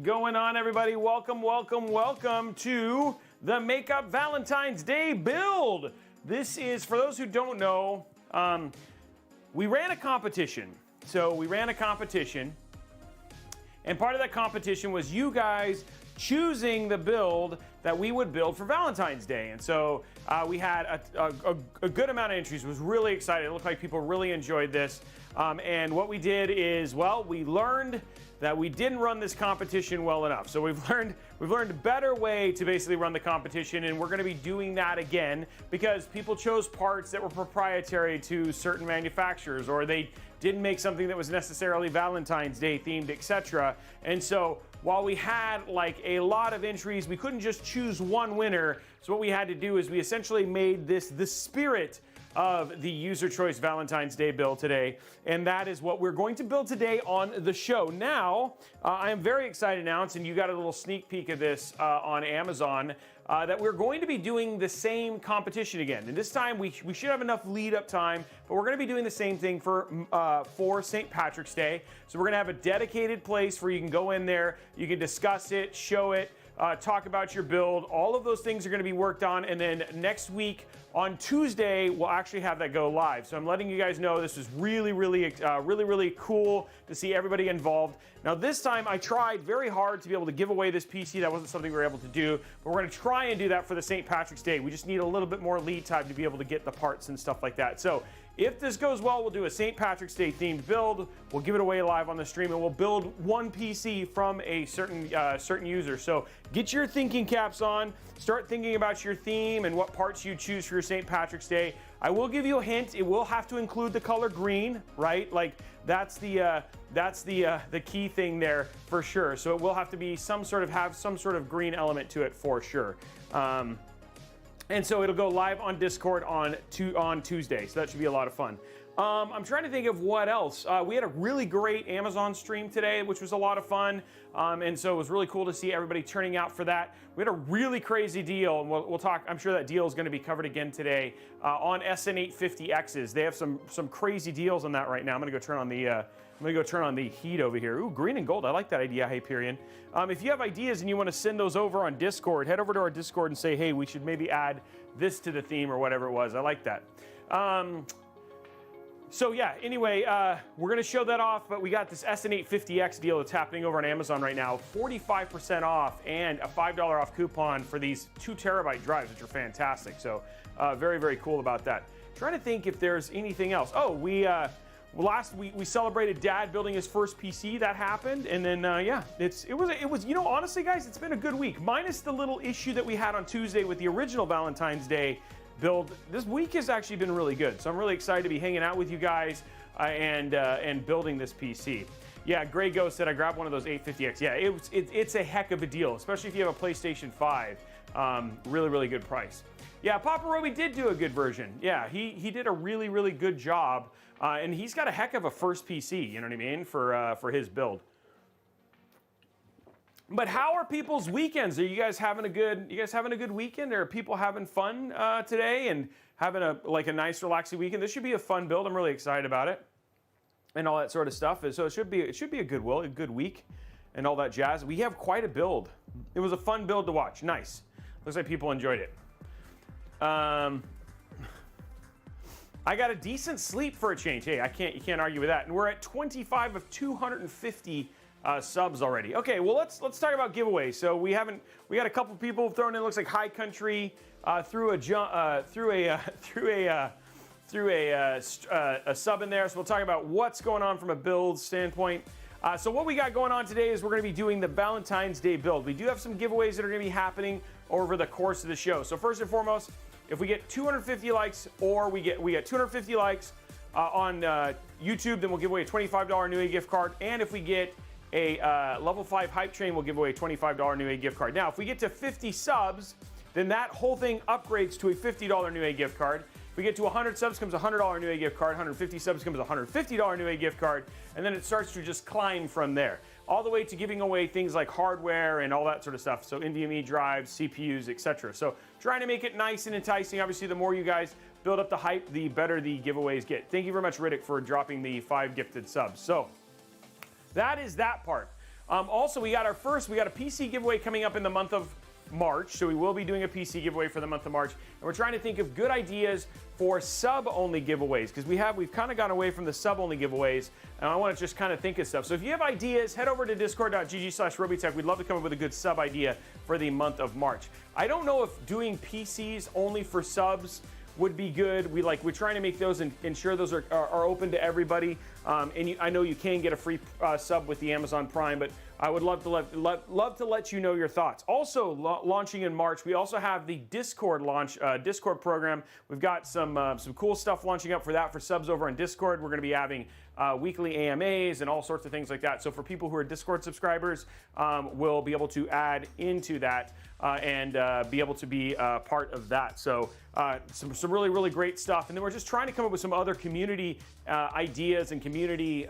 going on, everybody? Welcome to the Makeup Valentine's Day build. This is, for those who don't know, we ran a competition. And part of that competition was you guys choosing the build that we would build for Valentine's Day. And so we had a good amount of entries. Was really excited. It looked like people really enjoyed this. And what we did is, well, we learned that we didn't run this competition well enough. So we've learned a better way to basically run the competition, and we're going to be doing that again because people chose parts that were proprietary to certain manufacturers, or they didn't make something that was necessarily Valentine's Day themed, etc. And so while we had like a lot of entries, we couldn't just choose one winner. So what we had to do is we essentially made this the spirit of the user choice Valentine's Day build today, and that is what we're going to build today on the show. Now, I am very excited to announce, and you got a little sneak peek of this on Amazon, that we're going to be doing the same competition again. And this time we should have enough lead up time, but we're going to be doing the same thing for St. Patrick's Day. So we're going to have a dedicated place where you can go in there, you can discuss it, show it, talk about your build. All of those things are going to be worked on, and then next week on Tuesday we'll actually have that go live. So I'm letting you guys know this is really cool to see everybody involved. Now this time I tried very hard to be able to give away this PC. That wasn't something we were able to do, but we're going to try and do that for the St. Patrick's Day. We just need a little bit more lead time to be able to get the parts and stuff like that. So if this goes well, we'll do a St. Patrick's Day themed build. We'll give it away live on the stream, and we'll build one PC from a certain user. So get your thinking caps on. Start thinking about your theme and what parts you choose for your St. Patrick's Day. I will give you a hint. It will have to include the color green, right? Like that's the key thing there for sure. So it will have to be have some sort of green element to it for sure. And so it'll go live on Discord on Tuesday, so that should be a lot of fun. I'm trying to think of what else. We had a really great Amazon stream today, which was a lot of fun, and so it was really cool to see everybody turning out for that. We had a really crazy deal, and we'll talk. I'm sure that deal is going to be covered again today on SN850Xs. They have some crazy deals on that right now. I'm going to go turn on the heat over here. Ooh, green and gold. I like that idea, Hyperion. If you have ideas and you want to send those over on Discord, head over to our Discord and say, hey, we should maybe add this to the theme or whatever it was. I like that. So yeah, anyway, we're going to show that off, but we got this SN850X deal that's happening over on Amazon right now. 45% off and a $5 off coupon for these 2 terabyte drives, which are fantastic. So very, very cool about that. Trying to think if there's anything else. Oh, last week we celebrated Dad building his first PC. That happened, and then yeah, it was you know, honestly guys, it's been a good week, minus the little issue that we had on Tuesday with the original Valentine's Day build. This week has actually been really good, so I'm really excited to be hanging out with you guys and building this PC. Yeah, Grey Ghost said I grabbed one of those 850X. Yeah, it's a heck of a deal, especially if you have a PlayStation 5. Really good price. Yeah, Papa Robey did do a good version. Yeah, he did a really good job, and he's got a heck of a first PC. You know what I mean, for his build. But how are people's weekends? Are you guys having a good weekend? Are people having fun today and having a nice relaxing weekend? This should be a fun build. I'm really excited about it and all that sort of stuff. So it should be a good week and all that jazz. We have quite a build. It was a fun build to watch. Nice. Looks like people enjoyed it. I got a decent sleep for a change. Hey, you can't argue with that. And we're at 25 of 250 subs already. Okay, well let's talk about giveaways. So we got a couple people thrown in. Looks like High Country threw a sub in there. So we'll talk about what's going on from a build standpoint. So what we got going on today is we're going to be doing the Valentine's Day build. We do have some giveaways that are going to be happening over the course of the show. So first and foremost, if we get 250 likes, or we get 250 likes on YouTube, then we'll give away a $25 Newegg gift card. And if we get a level 5 hype train, we'll give away a $25 Newegg gift card. Now, if we get to 50 subs, then that whole thing upgrades to a $50 Newegg gift card. If we get to 100 subs, comes a $100 Newegg gift card. 150 subs comes a $150 Newegg gift card, and then it starts to just climb from there, all the way to giving away things like hardware and all that sort of stuff. So NVMe drives, CPUs, etc. So trying to make it nice and enticing. Obviously, the more you guys build up the hype, the better the giveaways get. Thank you very much, Riddick, for dropping the 5 gifted subs. So that is that part. Also, we got a PC giveaway coming up in the month of March, so we will be doing a PC giveaway for the month of March, and we're trying to think of good ideas for sub-only giveaways, because we've kind of gone away from the sub-only giveaways, and I want to just kind of think of stuff. So if you have ideas, head over to discord.gg/Robeytech. We'd love to come up with a good sub idea for the month of March. I don't know if doing PCs only for subs would be good. We're trying to make those and ensure those are open to everybody. I know you can get a free sub with the Amazon Prime, but I would love to let you know your thoughts. Also, launching in March, we also have the Discord Discord program. We've got some cool stuff launching up for that for subs over on Discord. We're going to be having weekly AMAs and all sorts of things like that. So for people who are Discord subscribers, we'll be able to add into that and be able to be part of that. So some really, really great stuff. And then we're just trying to come up with some other community ideas and community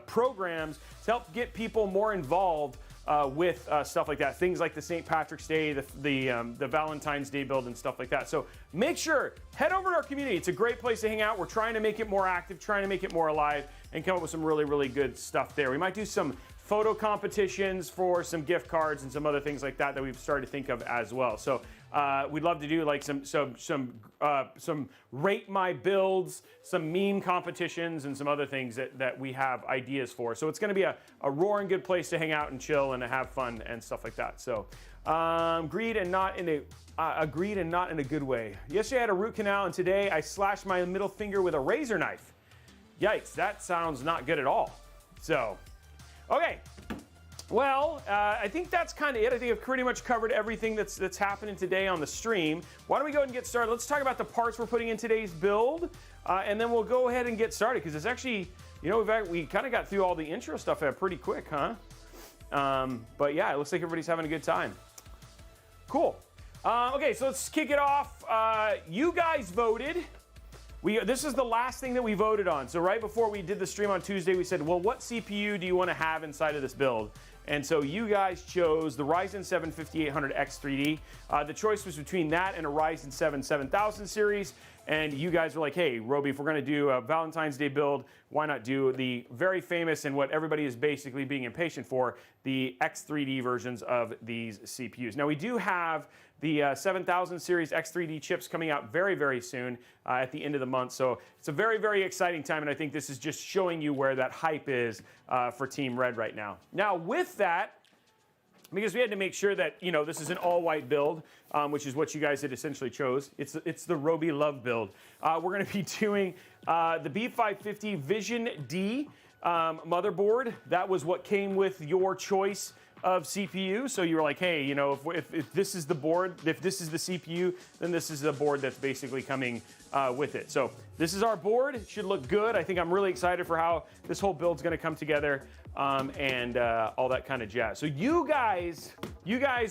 programs to help get people more involved with stuff like that. Things like the St. Patrick's Day, the Valentine's Day build and stuff like that. So make sure, head over to our community. It's a great place to hang out. We're trying to make it more active, trying to make it more alive, and come up with some really, really good stuff there. We might do some photo competitions for some gift cards and some other things like that we've started to think of as well. So we'd love to do like some rate my builds, some meme competitions, and some other things that we have ideas for. So it's going to be a roaring good place to hang out and chill and to have fun and stuff like that. So agreed and not in a good way. Yesterday I had a root canal, and today I slashed my middle finger with a razor knife. Yikes, that sounds not good at all. So, okay. Well, I think that's kind of it. I think I've pretty much covered everything that's happening today on the stream. Why don't we go ahead and get started? Let's talk about the parts we're putting in today's build, and then we'll go ahead and get started, because it's actually, we kind of got through all the intro stuff pretty quick, huh? But yeah, it looks like everybody's having a good time. Cool. Okay, so let's kick it off. You guys voted. This is the last thing that we voted on. So right before we did the stream on Tuesday, we said, well, what CPU do you want to have inside of this build? And so you guys chose the Ryzen 7 5800X3D. The choice was between that and a Ryzen 7 7000 series. And you guys were like, hey, Robey, if we're going to do a Valentine's Day build, why not do the very famous and what everybody is basically being impatient for, the X3D versions of these CPUs. Now, we do have the 7000 series X3D chips coming out very, very soon at the end of the month. So it's a very, very exciting time, and I think this is just showing you where that hype is for Team Red right now. Now, with that, because we had to make sure that, this is an all-white build, which is what you guys had essentially chose. It's the Robey Love build. We're going to be doing the B550 Vision D motherboard. That was what came with your choice of CPU. So you were like, hey, if this is the board, if this is the CPU, then this is the board that's basically coming with it. So this is our board. It should look good. I think I'm really excited for how this whole build's going to come together, and all that kind of jazz. So you guys,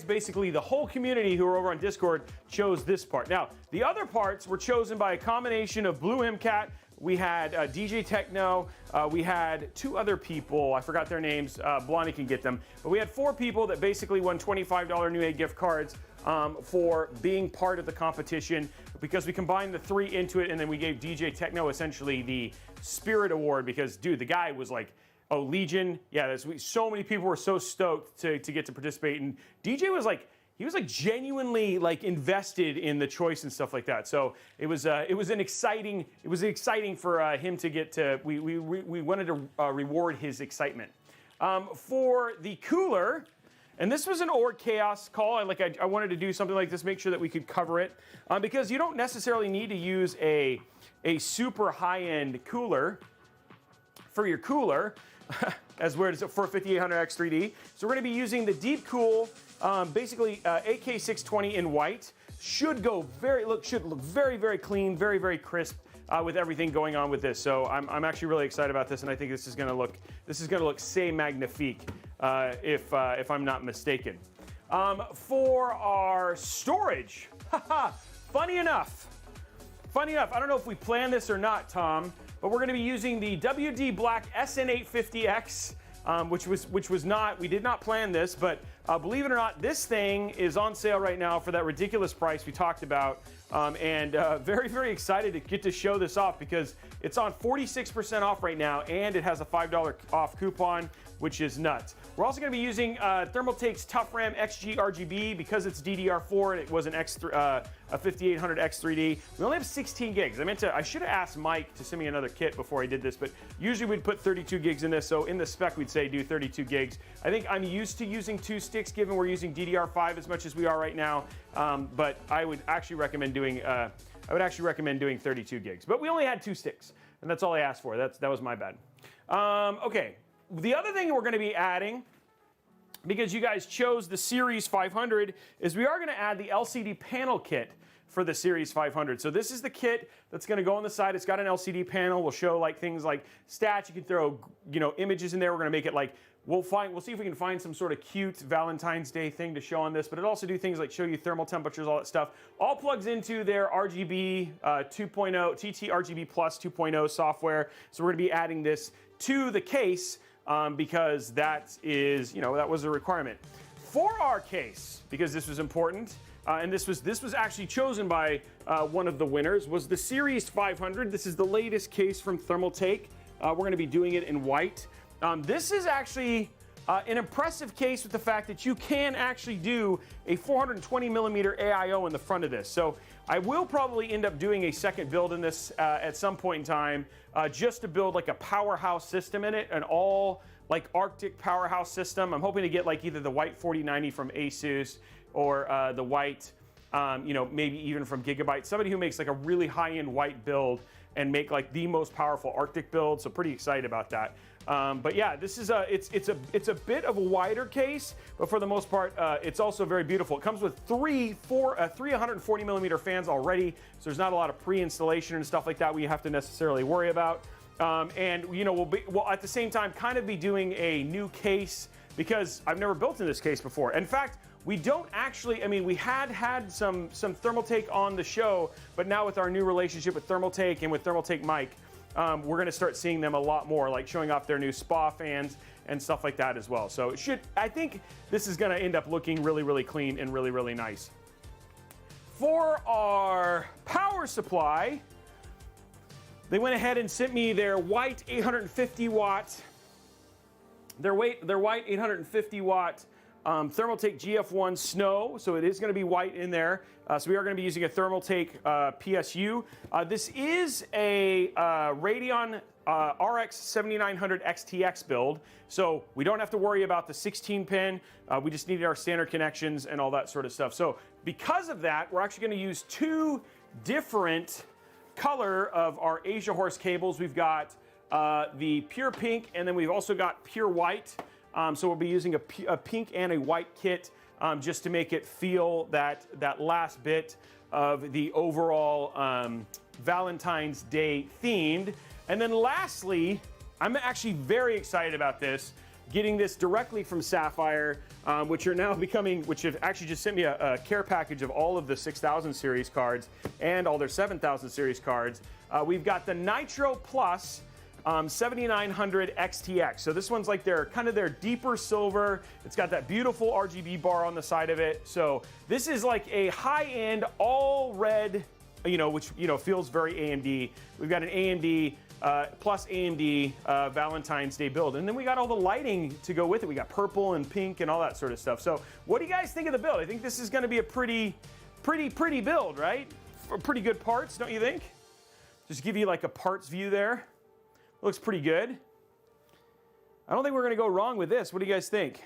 basically the whole community who are over on Discord chose this part. Now, the other parts were chosen by a combination of Blue MCAT. We had DJ Techno. We had two other people. I forgot their names. Blondie can get them. But we had 4 people that basically won $25 Newegg gift cards for being part of the competition, because we combined the 3 into it, and then we gave DJ Techno essentially the Spirit Award, because, dude, the guy was like, oh, Legion. Yeah, so many people were so stoked to get to participate. And DJ was like, he was like genuinely like invested in the choice and stuff like that. So it was exciting for him to get to. We wanted to reward his excitement. For the cooler, and this was an Org Chaos call. I wanted to do something like this, make sure that we could cover it, because you don't necessarily need to use a super high-end cooler for your cooler, as where it is for 5800X3D. So we're going to be using the Deep Cool. Basically, AK620 in white should look very, very clean, very, very crisp with everything going on with this. So I'm actually really excited about this, and I think this is going to look c'est magnifique, if I'm not mistaken. For our storage, funny enough, I don't know if we planned this or not, Tom, but we're going to be using the WD Black SN850X. Which was not, we did not plan this, but believe it or not, this thing is on sale right now for that ridiculous price we talked about Very, very excited to get to show this off because it's on 46% off right now, and it has a $5 off coupon, which is nuts. We're also going to be using Thermaltake's ToughRam XG RGB because it's DDR4 and it was a 5800 X3D. We only have 16 gigs. I should have asked Mike to send me another kit before I did this, but usually we'd put 32 gigs in this, so in the spec we'd say do 32 gigs. I think I'm used to using 2 sticks given we're using DDR5 as much as we are right now, but I would actually recommend doing 32 gigs. But we only had 2 sticks, and that's all I asked for. That was my bad. Okay. The other thing we're going to be adding, because you guys chose the Series 500, is we are going to add the LCD panel kit for the Series 500. So this is the kit that's going to go on the side. It's got an LCD panel. We'll show like things like stats. You can throw, images in there. We're going to make it like, we'll see if we can find some sort of cute Valentine's Day thing to show on this, but it'll also do things like show you thermal temperatures, all that stuff. All plugs into their RGB 2.0, TT RGB Plus 2.0 software. So we're going to be adding this to the case because that was a requirement. For our case, because this was important, and this was actually chosen by one of the winners, was the Series 500. This is the latest case from Thermaltake. We're going to be doing it in white. This is actually an impressive case with the fact that you can actually do a 420 millimeter AIO in the front of this. So I will probably end up doing a second build in this at some point in time, just to build like a powerhouse system in it, an all like Arctic powerhouse system. I'm hoping to get like either the white 4090 from Asus or the white, maybe even from Gigabyte. Somebody who makes like a really high-end white build and make like the most powerful Arctic build. So pretty excited about that. But yeah, this is it's a bit of a wider case, but for the most part, it's also very beautiful. It comes with three 140 millimeter fans already, so there's not a lot of pre-installation and stuff like that we have to necessarily worry about. We'll at the same time kind of be doing a new case because I've never built in this case before. In fact, we don't actually, we had some Thermaltake on the show, but now with our new relationship with Thermaltake and with Thermaltake Mike, we're going to start seeing them a lot more, like showing off their new spa fans and stuff like that as well. So I think this is going to end up looking really, really clean and really, really nice. For our power supply, they went ahead and sent me their white 850 watt, their white 850 watt Thermaltake GF1 Snow. So it is going to be white in there. So we are going to be using a Thermaltake PSU. This is a Radeon RX 7900 XTX build. So we don't have to worry about the 16 pin. We just needed our standard connections and all that sort of stuff. So because of that, we're actually going to use 2 different color of our Asia Horse cables. We've got the pure pink, and then we've also got pure white. So we'll be using a pink and a white kit just to make it feel that last bit of the overall Valentine's Day themed. And then lastly, I'm actually very excited about this, getting this directly from Sapphire, which have actually just sent me a care package of all of the 6000 series cards and all their 7000 series cards. We've got the Nitro Plus 7900 XTX. So this one's like their deeper silver. It's got that beautiful RGB bar on the side of it. So this is like a high-end all red, which feels very AMD. We've got an AMD plus AMD Valentine's Day build, and then we got all the lighting to go with it. We got purple and pink and all that sort of stuff. So what do you guys think of the build? I think this is going to be a pretty build, right? Pretty good parts, don't you think? Just give you like a parts view there. Looks pretty good. I don't think we're going to go wrong with this. What do you guys think?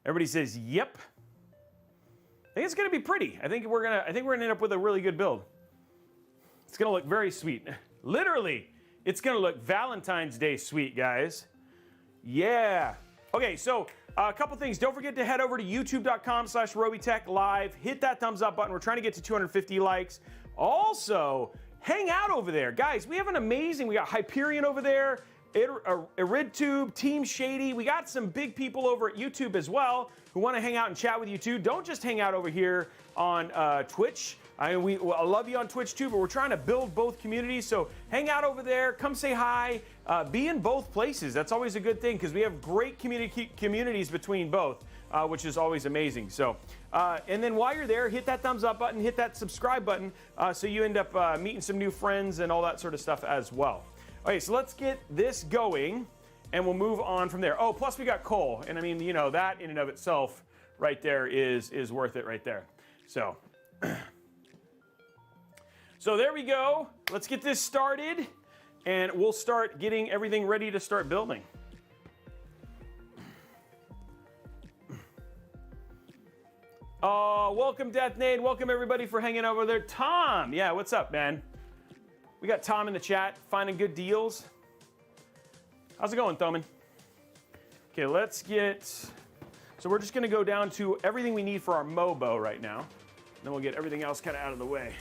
Everybody says, "Yep." I think it's going to be pretty. I think we're going to end up with a really good build. It's going to look very sweet. Literally, it's going to look Valentine's Day sweet, guys. Yeah. Okay, so a couple things. Don't forget to head over to youtube.com/Robeytech live. Hit that thumbs up button. We're trying to get to 250 likes. Also, hang out over there. Guys, we have we got Hyperion over there, Iridtube, Team Shady. We got some big people over at YouTube as well who want to hang out and chat with you too. Don't just hang out over here on Twitch. I love you on Twitch too, but we're trying to build both communities. So hang out over there, come say hi, be in both places. That's always a good thing because we have great communities between both. which is always amazing. So, and then while you're there, hit that thumbs up button, hit that subscribe button, so you end up meeting some new friends and all that sort of stuff as well. Okay, so let's get this going, and we'll move on from there. Oh, plus we got coal, and I mean, you know, that in and of itself right there is worth it right there. So, so there we go. Let's get this started, and we'll start getting everything ready to start building. Welcome, Deathnade. Welcome, everybody, for hanging over there. Tom, yeah, what's up, man? We got Tom in the chat, finding good deals. How's it going, Thoman? Okay, let's get... So we're just going to go down to everything we need for our Mobo right now. Then we'll get everything else kind of out of the way.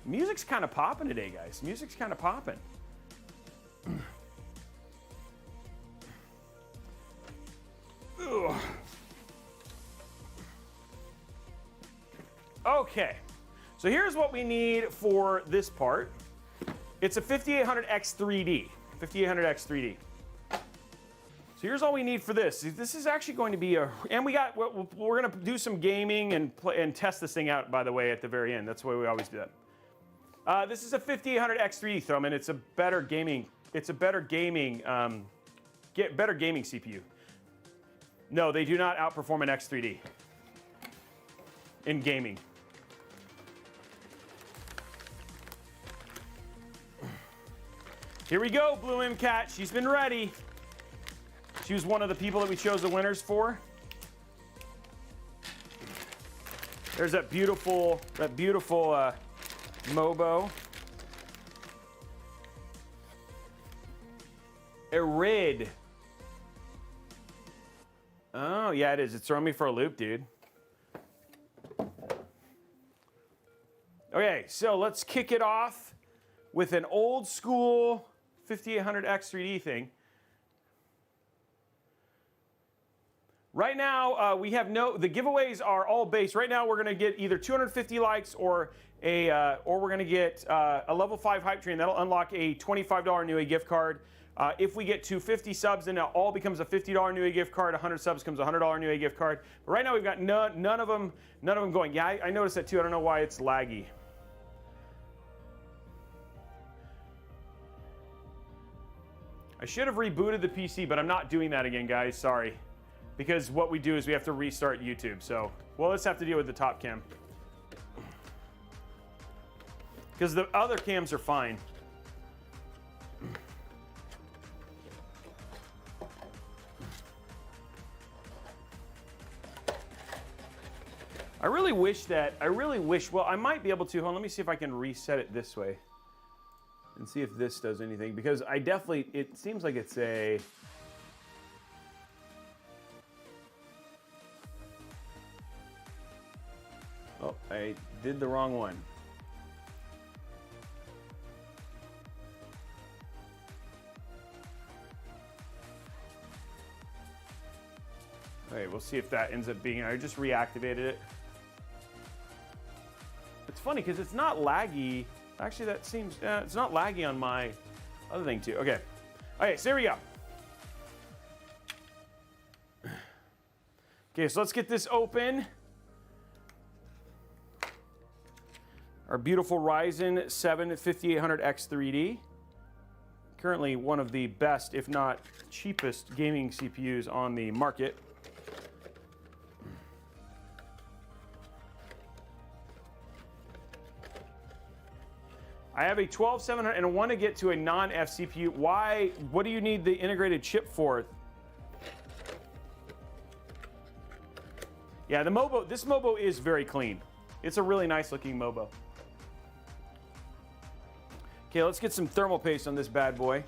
Music's kind of popping today, guys. Music's kind of popping. Ugh. Okay, so here's what we need for this part. It's a 5800X3D. 5800X3D. So here's all we need for this. This is actually going to be a, and we're going to do some gaming and test this thing out, by the way, at the very end. That's the way we always do that. This is a 5800X3D, Throman. It's a better gaming. It's a better gaming. Better gaming CPU. No, they do not outperform an X3D in gaming. Here we go, Blue M Cat. She's been ready. She was one of the people that we chose the winners for. There's that beautiful Mobo. Arid. Oh, yeah, it is. It's throwing me for a loop, dude. Okay, so let's kick it off with an old school 5800X3D thing. Right now, we have the giveaways are all based. Right now, we're going to get either 250 likes or we're going to get a level 5 hype train. That'll unlock a $25 Newegg gift card. If we get to 50 subs, then it all becomes a $50 Newegg gift card. 100 subs becomes a $100 Newegg gift card. But right now, we've got none of them going. Yeah, I noticed that too. I don't know why it's laggy. I should have rebooted the PC, but I'm not doing that again, guys. Sorry. Because what we do is we have to restart YouTube. So we'll just have to deal with the top cam. Because the other cams are fine. I really wish, well, I might be able to, hold on, let me see if I can reset it this way. And see if this does anything, because it seems like it's a... Oh, I did the wrong one. Okay, we'll see if that ends up being, I just reactivated it. It's funny, because it's not laggy. Actually, that seems, it's not laggy on my other thing too. Okay. Okay, so here we go. Okay, so let's get this open. Our beautiful Ryzen 7 5800X3D. Currently one of the best, if not cheapest, gaming CPUs on the market. I have a 12700 and I want to get to a non-F CPU. Why? What do you need the integrated chip for? Yeah, the Mobo, this Mobo is very clean. It's a really nice looking Mobo. Okay, let's get some thermal paste on this bad boy.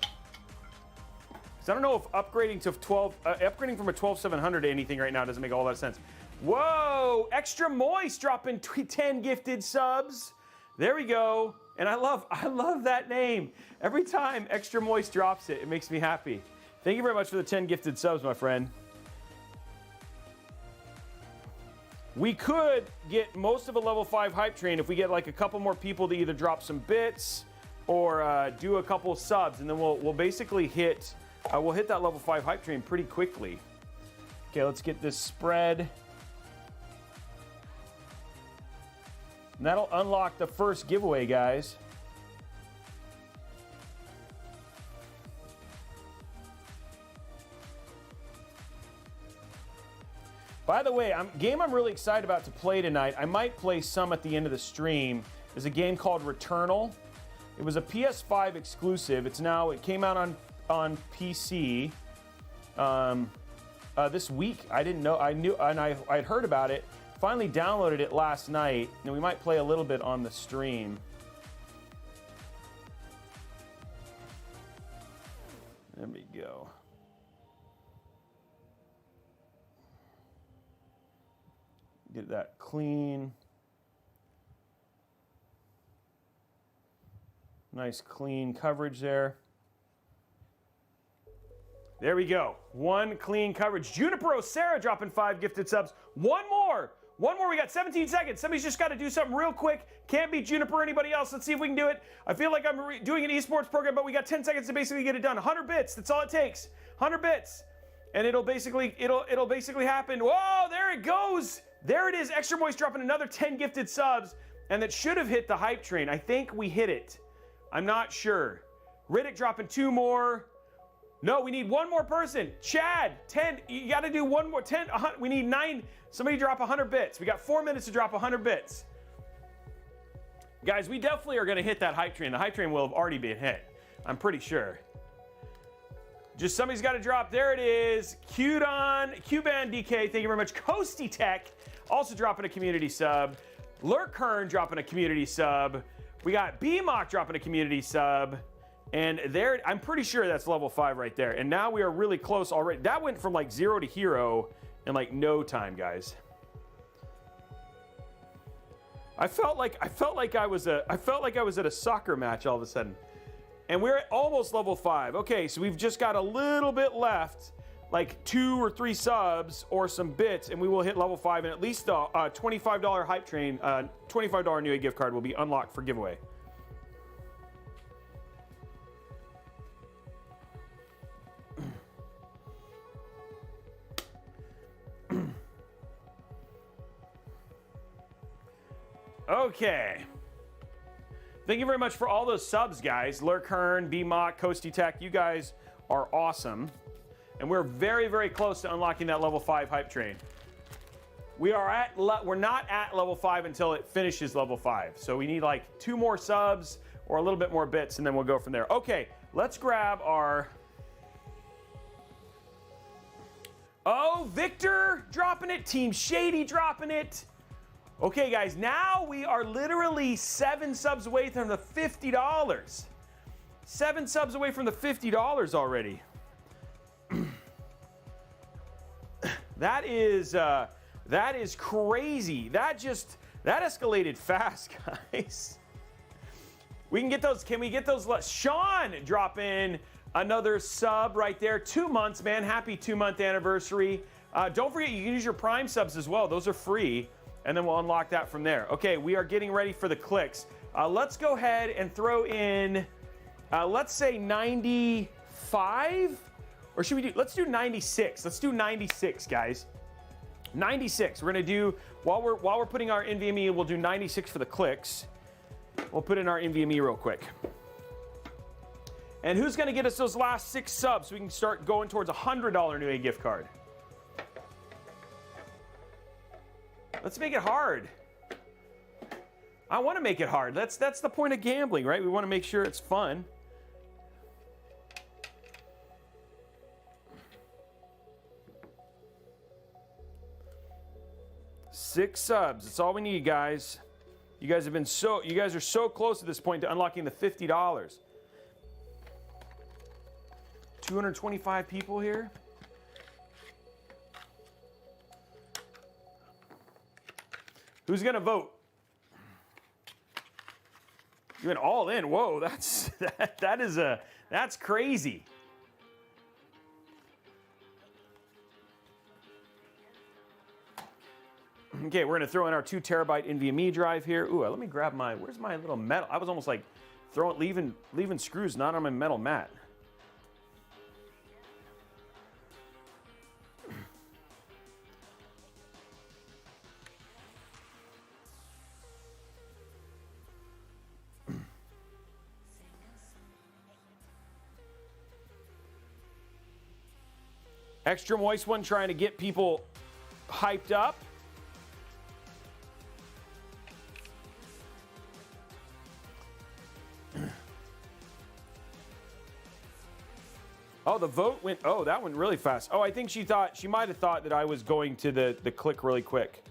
So I don't know if upgrading to upgrading from a 12700 to anything right now doesn't make a whole lot of sense. Whoa, Extra Moist dropping 10 gifted subs. There we go. And I love that name. Every time Extra Moist drops it, it makes me happy. Thank you very much for the 10 gifted subs, my friend. We could get most of a level 5 hype train if we get like a couple more people to either drop some bits or do a couple subs, and then we'll basically hit that level 5 hype train pretty quickly. Okay, let's get this spread. And that'll unlock the first giveaway, guys. By the way, game I'm really excited about to play tonight, I might play some at the end of the stream, is a game called Returnal. It was a PS5 exclusive. It came out on PC this week. I didn't know, I'd heard about it. Finally downloaded it last night, and we might play a little bit on the stream. There we go. Get that clean. Nice clean coverage there. There we go. One clean coverage. Juniper Sarah dropping 5 gifted subs. One more. We got 17 seconds. Somebody's just got to do something real quick. Can't be Juniper or anybody else. Let's see if we can do it. I feel like I'm doing an esports program, but we got 10 seconds to basically get it done. 100 bits. That's all it takes. 100 bits. And it'll basically happen. Whoa, there it goes. There it is. Extra Moist dropping another 10 gifted subs. And that should have hit the hype train. I think we hit it. I'm not sure. Riddick dropping 2 more. No, we need 1 more person. Chad, 10. You got to do 1 more. 10. We need 9. Somebody drop 100 bits. We got 4 minutes to drop 100 bits. Guys, we definitely are going to hit that hype train. The hype train will have already been hit. I'm pretty sure. Just somebody's got to drop. There it is. Cuban DK. Thank you very much. Coasty Tech also dropping a community sub. Lurkern dropping a community sub. We got BMOC dropping a community sub. And there, I'm pretty sure that's level 5 right there. And now we are really close already. That went from like 0 to hero in like no time, guys. I felt like I was at a soccer match all of a sudden. And we're at almost level 5. Okay, so we've just got a little bit left, like 2 or 3 subs or some bits, and we will hit level 5. And at least the $25 hype train, $25 Newegg gift card will be unlocked for giveaway. Okay. Thank you very much for all those subs, guys. Lurkern, BMOC, Coasty Tech, you guys are awesome. And we're very, very close to unlocking that level 5 hype train. We're not at level 5 until it finishes level 5. So we need like 2 more subs or a little bit more bits, and then we'll go from there. Okay, let's grab our... Oh, Victor dropping it. Team Shady dropping it. Okay, guys, now we are literally 7 subs away from the $50. 7 subs away from the $50 already. That is crazy. That escalated fast, guys. We can get those. Can we get those? Sean drop in another sub right there. 2 months, man. Happy 2-month anniversary. Don't forget, you can use your Prime subs as well. Those are free. And then we'll unlock that from there. Okay, we are getting ready for the clicks. Let's go ahead and throw in, let's say 95? Or should we do, let's do 96. Let's do 96, guys. 96, we're gonna do, while we're putting our NVMe, we'll do 96 for the clicks. We'll put in our NVMe real quick. And who's gonna get us those last 6 subs so we can start going towards a $100 Newegg gift card? Let's make it hard. I want to make it hard. That's the point of gambling, right? We want to make sure it's fun. Six subs. That's all we need, guys. You guys are so close at this point to unlocking the $50. 225 people here. Who's gonna vote? You went all in. Whoa, that's crazy. Okay, we're gonna throw in our 2 terabyte NVMe drive here. Ooh, let me grab where's my little metal? I was almost like leaving screws not on my metal mat. Extra moist one trying to get people hyped up. Oh, the vote went, oh, that went really fast. Oh, I think she might have thought that I was going to the click really quick.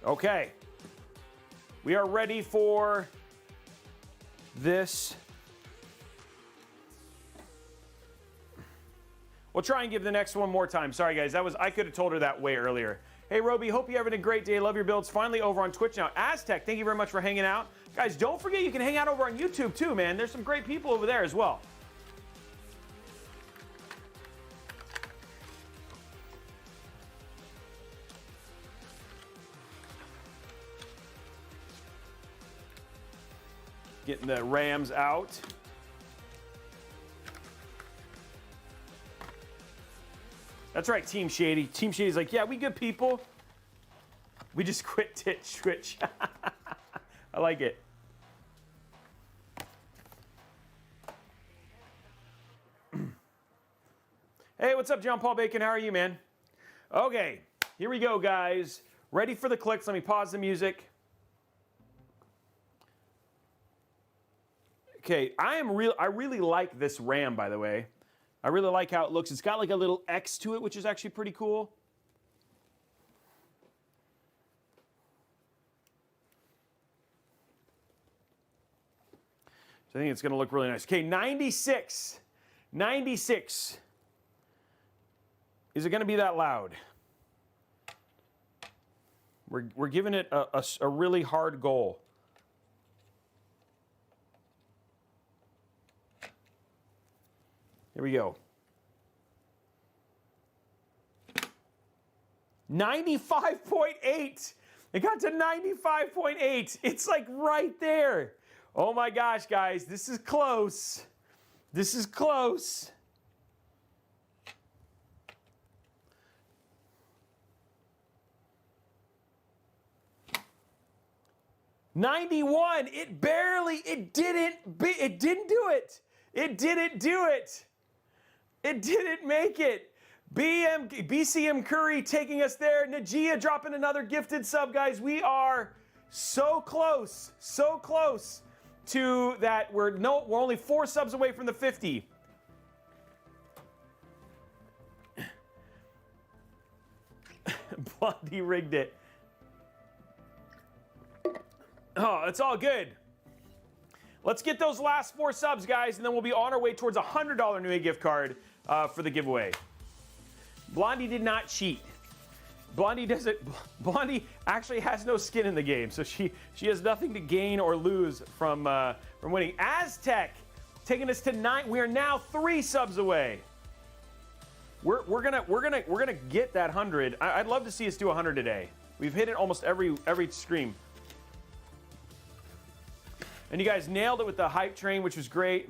Okay. We are ready for this. We'll try and give the next one more time. Sorry, guys. I could have told her that way earlier. Hey, Robey, hope you're having a great day. Love your builds. Finally over on Twitch now. Aztec, thank you very much for hanging out. Guys, don't forget you can hang out over on YouTube too, man. There's some great people over there as well. Getting the Rams out. That's right, Team Shady. Team Shady's like, yeah, we good people. We just quit Twitch. I like it. Hey, what's up, John Paul Bacon? How are you, man? Okay, here we go, guys. Ready for the clicks. Let me pause the music. Okay, I really like this RAM, by the way. I really like how it looks. It's got like a little X to it, which is actually pretty cool. So I think it's going to look really nice. Okay, 96. 96. Is it going to be that loud? We're giving it a really hard goal. Here we go. 95.8. It got to 95.8. It's like right there. Oh my gosh, guys. This is close. This is close. $91. It didn't do it. It didn't do it. It didn't make it. BCM Curry taking us there. Najia dropping another gifted sub, guys. We are so close to that. We're only 4 subs away from the 50. Blondie rigged it. Oh, it's all good. Let's get those last 4 subs, guys, and then we'll be on our way towards a $100 Newegg gift card for the giveaway. Blondie did not cheat. Blondie actually has no skin in the game, so she has nothing to gain or lose from winning. Aztec taking us to 9. We are now 3 subs away. We're gonna get that 100. I'd love to see us do 100 today. We've hit it almost every stream. And you guys nailed it with the hype train, which was great.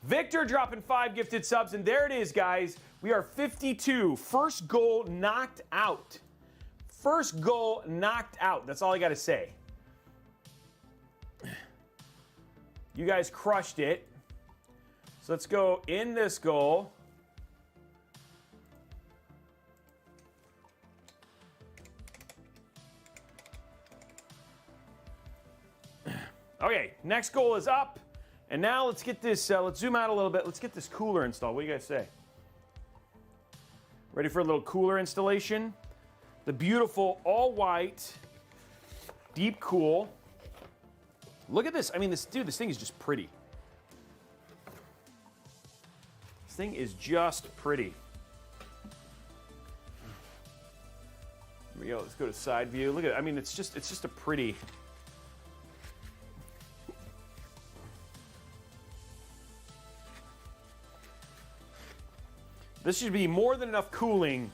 Victor dropping 5 gifted subs, and there it is, guys. We are 52. First goal knocked out. First goal knocked out. That's all I got to say. You guys crushed it. So let's go in this goal. Okay, next goal is up. And now let's get this, let's zoom out a little bit. Let's get this cooler installed. What do you guys say? Ready for a little cooler installation? The beautiful all white, deep cool. Look at this. I mean, this thing is just pretty. This thing is just pretty. Here we go. Let's go to side view. Look at it. I mean, it's just a pretty. This should be more than enough cooling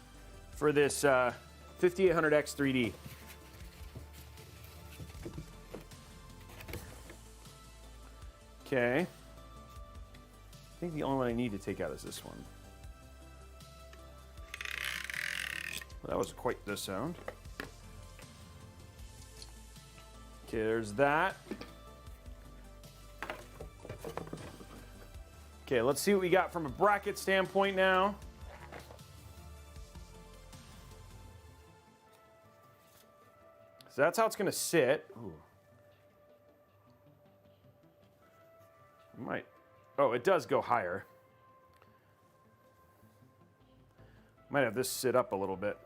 for this 5800X 3D. Okay. I think the only one I need to take out is this one. Well, that was quite the sound. Okay, there's that. Okay, let's see what we got from a bracket standpoint now. So that's how it's going to sit. Ooh. Oh, it does go higher. Might have this sit up a little bit.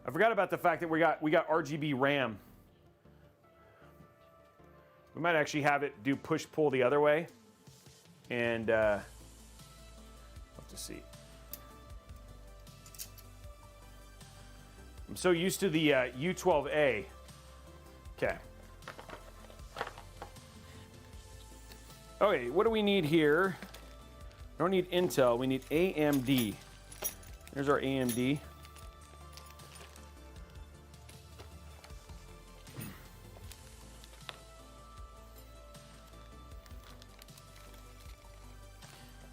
I forgot about the fact that we got RGB RAM. We might actually have it do push-pull the other way. And we'll have to see. I'm so used to the U12A. Okay. Okay, what do we need here? We don't need Intel, we need AMD. Here's our AMD.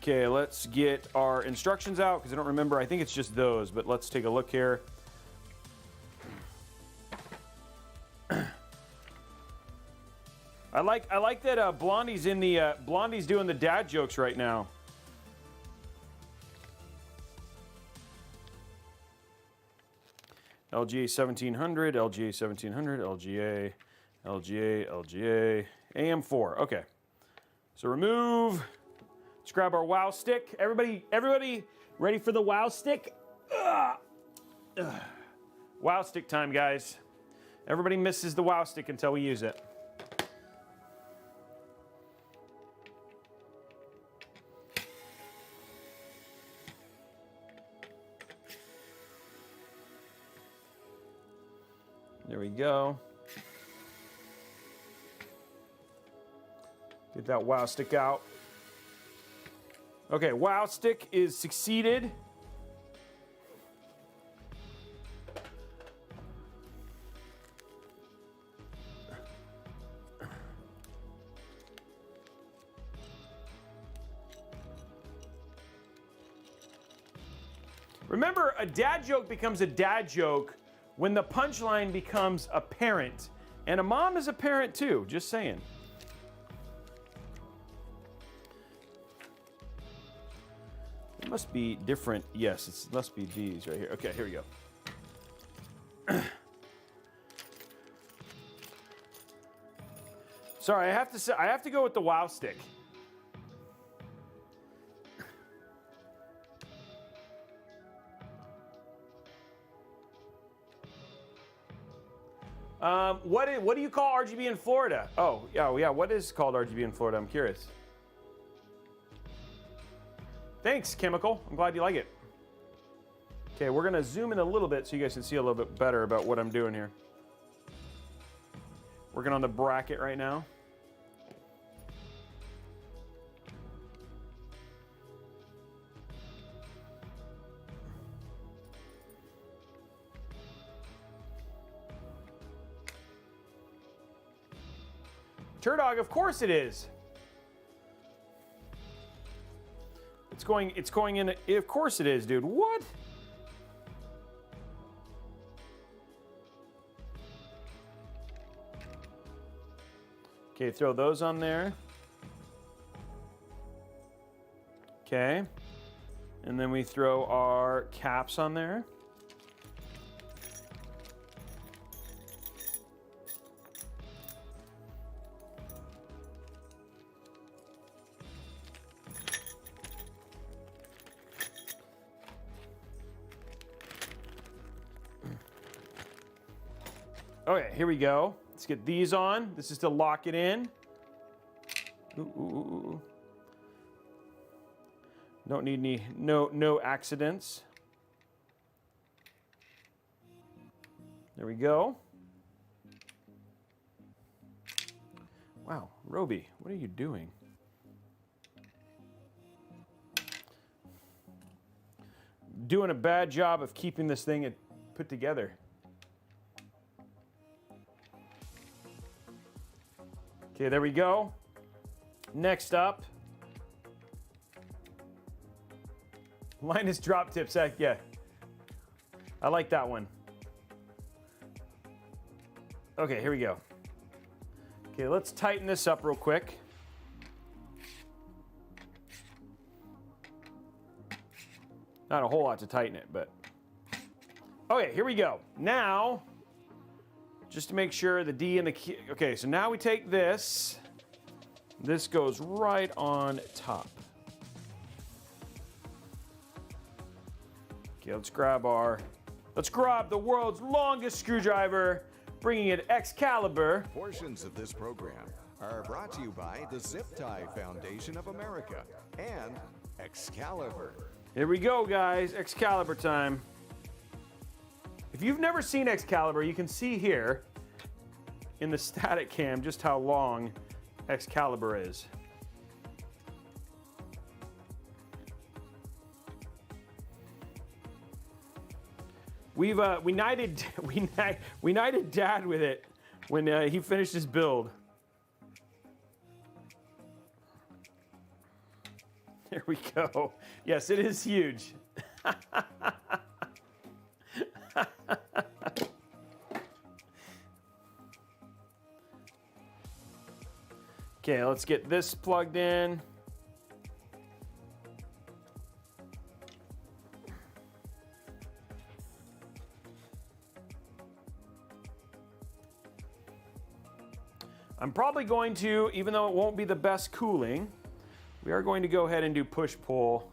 Okay, let's get our instructions out because I don't remember. I think it's just those, but let's take a look here. I like that Blondie's in the Blondie's doing the dad jokes right now. LGA 1700, LGA 1700, LGA, LGA, LGA, AM4. Okay. So remove. Let's grab our wow stick. Everybody ready for the wow stick? Wow stick time, guys. Everybody misses the wow stick until we use it. There we go. Get that wow stick out. Okay, wow stick is succeeded. Remember, a dad joke becomes a dad joke when the punchline becomes apparent. And a mom is a parent too, just saying. It must be different. Yes, it must be these right here. Okay, here we go. Sorry, I have to go with the wow stick. What do you call RGB in Florida? Oh, yeah. What is called RGB in Florida? I'm curious. Thanks, Chemical. I'm glad you like it. Okay, we're gonna zoom in a little bit so you guys can see a little bit better about what I'm doing here. Working on the bracket right now. Turdog, of course it is. It's going in. Of course it is, dude. What? Okay, throw those on there. Okay. And then we throw our caps on there. Okay, here we go. Let's get these on. This is to lock it in. Ooh. Don't need any, no accidents. There we go. Wow, Robey, what are you doing? Doing a bad job of keeping this thing put together. Okay, there we go. Next up, Linus drop tips. Yeah, I like that one. Okay, here we go. Okay, let's tighten this up real quick. Not a whole lot to tighten it, but... Okay, here we go. Now, just to make sure the D and the Q... Okay, so now we take this. This goes right on top. Okay, let's grab the world's longest screwdriver, bringing it Excalibur. Portions of this program are brought to you by the Zip Tie Foundation of America and Excalibur. Here we go, guys. Excalibur time. If you've never seen Excalibur, you can see here in the static cam just how long Excalibur is. We knighted Dad with it when he finished his build. There we go. Yes, it is huge. Okay, let's get this plugged in. I'm probably going to, even though it won't be the best cooling, we are going to go ahead and do push-pull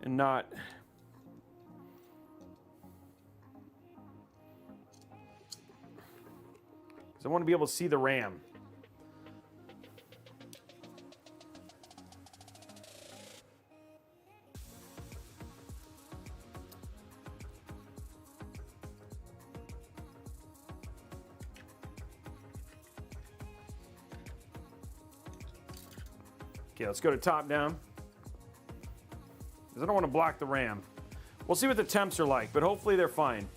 and not... because I want to be able to see the RAM. Okay, let's go to top down. Because I don't want to block the RAM. We'll see what the temps are like, but hopefully they're fine.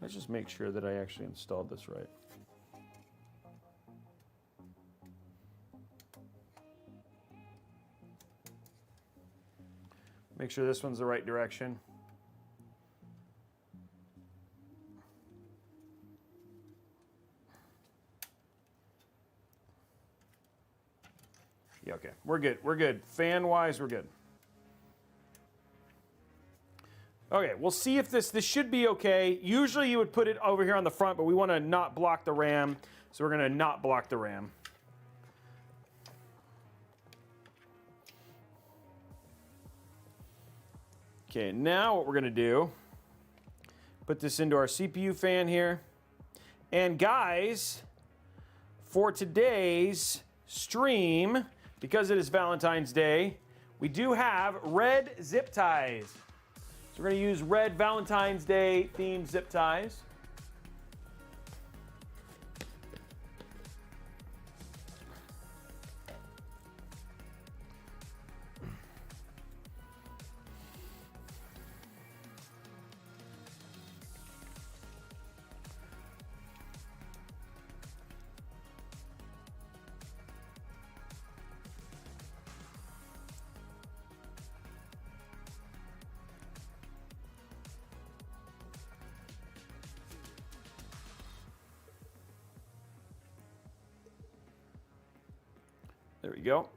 Let's just make sure that I actually installed this right. Make sure this one's the right direction. Yeah, okay, we're good, we're good. Fan-wise, we're good. Okay, we'll see if this should be okay. Usually you would put it over here on the front, but we want to not block the RAM, so we're gonna not block the RAM. Okay, now what we're gonna do, put this into our CPU fan here. And guys, for today's stream, because it is Valentine's Day, we do have red zip ties. So we're gonna use red Valentine's Day themed zip ties. There we go.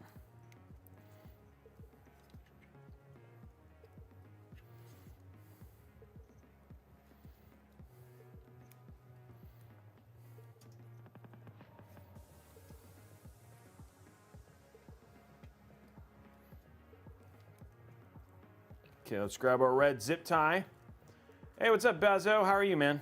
Okay, let's grab our red zip tie. Hey, what's up, Bezo? How are you, man?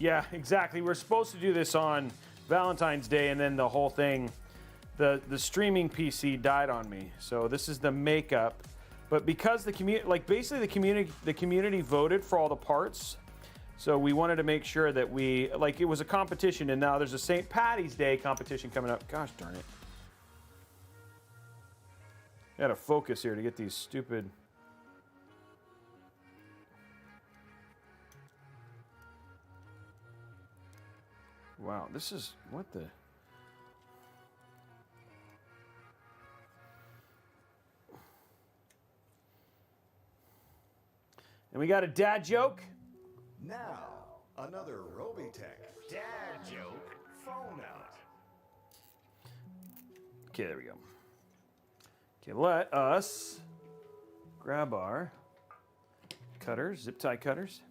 Yeah, exactly. We're supposed to do this on Valentine's Day, and then the whole thing, the streaming PC died on me. So this is the makeup But because the community, like basically the community voted for all the parts, so we wanted to make sure that we, like, it was a competition, and now there's a St. Patty's Day competition coming up. Gosh darn it. I gotta focus here to get these stupid. Wow, this is, what the? And we got a dad joke. Now, another Robeytech dad joke phone out. Okay, there we go. Okay, let us grab our cutters, zip tie cutters.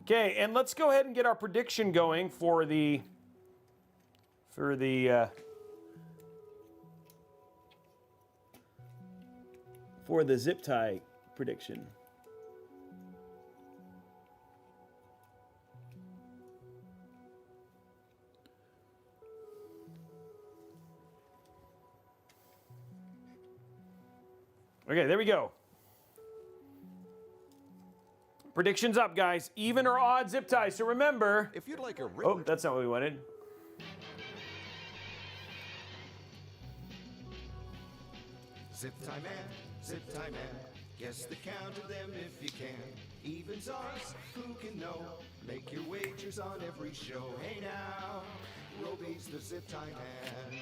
Okay, and let's go ahead and get our prediction going for the zip tie prediction. Okay, there we go. Predictions up, guys. Even or odd zip ties. So remember. If you'd like a Oh, that's not what we wanted. Zip tie man, guess the count of them if you can. Evens odds, who can know? Make your wagers on every show. Hey now, Robey's the zip tie man.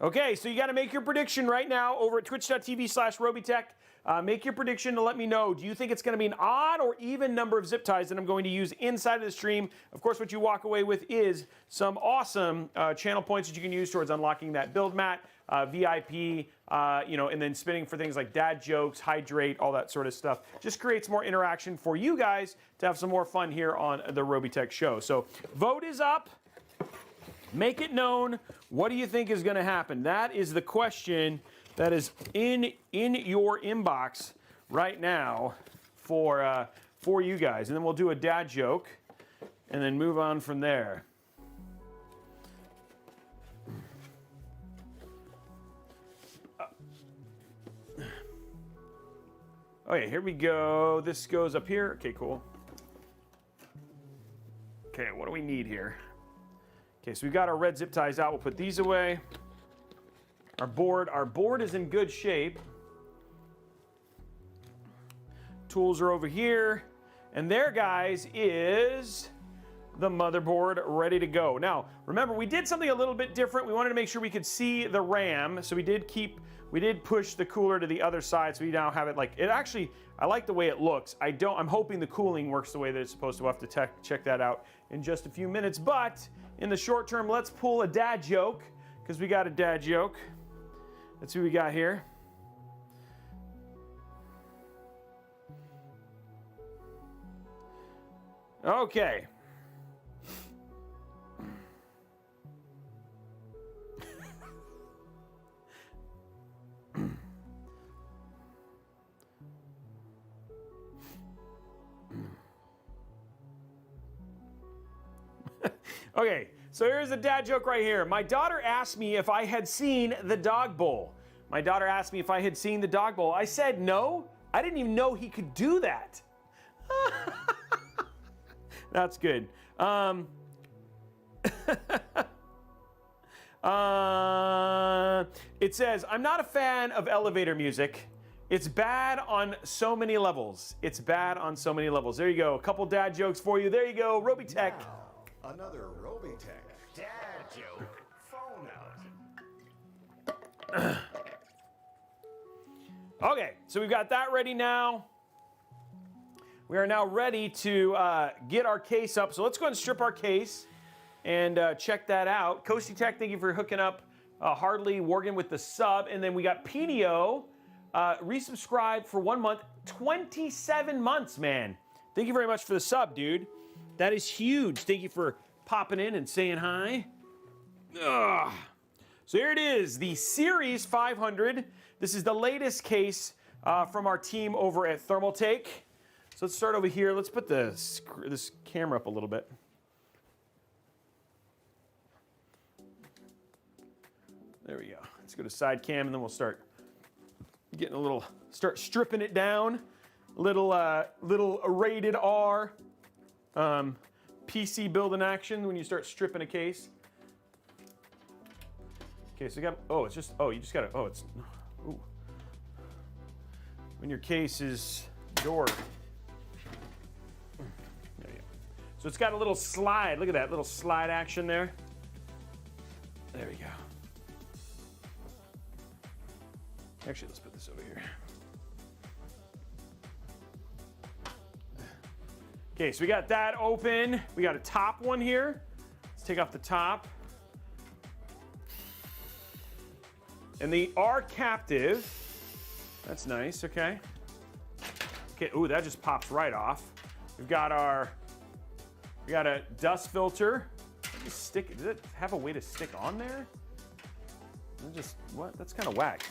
Okay, so you got to make your prediction right now over at twitch.tv/Robeytech. Make your prediction to let me know. Do you think it's going to be an odd or even number of zip ties that I'm going to use inside of the stream? Of course, what you walk away with is some awesome channel points that you can use towards unlocking that build mat, VIP, and then spinning for things like dad jokes, hydrate, all that sort of stuff. Just creates more interaction for you guys to have some more fun here on the Robeytech show. So vote is up. Make it known. What do you think is going to happen? That is the question that is in your inbox right now for you guys. And then we'll do a dad joke and then move on from there. Okay, here we go. This goes up here. Okay, cool. Okay, what do we need here? Okay, so we've got our red zip ties out. We'll put these away. Our board is in good shape. Tools are over here. And there, guys, is the motherboard ready to go. Now, remember, we did something a little bit different. We wanted to make sure we could see the RAM. So we did push the cooler to the other side. So we now have it like, it actually, I like the way it looks. I'm hoping the cooling works the way that it's supposed to. We'll have to check that out in just a few minutes. But in the short term, let's pull a dad joke, because we got a dad joke. Let's see what we got here. Okay. Okay, so here's a dad joke right here. My daughter asked me if I had seen the dog bowl. My daughter asked me if I had seen the dog bowl. I said no. I didn't even know he could do that. That's good. It says, I'm not a fan of elevator music. It's bad on so many levels. It's bad on so many levels. There you go. A couple dad jokes for you. There you go. Robeytech. Now, another Robeytech dad joke phone out. Okay, so we've got that ready now. We are now ready to get our case up. So let's go ahead and strip our case and check that out. Coasty Tech, thank you for hooking up Hardly Worgen with the sub. And then we got Pinio, resubscribed for 1 month, 27 months, man. Thank you very much for the sub, dude. That is huge. Thank you for popping in and saying hi. Ugh. So here it is, the Ceres 500. This is the latest case from our team over at Thermaltake. So let's start over here. Let's put this camera up a little bit. There we go. Let's go to side cam and then we'll start getting a little, start stripping it down. Little rated R PC build in action when you start stripping a case. Okay, so you got, oh, it's just, oh, you just gotta, oh, it's, ooh. When your case is door. There you go. So it's got a little slide. Look at that little slide action there. There we go. Actually, let's put this over here. Okay, so we got that open. We got a top one here. Let's take off the top. And the R captive. That's nice, okay. Okay, ooh, that just pops right off. We've got our, we got a dust filter. Stick, does it have a way to stick on there? Just, what? That's kind of whack.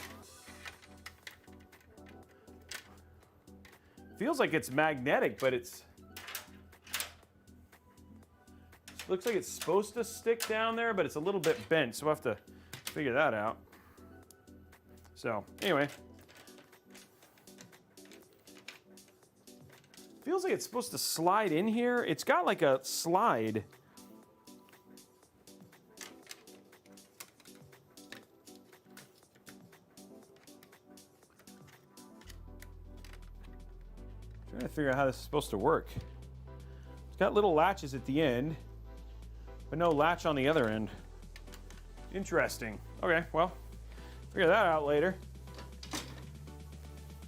Feels like it's magnetic, but it's, looks like it's supposed to stick down there, but it's a little bit bent, so we'll have to figure that out. So, anyway. Feels like it's supposed to slide in here. It's got like a slide. Trying to figure out how this is supposed to work. It's got little latches at the end, but no latch on the other end. Interesting. Okay, well, figure that out later.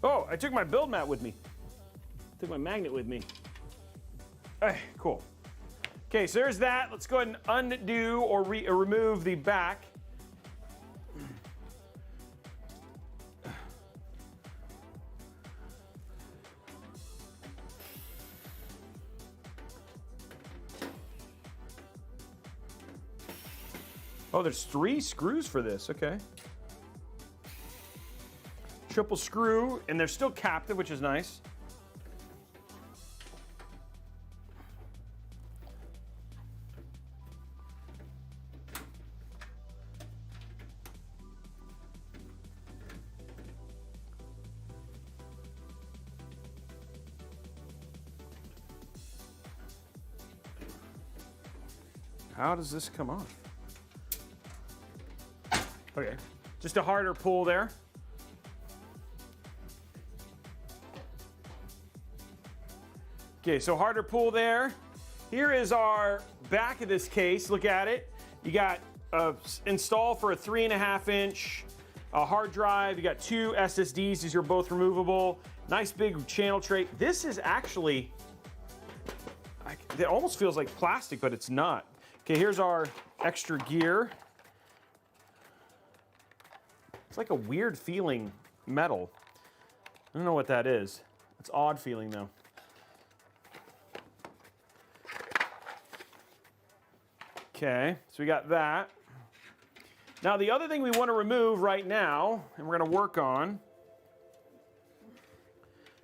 Oh, I took my build mat with me. Took my magnet with me. Hey, cool. Okay, so there's that. Let's go ahead and undo or remove the back. Oh, there's 3 screws for this, okay. Triple screw, and they're still captive, which is nice. How does this come off? Okay, just a harder pull there. Okay, so harder pull there. Here is our back of this case. Look at it. You got a install for a 3.5-inch hard drive. You got 2 SSDs. These are both removable. Nice big channel tray. This is actually, it almost feels like plastic, but it's not. Okay, here's our extra gear. It's like a weird feeling metal. I don't know what that is. It's odd feeling though. Okay, so we got that. Now the other thing we want to remove right now, and we're going to work on.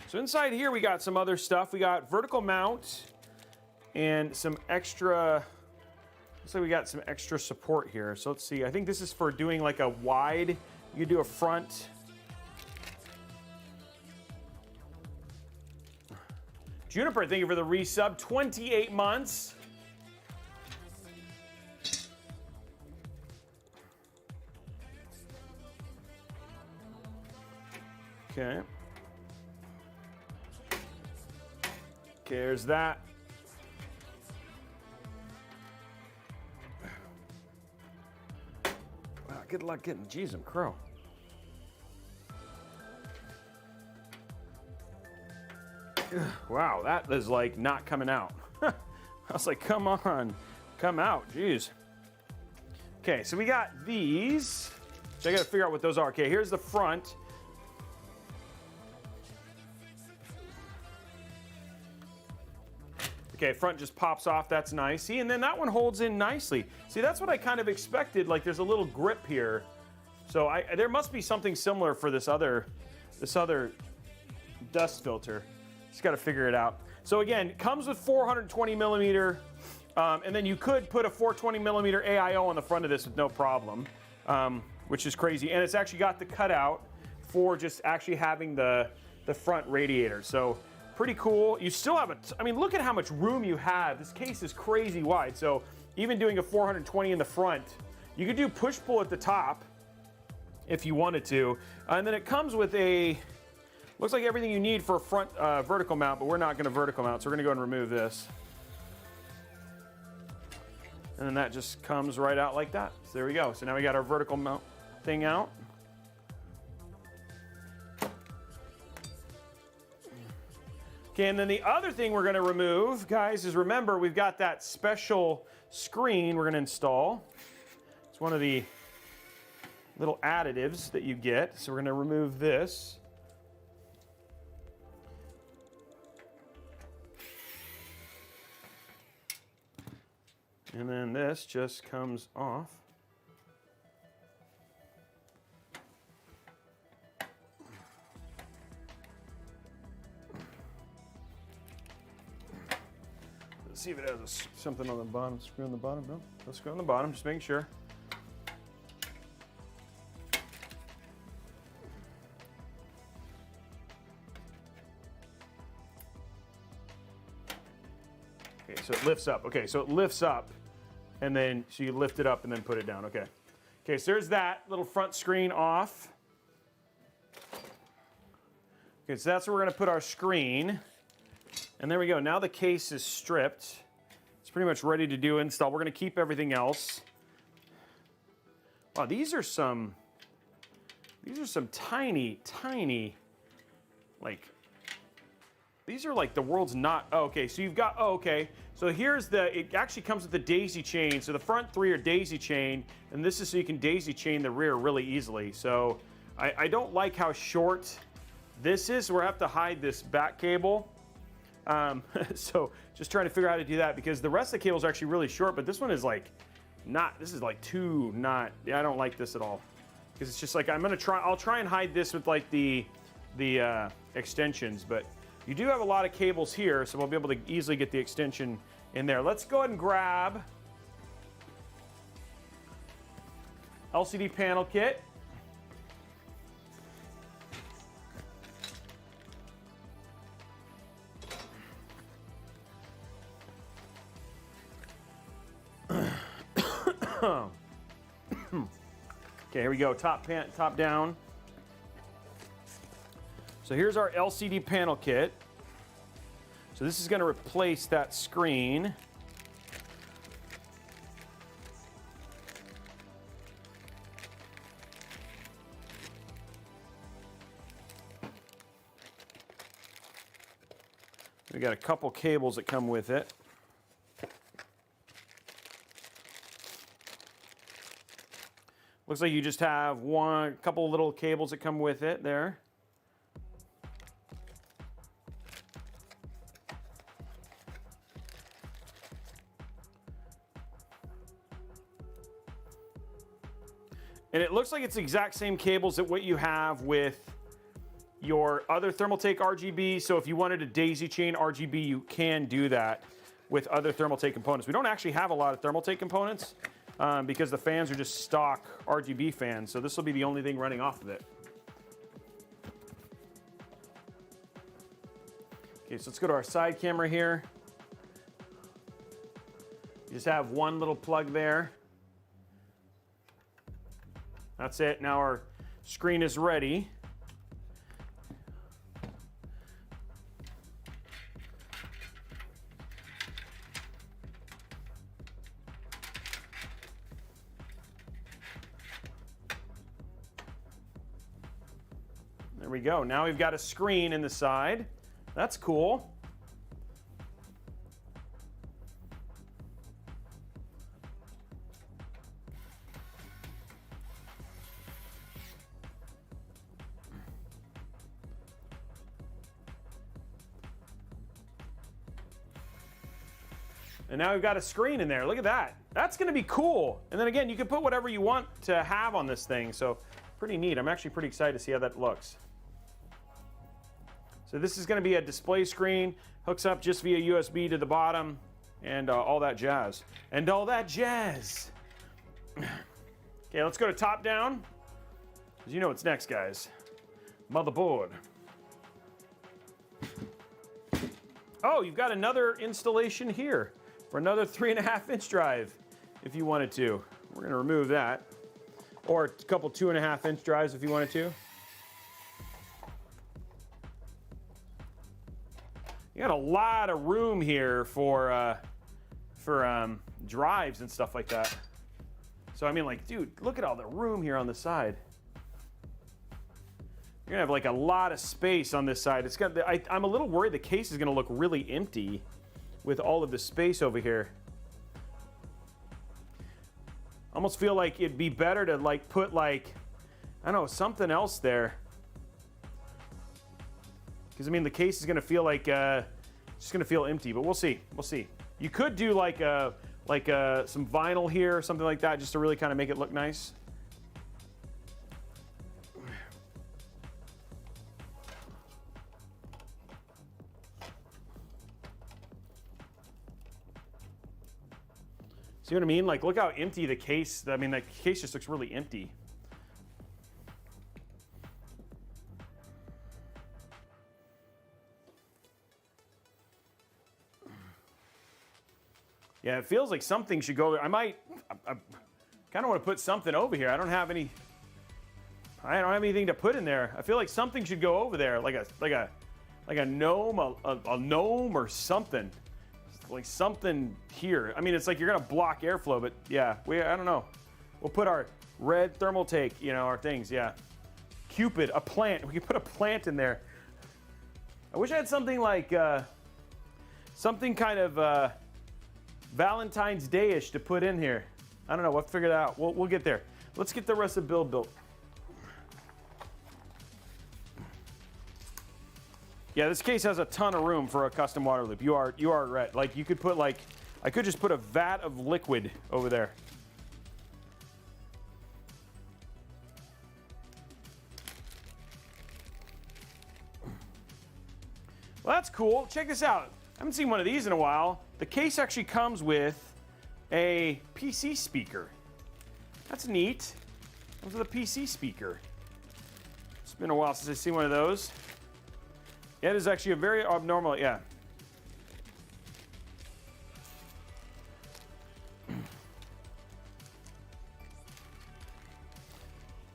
So inside here we got some other stuff. We got vertical mount and some extra, looks like we got some extra support here. So let's see, I think this is for doing like a wide, you do a front. Juniper, thank you for the resub, 28 months. Okay. Okay, there's that. Wow, good luck getting, geez, and crow. Wow, that is like not coming out. I was like, come on, come out, geez. Okay, so we got these. So I gotta figure out what those are. Okay, here's the front. Okay, front just pops off, that's nice. See, and then that one holds in nicely. See, that's what I kind of expected, like there's a little grip here. So there must be something similar for this other dust filter. Just gotta figure it out. So again, it comes with 420 millimeter, and then you could put a 420 millimeter AIO on the front of this with no problem. which is crazy. And it's actually got the cutout for just actually having the front radiator. So pretty cool. You still have I mean, look at how much room you have. This case is crazy wide. So even doing a 420 in the front, you could do push-pull at the top if you wanted to. And then it comes with looks like everything you need for a front vertical mount, but we're not gonna vertical mount, so we're gonna go and remove this. And then that just comes right out like that. So there we go. So now we got our vertical mount thing out. Okay, and then the other thing we're gonna remove, guys, is remember we've got that special screen we're gonna install. It's one of the little additives that you get. So we're gonna remove this. And then this just comes off. Let's see if it has something on the bottom, screw on the bottom. No, no screw on the bottom, just making sure. Okay, so it lifts up. Okay, so it lifts up, and then so you lift it up and then put it down. Okay. Okay, so there's that little front screen off. Okay, so that's where we're gonna put our screen. And there we go. Now the case is stripped. It's pretty much ready to do install. We're gonna keep everything else. Wow, these are some tiny, like, these are like the world's not, oh, okay, so you've got, oh, okay. So here's it actually comes with the daisy chain. So the front three are daisy chain, and this is so you can daisy chain the rear really easily. So I don't like how short this is, so we're gonna have to hide this back cable. So just trying to figure out how to do that because the rest of the cables are actually really short, but this one is like this is like I don't like this at all. Because it's just like, I'll try and hide this with like the extensions, but you do have a lot of cables here, so we'll be able to easily get the extension in there. Let's go ahead and grab LCD panel kit. Okay, here we go, top down. So here's our LCD panel kit. So this is going to replace that screen. We got a couple cables that come with it. Looks like you just have a couple little cables that come with it there. And it looks like it's the exact same cables that what you have with your other Thermaltake RGB. So if you wanted to daisy chain RGB, you can do that with other Thermaltake components. We don't actually have a lot of Thermaltake components because the fans are just stock RGB fans. So this will be the only thing running off of it. Okay, so let's go to our side camera here. You just have one little plug there. That's it. Now our screen is ready. There we go. Now we've got a screen in the side. That's cool. And now we've got a screen in there. Look at that. That's going to be cool. And then again, you can put whatever you want to have on this thing. So pretty neat. I'm actually pretty excited to see how that looks. So this is going to be a display screen. Hooks up just via USB to the bottom and all that jazz. And all that jazz. Okay, let's go to top down. Because you know what's next, guys. Motherboard. Oh, you've got another installation here for another 3.5-inch drive if you wanted to. We're gonna remove that. Or a couple 2.5-inch drives if you wanted to. You got a lot of room here for drives and stuff like that. So I mean, like, dude, look at all the room here on the side. You're gonna have like a lot of space on this side. It's got. I'm a little worried the case is gonna look really empty with all of the space over here. Almost feel like it'd be better to like put like, I don't know, something else there. Because I mean, the case is gonna feel like it's just gonna feel empty. But we'll see. We'll see. You could do like some vinyl here or something like that, just to really kind of make it look nice. See what I mean? Like, look how empty the case. I mean, the case just looks really empty. Yeah, it feels like something should go there. I kind of want to put something over here. I don't have anything to put in there. I feel like something should go over there, like a gnome, a gnome or something. Like something here. I mean, it's like you're gonna block airflow, but yeah, I don't know. We'll put our red Thermaltake, you know, our things, yeah. Cupid, a plant. We could put a plant in there. I wish I had something like something kind of Valentine's Day-ish to put in here. I don't know. We'll figure it out. We'll get there. Let's get the rest of the build built. Yeah, this case has a ton of room for a custom water loop. You are right. Like, you could put like, I could just put a vat of liquid over there. Well, that's cool. Check this out. I haven't seen one of these in a while. The case actually comes with a PC speaker. That's neat. Comes with a PC speaker. It's been a while since I've seen one of those. Yeah, it is actually a very abnormal, yeah.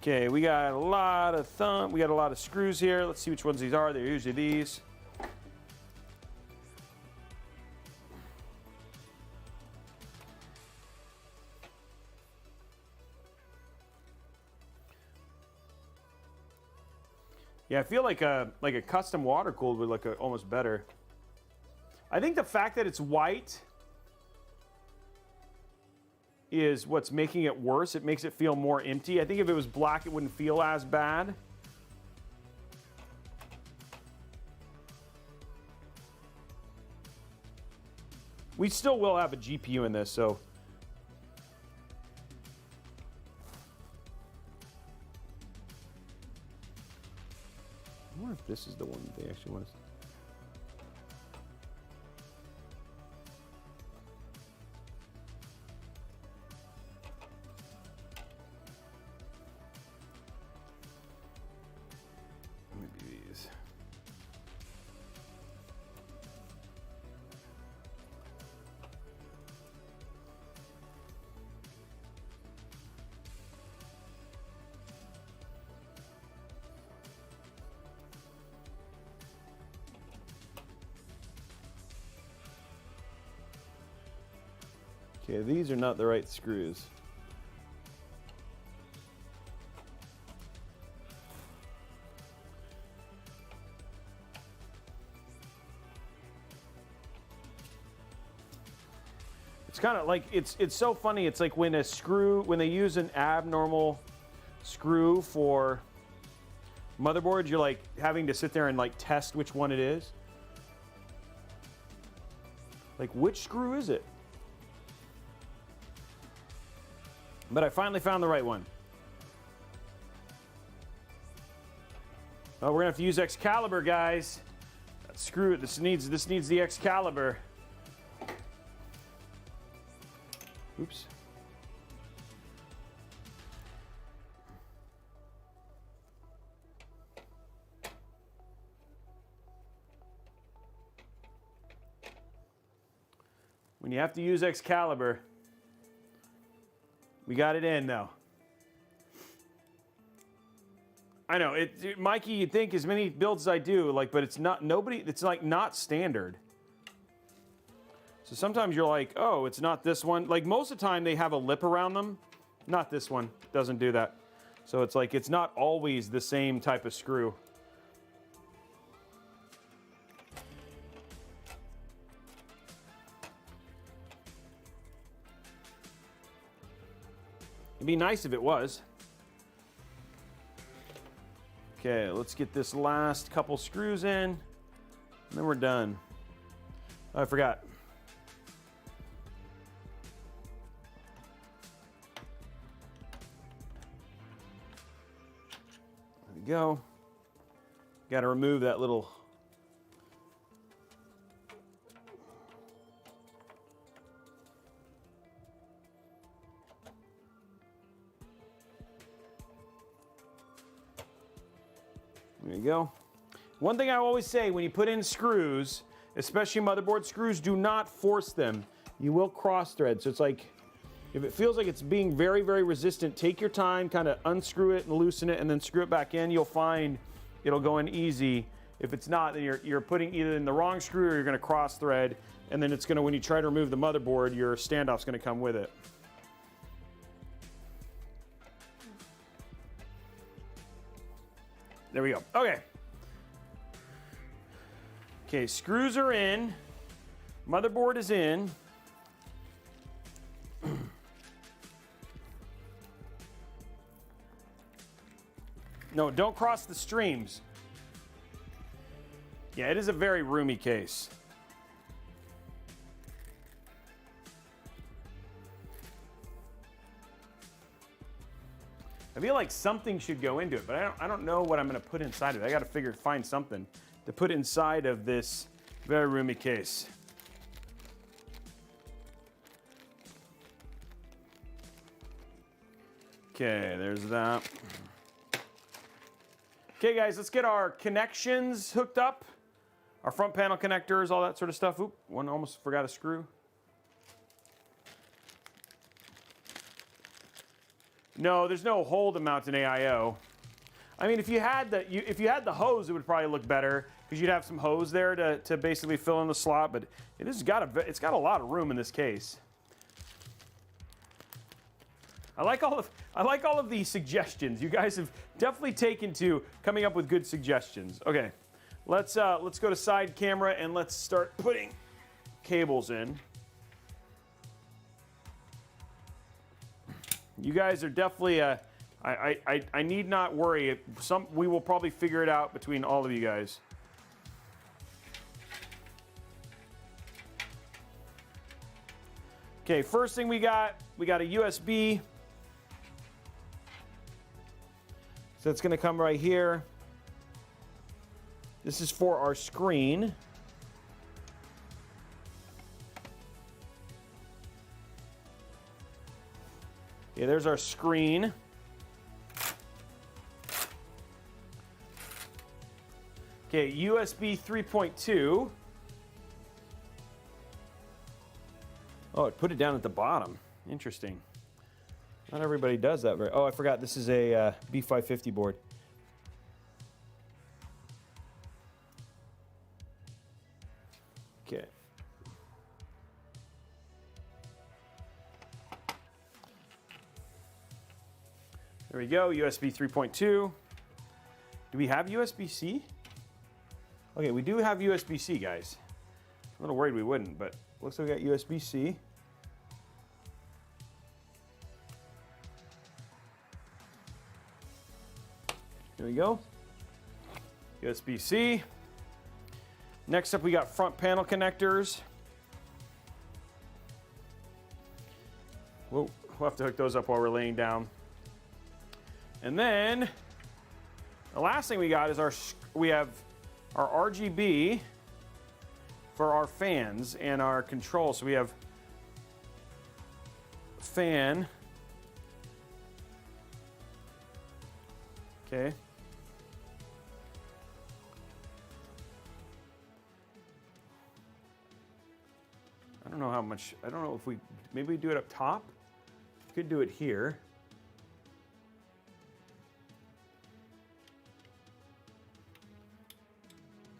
Okay, we got a lot of screws here. Let's see which ones these are. They're usually these. Yeah, I feel like a custom water cooled would look almost better. I think the fact that it's white is what's making it worse. It makes it feel more empty. I think if it was black, it wouldn't feel as bad. We still will have a GPU in this, so. I wonder if this is the one that they actually want us. Maybe these. Okay, these are not the right screws. It's kind of like, it's so funny. It's like when they use an abnormal screw for motherboards, you're like having to sit there and like test which one it is. Like, which screw is it? But I finally found the right one. Oh, we're gonna have to use Excalibur, guys. Screw it. This needs the Excalibur. Oops. when you have to use Excalibur. We got it in though. I know Mikey. You'd think as many builds as I do, like, but it's not. Nobody. It's like not standard. So sometimes you're like, oh, it's not this one. Like most of the time, they have a lip around them. Not this one. Doesn't do that. So it's like it's not always the same type of screw. It'd be nice if it was. Okay, let's get this last couple screws in, and then we're done. Oh, I forgot. There we go. Got to remove that little. There you go. One thing I always say when you put in screws, especially motherboard screws, do not force them. You will cross thread. So it's like, if it feels like it's being very, very resistant, take your time, kind of unscrew it and loosen it and then screw it back in. You'll find it'll go in easy. If it's not, then you're putting either in the wrong screw or you're gonna cross thread, and then it's gonna, when you try to remove the motherboard, your standoff's gonna come with it. There we go. Okay. Okay, screws are in. Motherboard is in. No, don't cross the streams. Yeah, it is a very roomy case. I feel like something should go into it, but I don't know what I'm going to put inside of it. I got to find something to put inside of this very roomy case. Okay, there's that. Okay, guys, let's get our connections hooked up. Our front panel connectors, all that sort of stuff. Oop, one almost forgot a screw. No, there's no hole to mount an AIO. I mean, if you had the hose, it would probably look better because you'd have some hose there to basically fill in the slot. But it's got a lot of room in this case. I like all of the suggestions. You guys have definitely taken to coming up with good suggestions. Okay, let's go to side camera and let's start putting cables in. You guys are definitely I need not worry. We will probably figure it out between all of you guys. Okay, first thing we got a USB. So it's going to come right here. This is for our screen. Okay, there's our screen. Okay, USB 3.2. Oh, it put it down at the bottom. Interesting. Not everybody does that very. Oh, I forgot. This is a B550 board. Okay. There we go. USB 3.2. Do we have USB-C? Okay, we do have USB-C, guys. I'm a little worried we wouldn't, but looks like we got USB-C. Here we go. USB-C. Next up, we got front panel connectors. We'll have to hook those up while we're laying down. And then the last thing we got is we have our RGB for our fans and our control. So we have fan. Okay. I don't know know how much, I don't know if we, maybe we do it up top. Could do it here.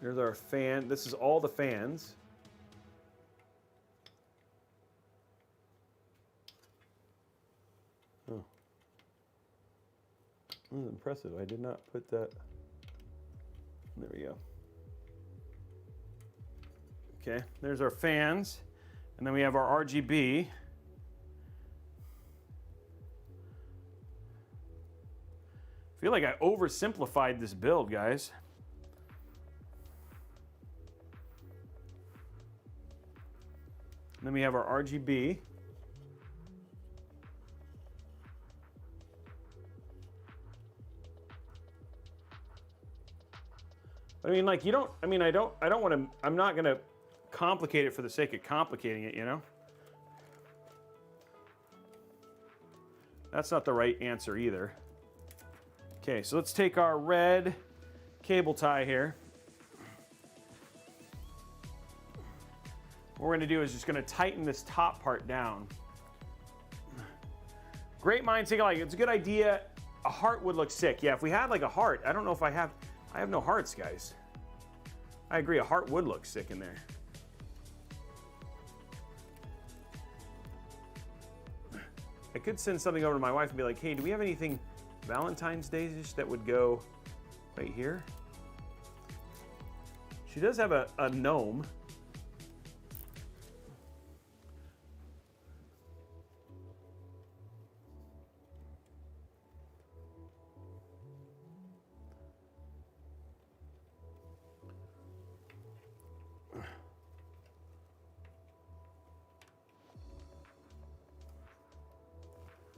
There's our fan. This is all the fans. Oh. That was impressive. I did not put that. There we go. Okay, there's our fans. And then we have our RGB. I feel like I oversimplified this build, guys. And then we have our RGB. I mean, like, you don't, I mean, I don't want to, I'm not going to complicate it for the sake of complicating it, you know? That's not the right answer either. Okay, so let's take our red cable tie here. What we're going to do is just going to tighten this top part down. Great minds think alike. It's a good idea. A heart would look sick. Yeah, if we had like a heart, I don't know if I have no hearts, guys. I agree, a heart would look sick in there. I could send something over to my wife and be like, hey, do we have anything Valentine's Day-ish that would go right here? She does have a gnome.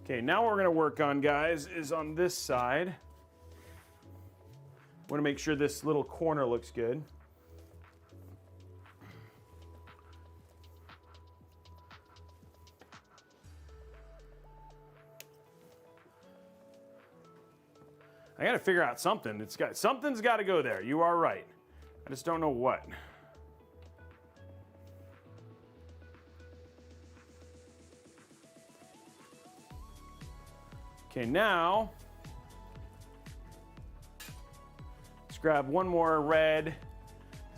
Okay, now what we're gonna work on, guys, is on this side. I wanna make sure this little corner looks good. I gotta figure out something. Something's gotta go there. You are right. I just don't know what. Okay, now let's grab one more red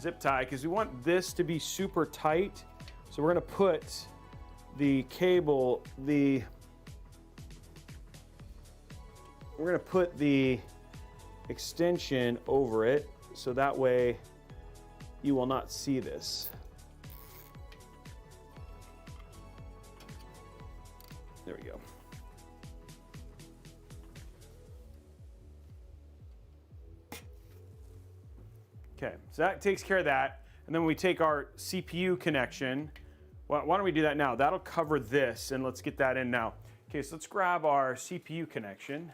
zip tie because we want this to be super tight. So we're gonna put the cable, we're gonna put the extension over it so that way you will not see this. There we go. Okay, so that takes care of that. And then we take our CPU connection. Well, why don't we do that now? That'll cover this, and let's get that in now. Okay, so let's grab our CPU connection.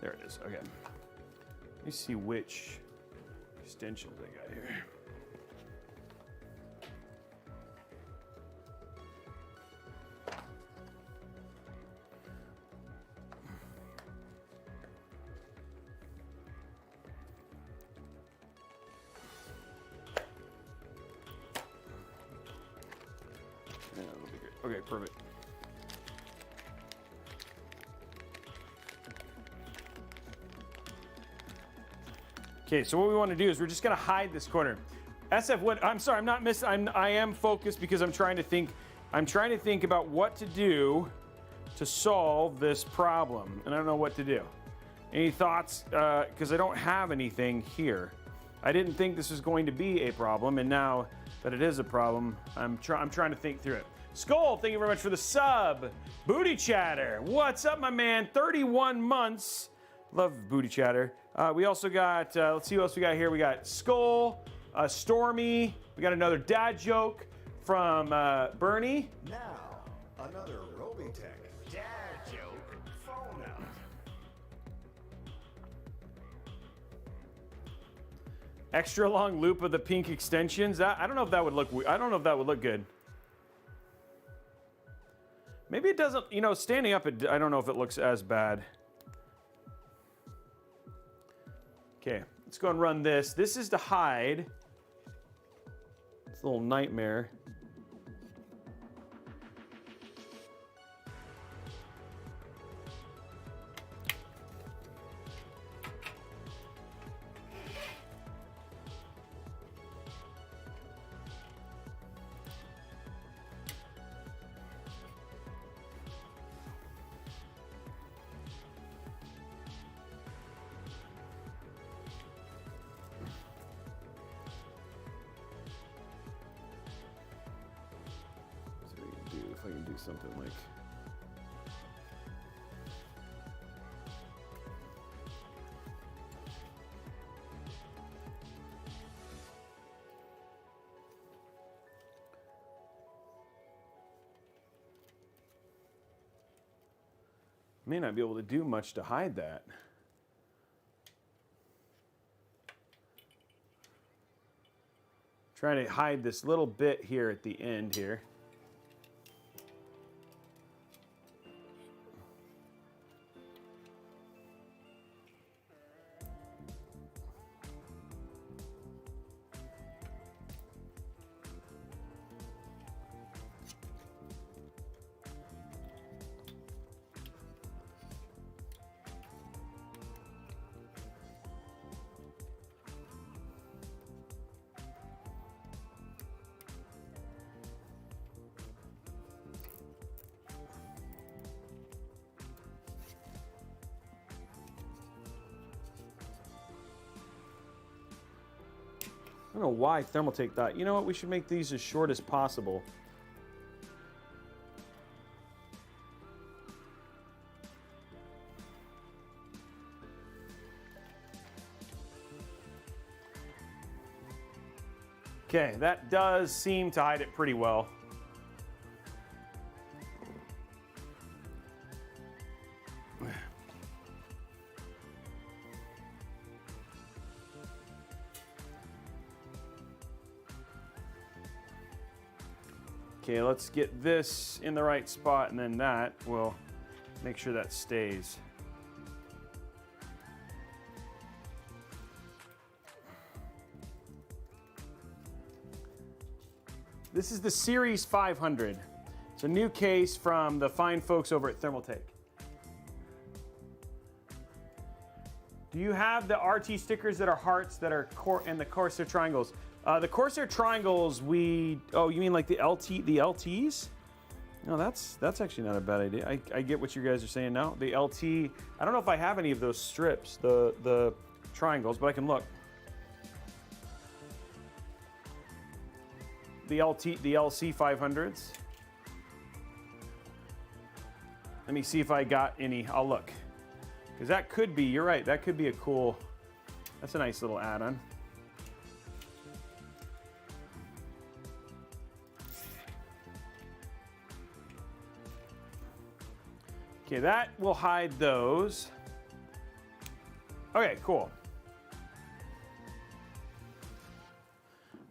There it is, okay. Let me see which extensions I got here. Yeah, that'll be good. Okay, perfect. Okay, so what we want to do is we're just going to hide this corner. SF, what? I'm sorry, I am focused because I'm trying to think about what to do to solve this problem, and I don't know what to do. Any thoughts? Because I don't have anything here. I didn't think this was going to be a problem, and now that it is a problem, I'm trying to think through it. Skull, thank you very much for the sub. Booty Chatter, what's up, my man? 31 months. Love Booty Chatter. We also got, let's see what else we got here. We got Skull, Stormy. We got another dad joke from Bernie. Now, another Robeytech dad joke phone out. Extra long loop of the pink extensions. I don't know if that would look. I don't know if that would look good. Maybe it doesn't. You know, standing up, I don't know if it looks as bad. Okay, let's go and run this. This is to hide. It's a little nightmare. If I can do something like may not be able to do much to hide that. Trying to hide this little bit here at the end here. I don't know why Thermaltake thought, you know what, we should make these as short as possible. Okay, that does seem to hide it pretty well. Okay, let's get this in the right spot, and then that will make sure that stays. This is the Ceres 500. It's a new case from the fine folks over at Thermaltake. Do you have the RT stickers that are hearts that are and the Corsair triangles? The Corsair triangles, oh, you mean like the LTs? No, that's actually not a bad idea. I get what you guys are saying now. The LT, I don't know if I have any of those strips, the triangles, but I can look. The LC 500s. Let me see if I got any. I'll look. Because that could be, you're right, that could be a cool, that's a nice little add-on. Okay, that will hide those. Okay, cool.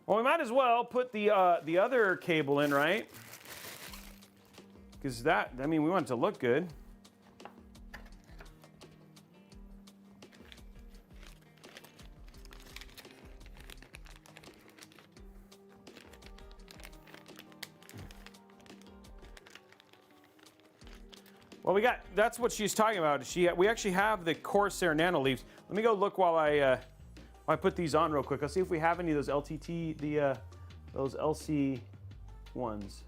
Well, we might as well put the other cable in, right? Because that, I mean, we want it to look good. Well, that's what she's talking about. We actually have the Corsair Nano leaves. Let me go look while I put these on real quick. I'll see if we have any of those LTT, those LC ones.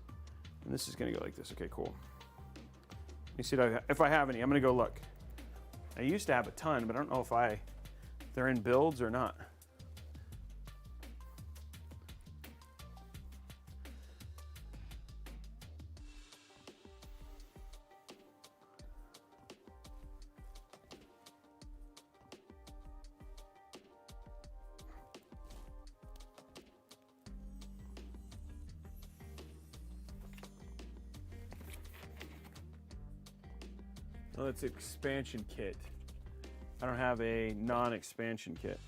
And this is gonna go like this. Okay, cool. Let me see if I have any. I'm gonna go look. I used to have a ton, but I don't know if they're in builds or not. Oh, that's expansion kit. I don't have a non-expansion kit.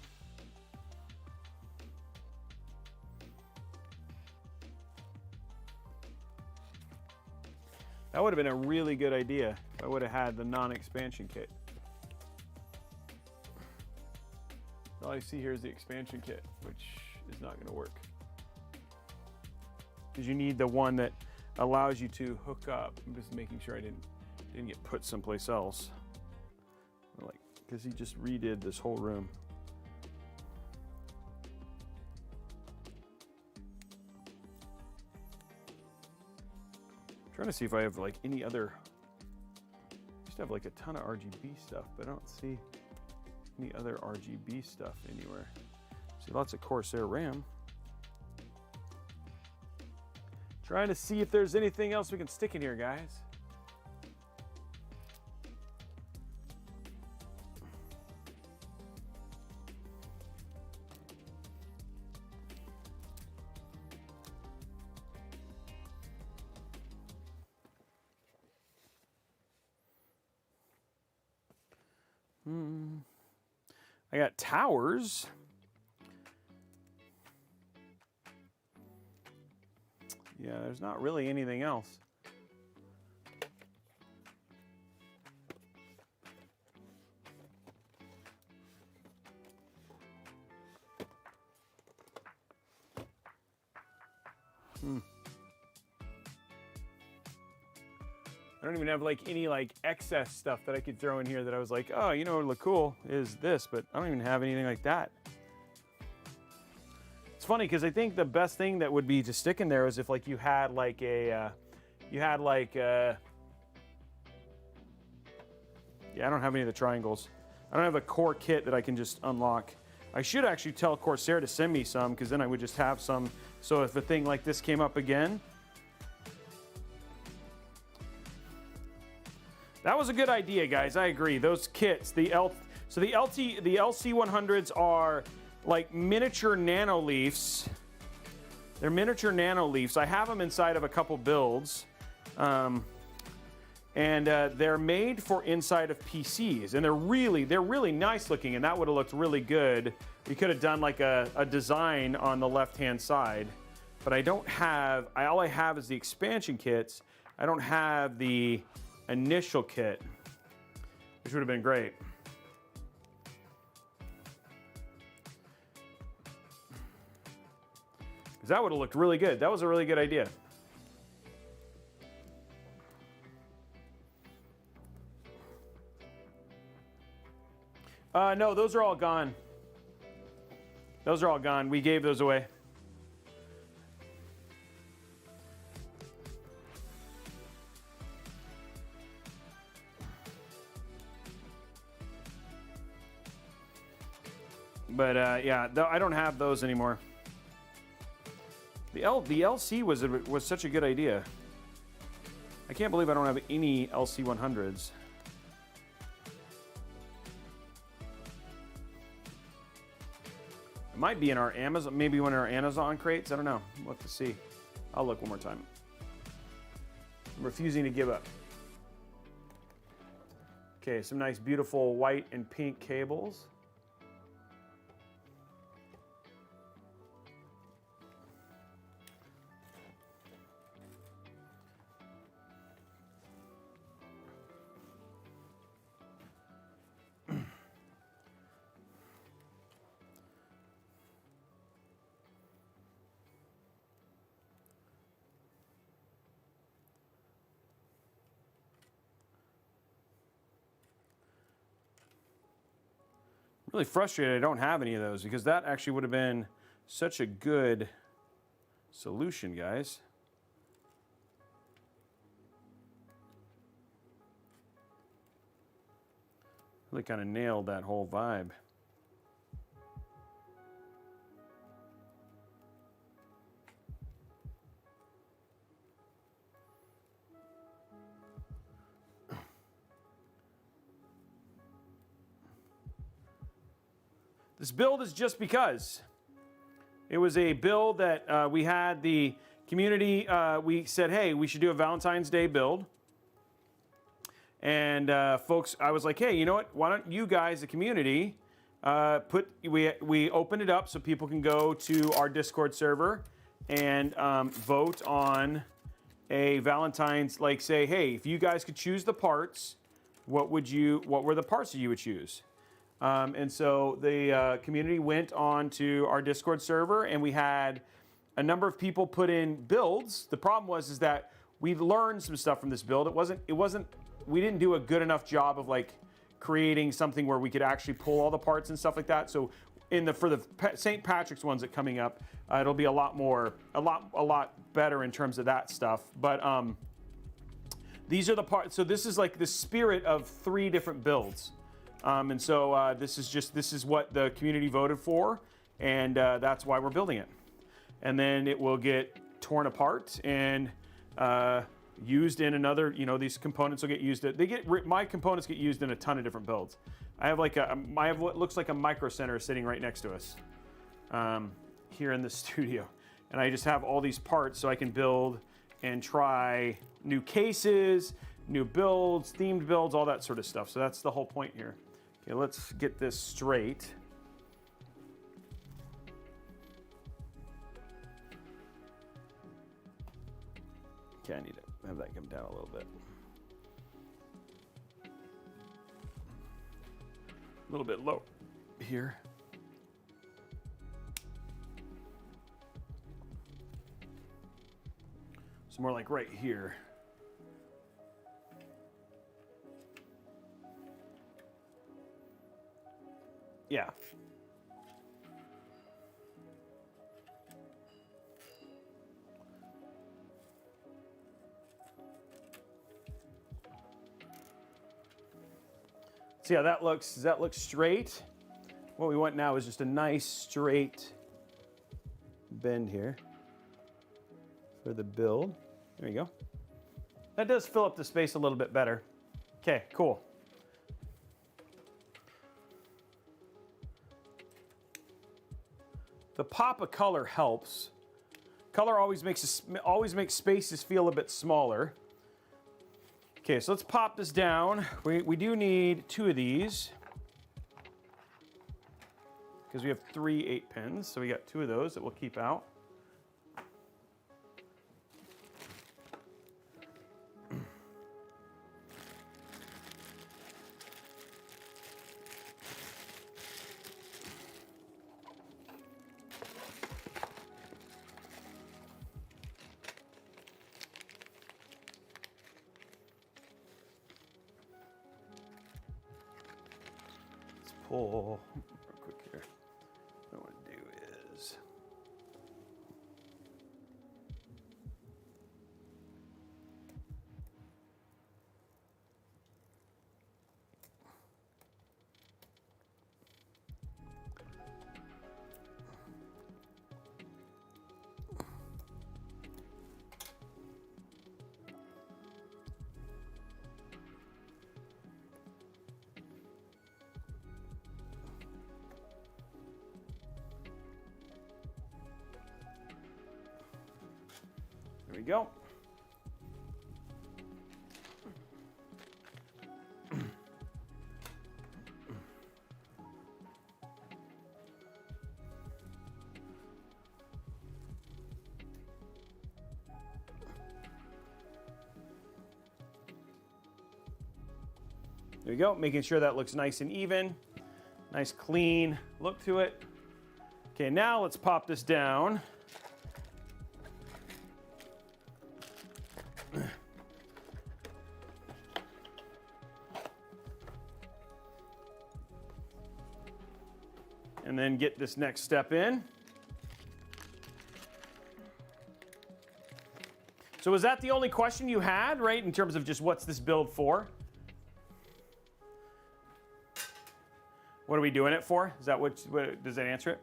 That would have been a really good idea if I would have had the non-expansion kit. All I see here is the expansion kit, which is not going to work. Because you need the one that allows you to hook up. I'm just making sure I didn't get put someplace else. Like, because he just redid this whole room. Trying to see if I have like any other. I used to have like a ton of RGB stuff, but I don't see any other RGB stuff anywhere. See lots of Corsair RAM. Trying to see if there's anything else we can stick in here, guys. I got towers. Yeah, there's not really anything else. I don't even have like any like excess stuff that I could throw in here that I was like, oh, you know what would look cool is this, but I don't even have anything like that. It's funny because I think the best thing that would be to stick in there is if like you had like a, yeah, I don't have any of the triangles. I don't have a core kit that I can just unlock. I should actually tell Corsair to send me some because then I would just have some. So if a thing like this came up again, that was a good idea, guys. I agree. Those kits, the LC100s are like miniature nano leafs. They're miniature nano leafs. I have them inside of a couple builds, and they're made for inside of PCs, and they're really nice looking. And that would have looked really good. We could have done like a design on the left-hand side, but I don't have. All I have is the expansion kits. I don't have the initial kit, which would have been great. Because that would have looked really good. That was a really good idea. No, those are all gone. Those are all gone. We gave those away. But yeah, I don't have those anymore. The LC was such a good idea. I can't believe I don't have any LC100s. It might be in our Amazon, maybe one of our Amazon crates. I don't know. We'll have to see. I'll look one more time. I'm refusing to give up. Okay, some nice, beautiful white and pink cables. Really frustrated I don't have any of those because that actually would have been such a good solution, guys. Really kind of nailed that whole vibe. This build is just because. It was a build that we had the community, we said, hey, we should do a Valentine's Day build. And folks, I was like, hey, you know what? Why don't you guys, the community, we opened it up so people can go to our Discord server and vote on a Valentine's, like say, hey, if you guys could choose the parts, what were the parts that you would choose? And so the community went on to our Discord server, and we had a number of people put in builds. The problem was that we learned some stuff from this build. We didn't do a good enough job of like creating something where we could actually pull all the parts and stuff like that. So for the St. Patrick's ones that coming up, it'll be a lot better in terms of that stuff. But these are the parts. So this is like the spirit of 3 different builds. And so this is what the community voted for, and that's why we're building it. And then it will get torn apart and used in another. These components will get used. My components get used in a ton of different builds. I have what looks like a micro center sitting right next to us here in the studio, and I just have all these parts so I can build and try new cases, new builds, themed builds, all that sort of stuff. So that's the whole point here. Okay, let's get this straight. Okay, I need to have that come down a little bit. A little bit low here. It's more like right here. Yeah. See how that looks? Does that look straight? What we want now is just a nice straight bend here for the build. There you go. That does fill up the space a little bit better. Okay, cool. The pop of color helps. Color always makes spaces feel a bit smaller. Okay, so let's pop this down. We do need 2 of these because we have 3 8-pins, so we got 2 of those that we'll keep out. Pull real quick here. What I want to do is there we go. There we go, making sure that looks nice and even. Nice clean look to it. Okay, now let's pop this down. And then get this next step in. So was that the only question you had, right, in terms of just what's this build for? What are we doing it for? Is that what does that answer it?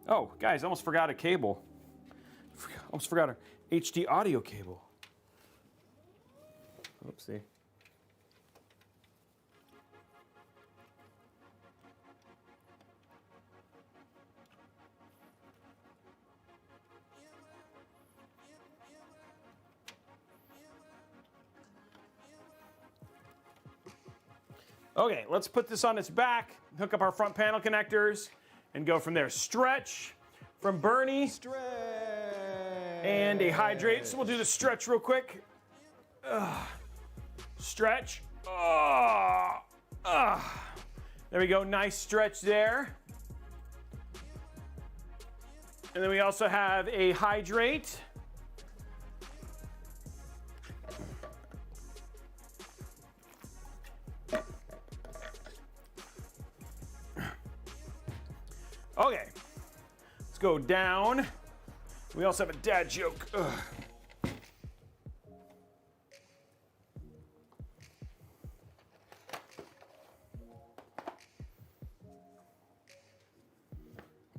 Oh, guys, I almost forgot a cable. Almost forgot our HD audio cable. Oopsie. Okay, let's put this on its back, hook up our front panel connectors, and go from there. Stretch from Bernie. Stretch. And a hydrate. So we'll do the stretch real quick. Stretch. There we go, nice stretch there. And then we also have a hydrate. Okay, let's go down. We also have a dad joke.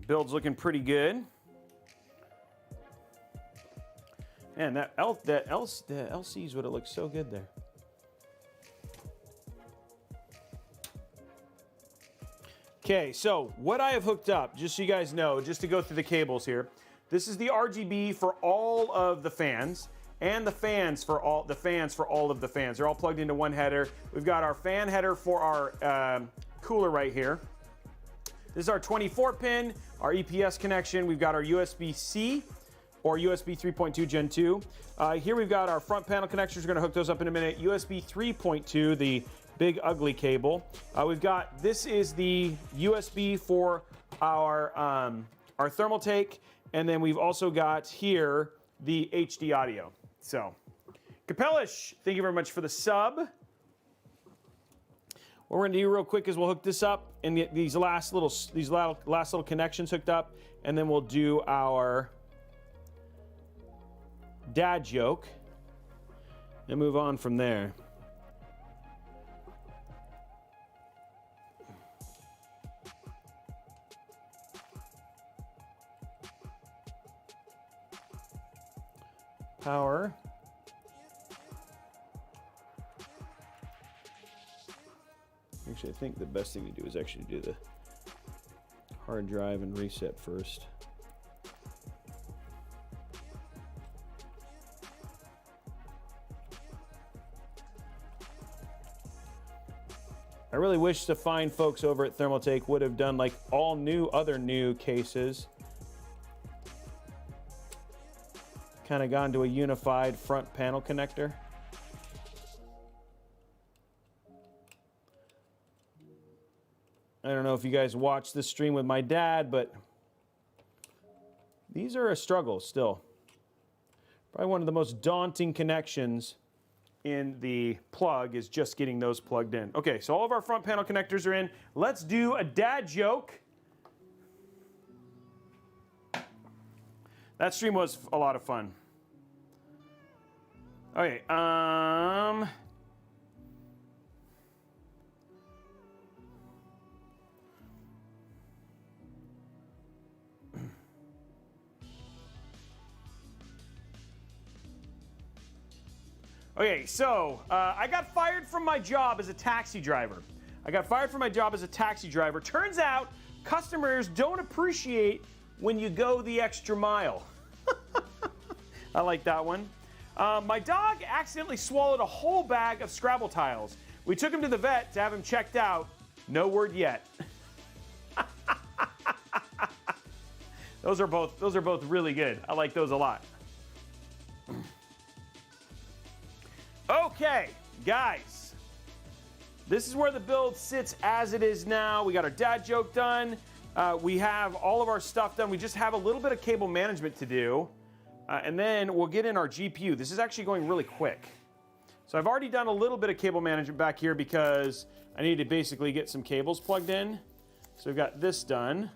Build's looking pretty good. Man, the LCs would have looked so good there. Okay, so what I have hooked up, just so you guys know, just to go through the cables here, this is the RGB for all of the fans, and the fans for all of the fans. They're all plugged into one header. We've got our fan header for our cooler right here. This is our 24 pin, our EPS connection. We've got our USB-C or USB 3.2 Gen 2. Here we've got our front panel connectors. We're gonna hook those up in a minute. USB 3.2, the big ugly cable. This is the USB for our Thermaltake, and then we've also got here the HD audio. So, Capellish, thank you very much for the sub. What we're gonna do real quick is we'll hook this up and get these last little connections hooked up, and then we'll do our dad joke and move on from there. Power. Actually, I think the best thing to do is actually do the hard drive and reset first. I really wish the fine folks over at Thermaltake would have done like all other new cases. Kind of gone to a unified front panel connector. I don't know if you guys watched this stream with my dad, but these are a struggle still. Probably one of the most daunting connections in the plug is just getting those plugged in. Okay, so all of our front panel connectors are in. Let's do a dad joke. That stream was a lot of fun. Okay, Okay, so I got fired from my job as a taxi driver. Turns out customers don't appreciate when you go the extra mile. I like that one. My dog accidentally swallowed a whole bag of Scrabble tiles. We took him to the vet to have him checked out. No word yet. Those are both really good. I like those a lot. Okay, guys. This is where the build sits as it is now. We got our dad joke done. We have all of our stuff done. We just have a little bit of cable management to do. And then we'll get in our GPU. This is actually going really quick. So I've already done a little bit of cable management back here because I need to basically get some cables plugged in. So we've got this done.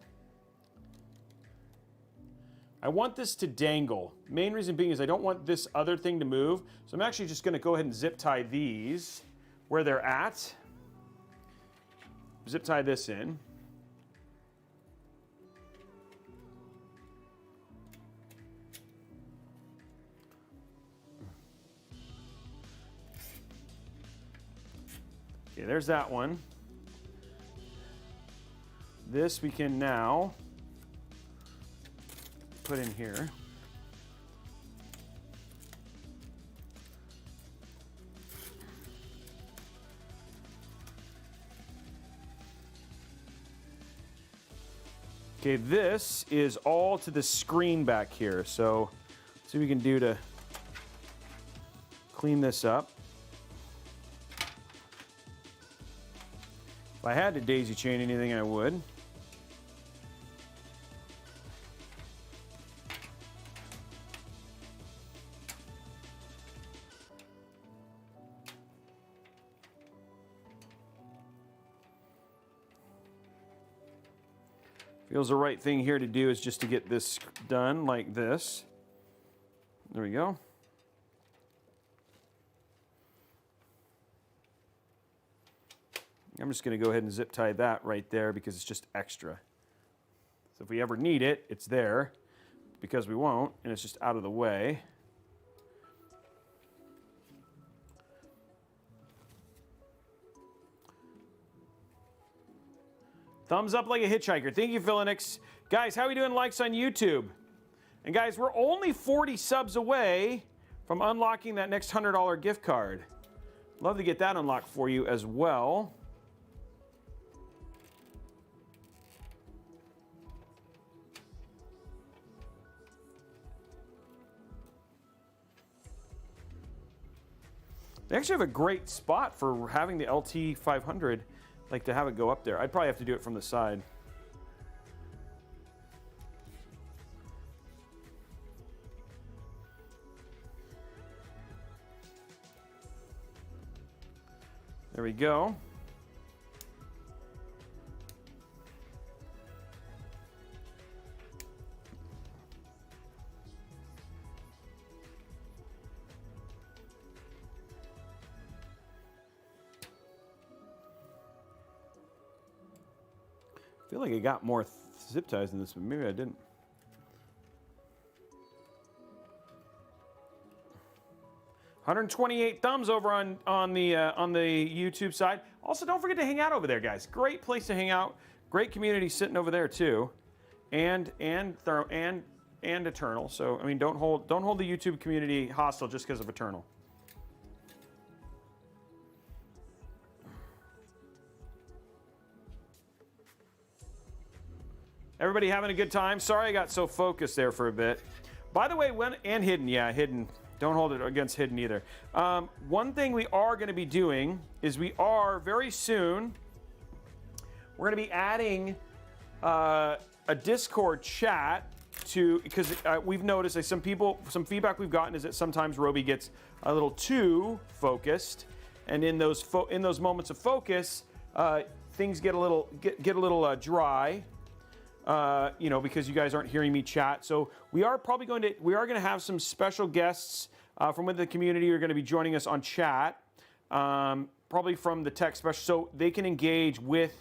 I want this to dangle. Main reason being is I don't want this other thing to move. So I'm actually just gonna go ahead and zip tie these where they're at. Zip tie this in. Okay, there's that one. This we can now put in here. Okay, this is all to the screen back here. So let's see what we can do to clean this up. If I had to daisy chain anything, I would. Feels the right thing here to do is just to get this done like this. There we go. I'm just going to go ahead and zip tie that right there because it's just extra. So if we ever need it, it's there. Because we won't, and it's just out of the way. Thumbs up like a hitchhiker. Thank you, Philinix. Guys, how are we doing likes on YouTube? And guys, we're only 40 subs away from unlocking that next $100 gift card. Love to get that unlocked for you as well. They actually have a great spot for having the LT500, like to have it go up there. I'd probably have to do it from the side. There we go. I feel like I got more zip ties in this, but maybe I didn't. $128 thumbs over on the YouTube side. Also, don't forget to hang out over there, guys. Great place to hang out. Great community sitting over there too, and Eternal. So I mean, don't hold the YouTube community hostile just because of Eternal. Everybody having a good time? Sorry I got so focused there for a bit. By the way, hidden. Don't hold it against hidden either. One thing we are going to be doing is we are very soon, we're going to be adding a Discord chat to, because we've noticed that some feedback we've gotten is that sometimes Robey gets a little too focused, and in those moments of focus, things get a little dry. Because you guys aren't hearing me chat. So we are going to have some special guests from within the community who are going to be joining us on chat, probably from the tech special, so they can engage with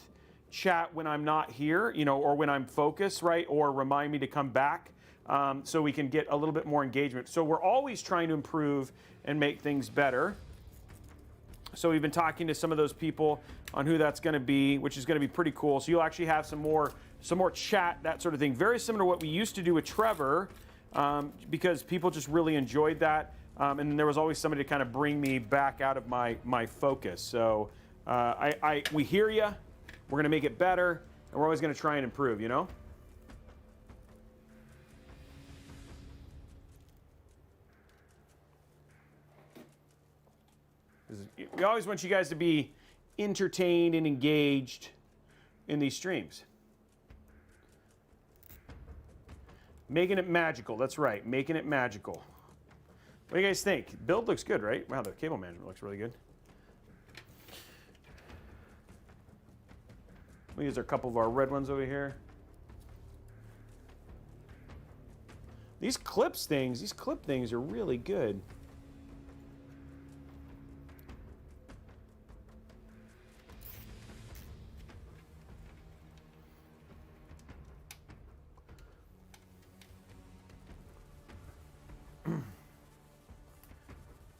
chat when I'm not here, or when I'm focused, right? Or remind me to come back, so we can get a little bit more engagement. So we're always trying to improve and make things better. So we've been talking to some of those people on who that's going to be, which is going to be pretty cool. So you'll actually have some more chat, that sort of thing. Very similar to what we used to do with Trevor, because people just really enjoyed that. And then there was always somebody to kind of bring me back out of my focus. So we hear you. We're going to make it better, and we're always going to try and improve, We always want you guys to be entertained and engaged in these streams. Making it magical. That's right. Making it magical. What do you guys think? Build looks good, right? Wow, the cable management looks really good. These are a couple of our red ones over here. These clip things are really good.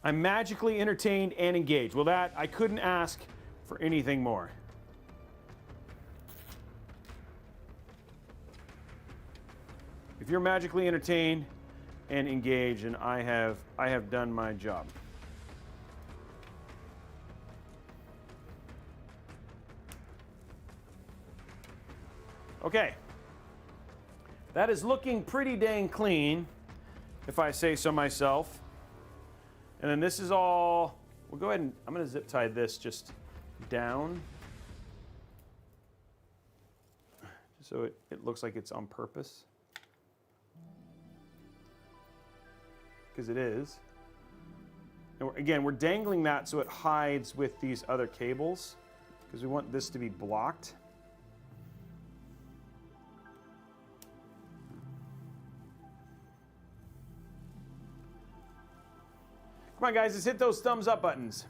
I'm magically entertained and engaged. Well, that, I couldn't ask for anything more. If you're magically entertained and engaged, and I have done my job. Okay. that is looking pretty dang clean, if I say so myself. And then this is all, we'll go ahead and, I'm gonna zip tie this just down. So it looks like it's on purpose. Because it is. And again, we're dangling that so it hides with these other cables, because we want this to be blocked. Come on, guys, let's hit those thumbs up buttons.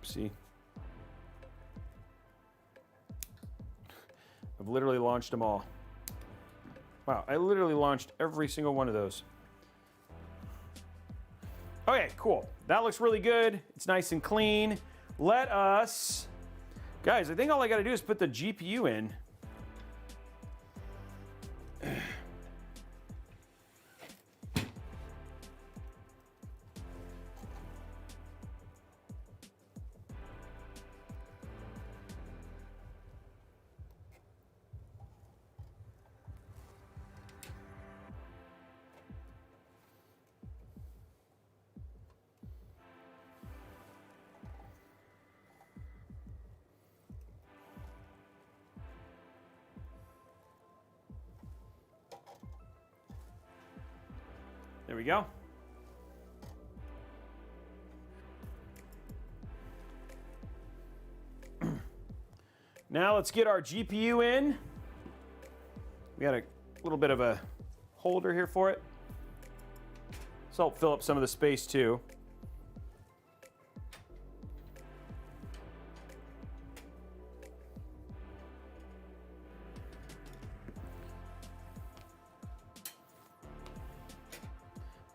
See, I've literally launched them all. Wow, I literally launched every single one of those. Okay, cool. That looks really good. It's nice and clean. Let us, guys, I think all I got to do is put the GPU in. There we go. Now let's get our GPU in. We got a little bit of a holder here for it. This will help fill up some of the space too.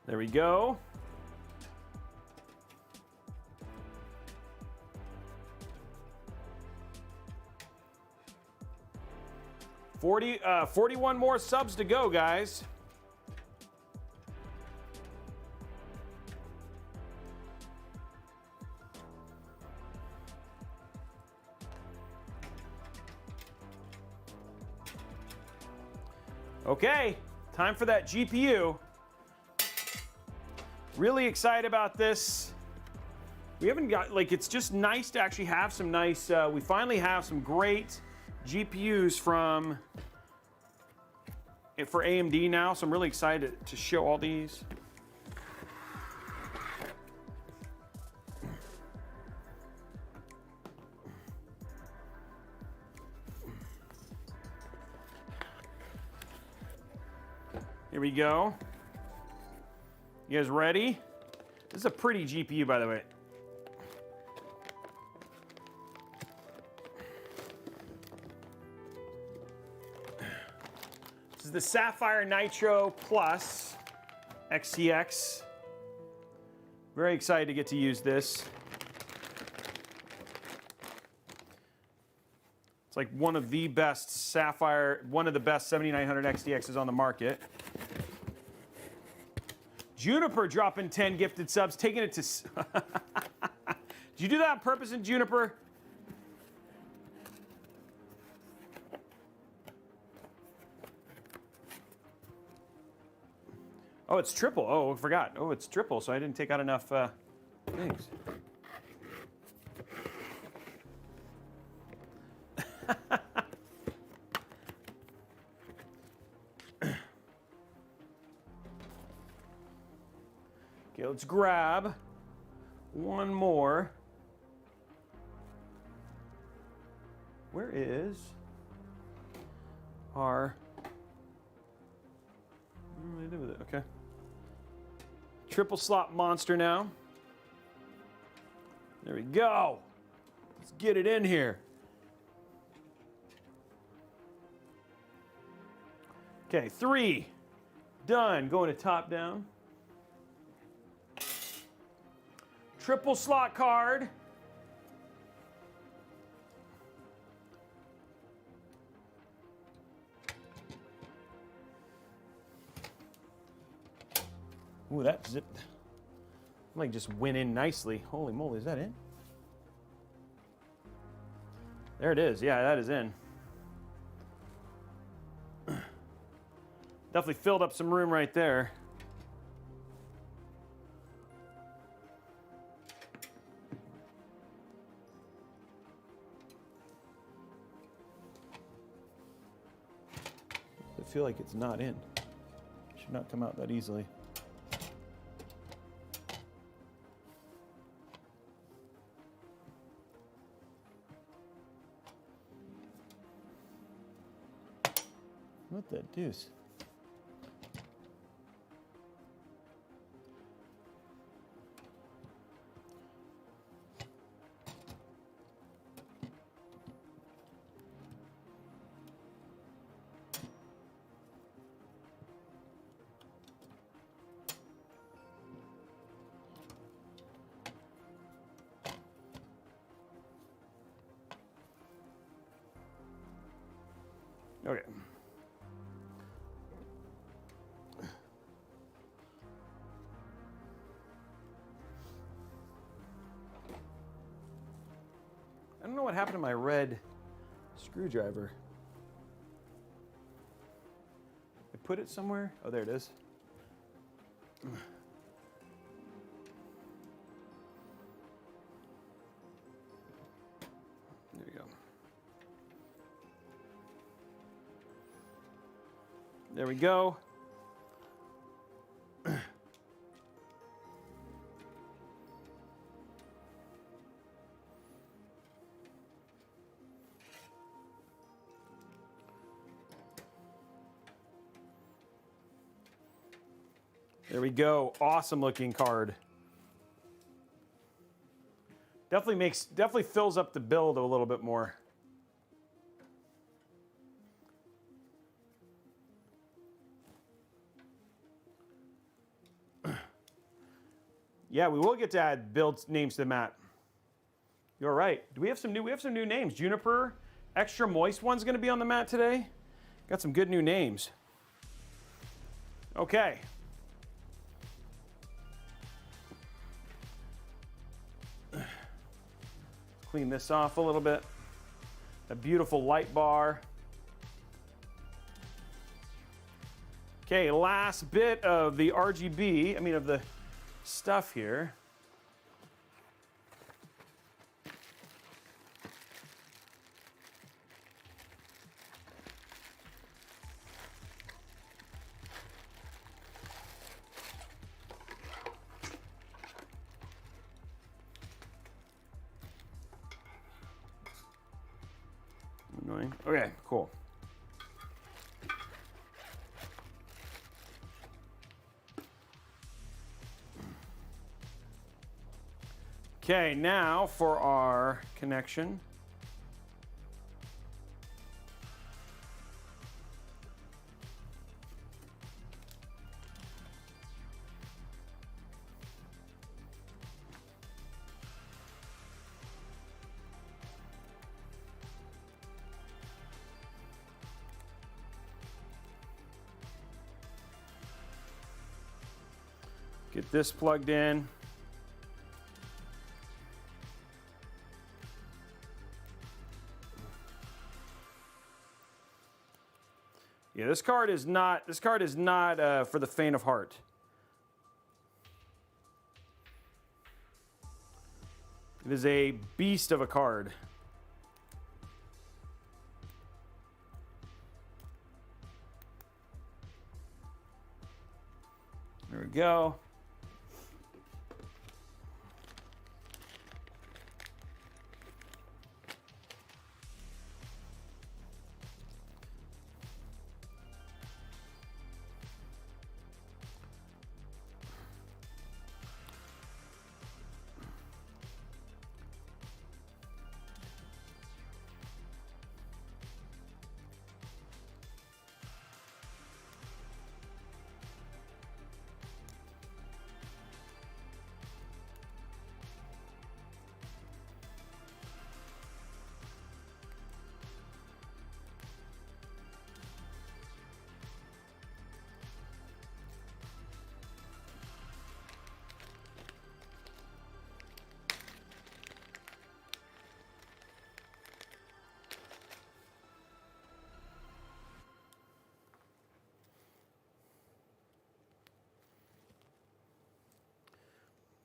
There we go. $41 more subs to go, guys. Okay, time for that GPU. Really excited about this. We haven't got, like, it's just nice to actually have some nice, we finally have some great GPUs for AMD now, so I'm really excited to show all these. Here we go. You guys ready? This is a pretty GPU, by the way. This is the Sapphire Nitro Plus XTX. Very excited to get to use this. It's like one of the best Sapphire, one of the best 7900 XTXs on the market. Juniper dropping 10 gifted subs, taking it to... Did you do that on purpose in Juniper? Oh, it's triple. Oh, I forgot. Oh, it's triple, so I didn't take out enough things. Okay, let's grab one more. Where is our... What do I do with it? Okay. Triple slot monster now. There we go. Let's get it in here. Okay, 3. Done. Going to top down. Triple slot card. Ooh, that zip. Like just went in nicely. Holy moly, is that in? There it is. Yeah, that is in. Definitely filled up some room right there. I feel like it's not in. Should not come out that easily. What the deuce? Okay. I don't know what happened to my red screwdriver. I put it somewhere. Oh, there it is. There we go. There we go. There we go. Awesome looking card. Definitely fills up the build a little bit more. Yeah, we will get to add build names to the mat. You're right. Do we have some new names? Juniper, extra moist one's going to be on the mat today. Got some good new names. Okay. Clean this off a little bit. A beautiful light bar. Okay, last bit of the RGB, of the stuff here. Annoying. Okay, cool. Okay, now for our connection. Get this plugged in. Yeah, this card is not for the faint of heart. It is a beast of a card. There we go.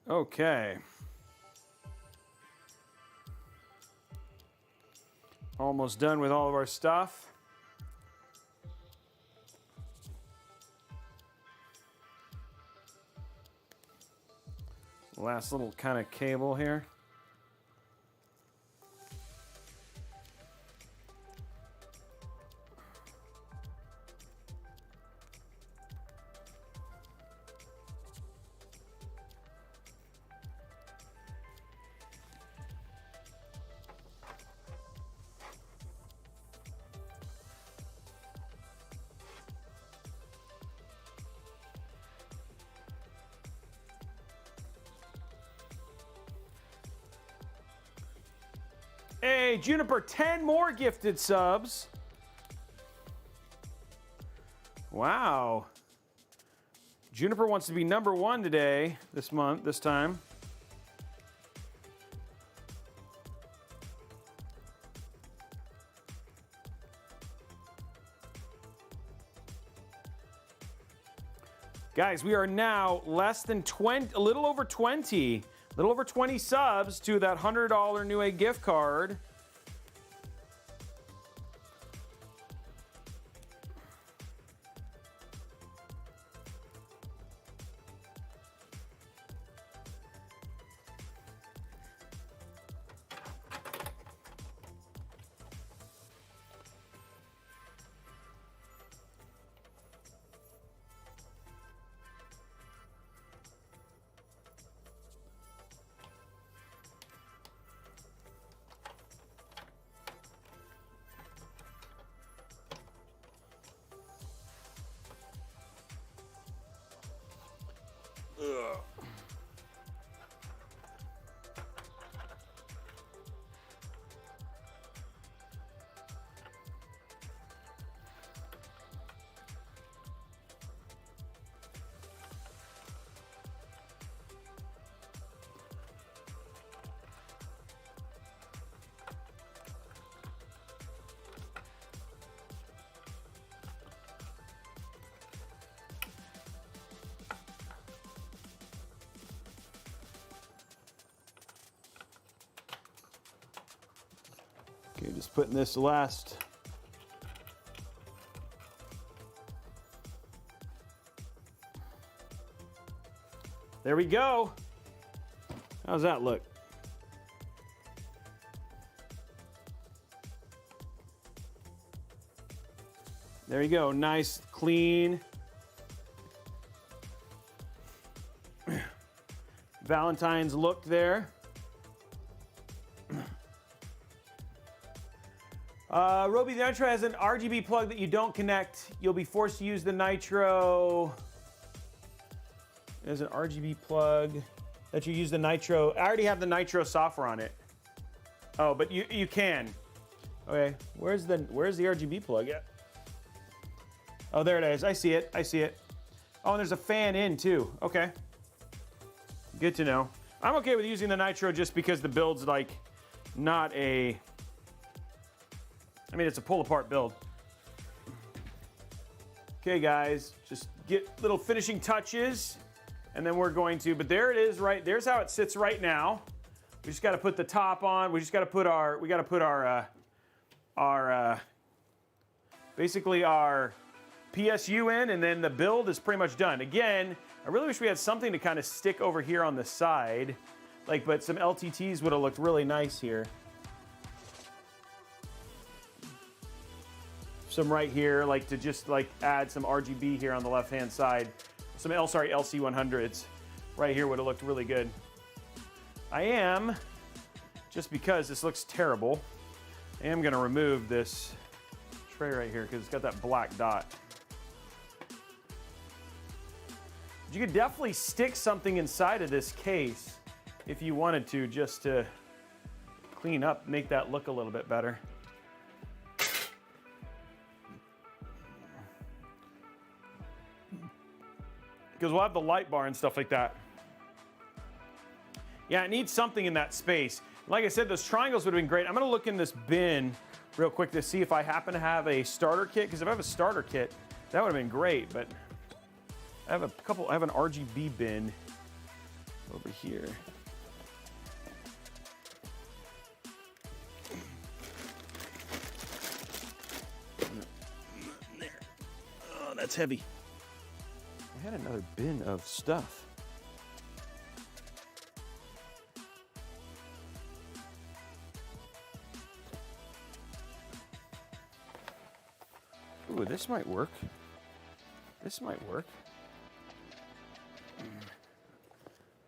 Okay. Almost done with all of our stuff. Last little kind of cable here. Hey, Juniper, 10 more gifted subs. Wow. Juniper wants to be #1 today, this time. Guys, we are now less than 20, a little over 20 subs to that $100 Newegg gift card. Ugh. Okay, just putting this last. There we go. How's that look? There you go, nice, clean. Valentine's look there. Robey, the Nitro has an RGB plug that you don't connect. You'll be forced to use the Nitro. There's an RGB plug that you use the Nitro. I already have the Nitro software on it. Oh, but you can. Okay, where's the RGB plug at? Oh, there it is. I see it. I see it. Oh, and there's a fan in too. Okay. Good to know. I'm okay with using the Nitro just because the build's like not a. I mean, it's a pull-apart build. Okay, guys, just get little finishing touches, and then we're going to. But there it is, right? There's how it sits right now. We just got to put the top on. We just got to put our. We got to put our basically our PSU in, and then the build is pretty much done. Again, I really wish we had something to kind of stick over here on the side, like, but some LTTs would have looked really nice here. Some right here, like to just like add some RGB here on the left-hand side. Some LC100s right here would have looked really good. I am, just because this looks terrible, I am gonna remove this tray right here because it's got that black dot. You could definitely stick something inside of this case if you wanted to, just to clean up, make that look a little bit better. Because we'll have the light bar and stuff like that. Yeah, it needs something in that space. Like I said, those triangles would have been great. I'm gonna look in this bin real quick to see if I happen to have a starter kit, because if I have a starter kit, that would have been great, but I have an RGB bin. over here. There. Oh, that's heavy. I had another bin of stuff. Ooh, this might work. This might work.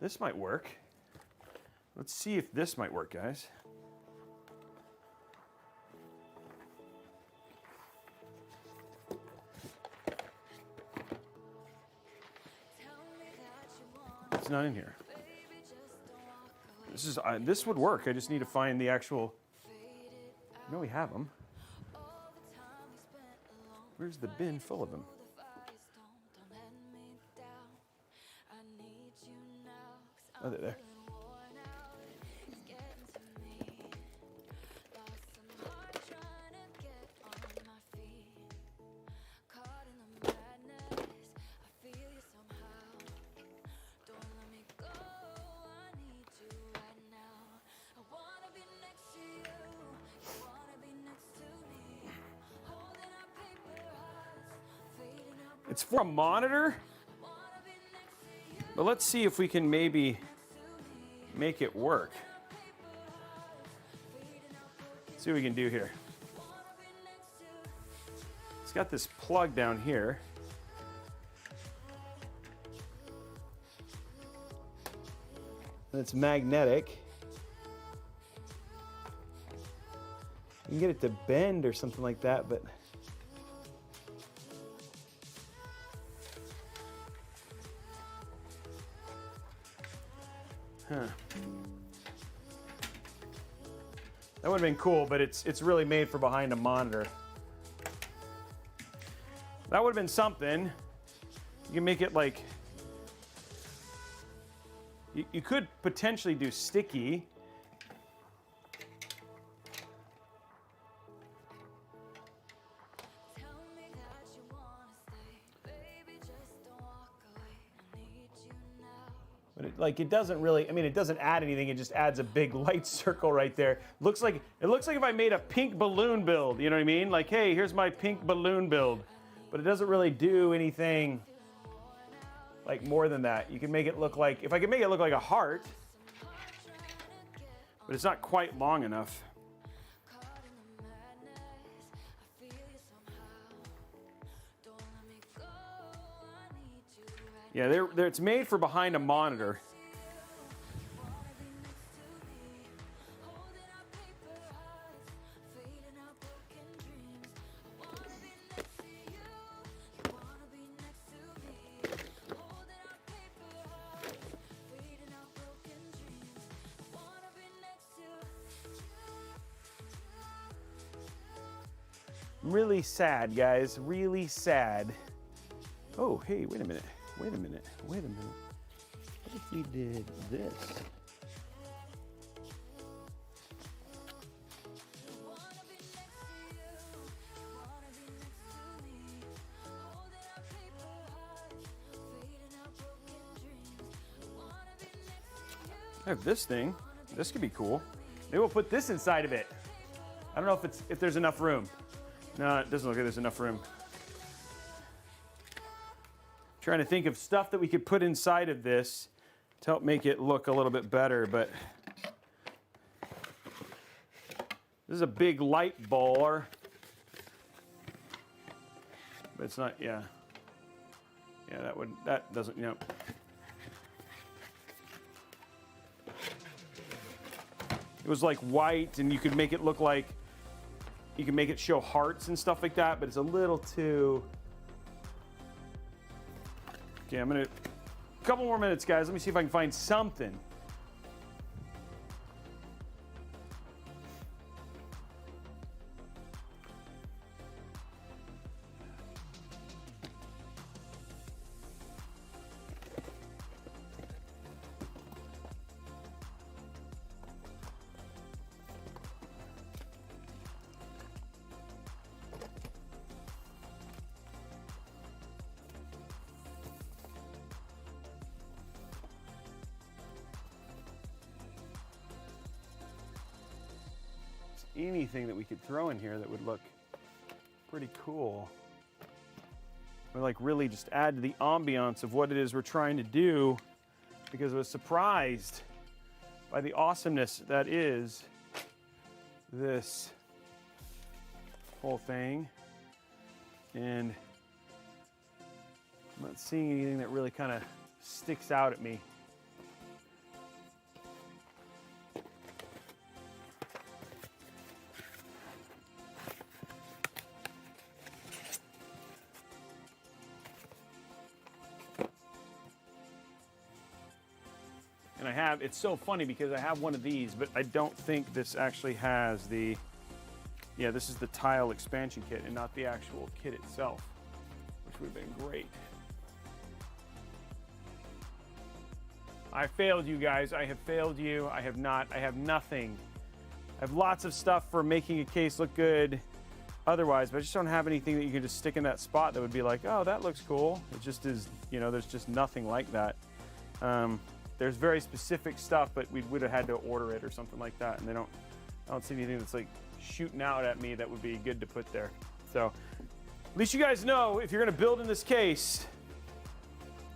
This might work. Let's see if this might work, guys. It's not in here. This would work. I just need to find the actual. No, we have them. Where's the bin full of them? Oh, they're there. It's for a monitor, but let's see if we can maybe make it work. Let's see what we can do here. It's got this plug down here. And it's magnetic. You can get it to bend or something like that, but that would have been cool, but it's really made for behind a monitor. That would have been something. You can make it like, you could potentially do sticky. But it doesn't really, I mean, it doesn't add anything. It just adds a big light circle right there. It looks like if I made a pink balloon build, you know what I mean? Like, hey, here's my pink balloon build. But it doesn't really do anything like more than that. You can make it look like, if I could make it look like a heart, but it's not quite long enough. Yeah, it's made for behind a monitor. Really sad, guys, really sad. Oh, hey, wait a minute. Wait a minute. What if we did this? I have this thing. This could be cool. Maybe we'll put this inside of it. I don't know if there's enough room. No, it doesn't look like there's enough room. Trying to think of stuff that we could put inside of this to help make it look a little bit better, but this is a big light bar, but it's not, yeah, that doesn't, you know. It was like white, and you could make it look like, you can make it show hearts and stuff like that, but it's a little too. Okay, I'm gonna, a couple more minutes, guys. Let me see if I can find something. anything that we could throw in here that would look pretty cool. Or like really just add to the ambiance of what it is we're trying to do, because I was surprised by the awesomeness that is this whole thing. And I'm not seeing anything that really kind of sticks out at me. And I have, it's so funny because I have one of these, but I don't think this actually has the, yeah, this is the tile expansion kit and not the actual kit itself, which would have been great. I failed you guys. I have failed you. I have not. I have nothing. I have lots of stuff for making a case look good otherwise, but I just don't have anything that you can just stick in that spot that would be like, oh, that looks cool. It just is, you know, there's just nothing like that. There's very specific stuff, but we would have had to order it or something like that. And I don't see anything that's like shooting out at me that would be good to put there. So at least you guys know if you're going to build in this case,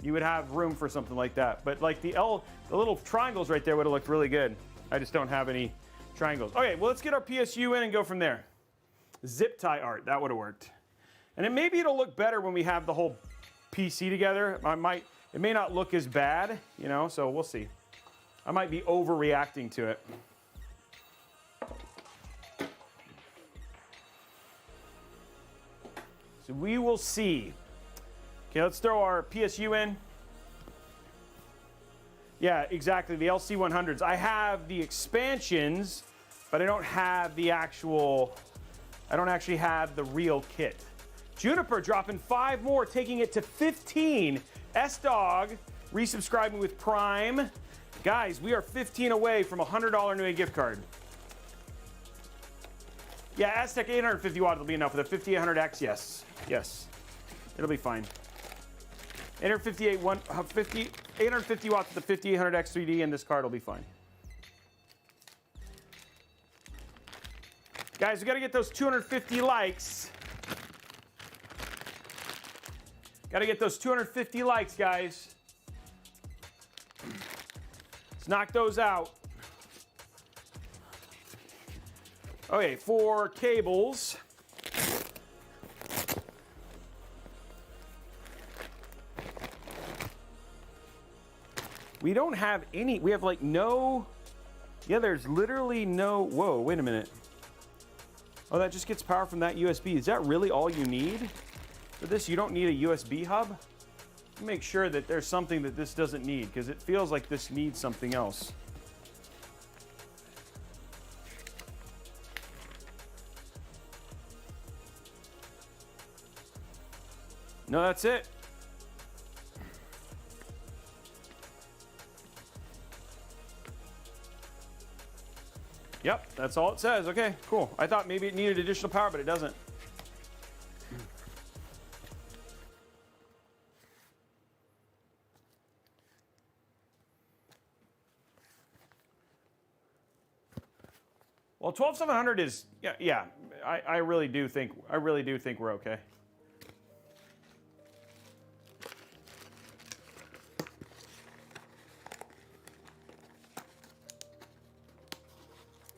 you would have room for something like that. But like the little triangles right there would have looked really good. I just don't have any triangles. Okay, well, let's get our PSU in and go from there. Zip tie art, that would have worked. And then maybe it'll look better when we have the whole PC together. It may not look as bad, you know, so we'll see. I might be overreacting to it. So we will see. Okay, let's throw our PSU in. Yeah, exactly, the LC100s. I have the expansions, but I don't have the actual, I don't actually have the real kit. Juniper dropping 5 more, taking it to 15. S-Dog resubscribing with Prime. Guys, we are 15 away from a $100 Newegg gift card. Yeah, Aztec 850 watt will be enough with a 5800X, yes. Yes, it'll be fine. 850 watts with the 5800X 3D, and this card will be fine. Guys, we got to get those 250 likes. Got to get those 250 likes, guys. Let's knock those out. Okay, for cables. We don't have any, we have like no, yeah, there's literally no, whoa, wait a minute. Oh, that just gets power from that USB. Is that really all you need for this? You don't need a USB hub? Make sure that there's something that this doesn't need, because it feels like this needs something else. No, that's it. Yep, that's all it says. Okay, cool. I thought maybe it needed additional power, but it doesn't. Well, 12700 is, yeah. I really do think we're okay.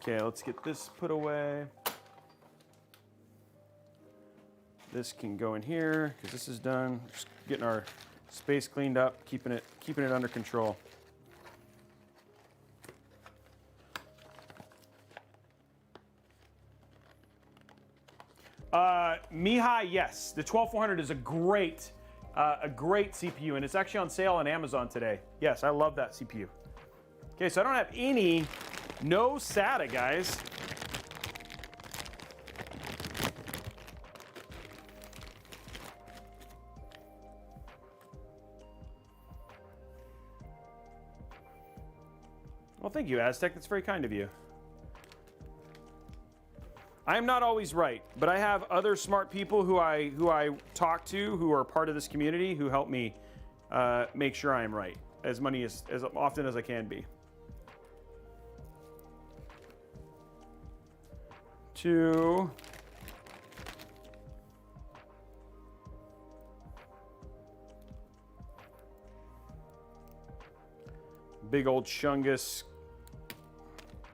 Okay, let's get this put away. This can go in here because this is done. Just getting our space cleaned up, keeping it under control. Mihai, yes, the 12400 is a great CPU, and it's actually on sale on Amazon today. Yes, I love that CPU. Okay, so I don't have any. No SATA, guys. Well, thank you, Aztec. That's very kind of you. I am not always right, but I have other smart people who I talk to who are part of this community who help me make sure I am right as often as I can be. to big old Chungus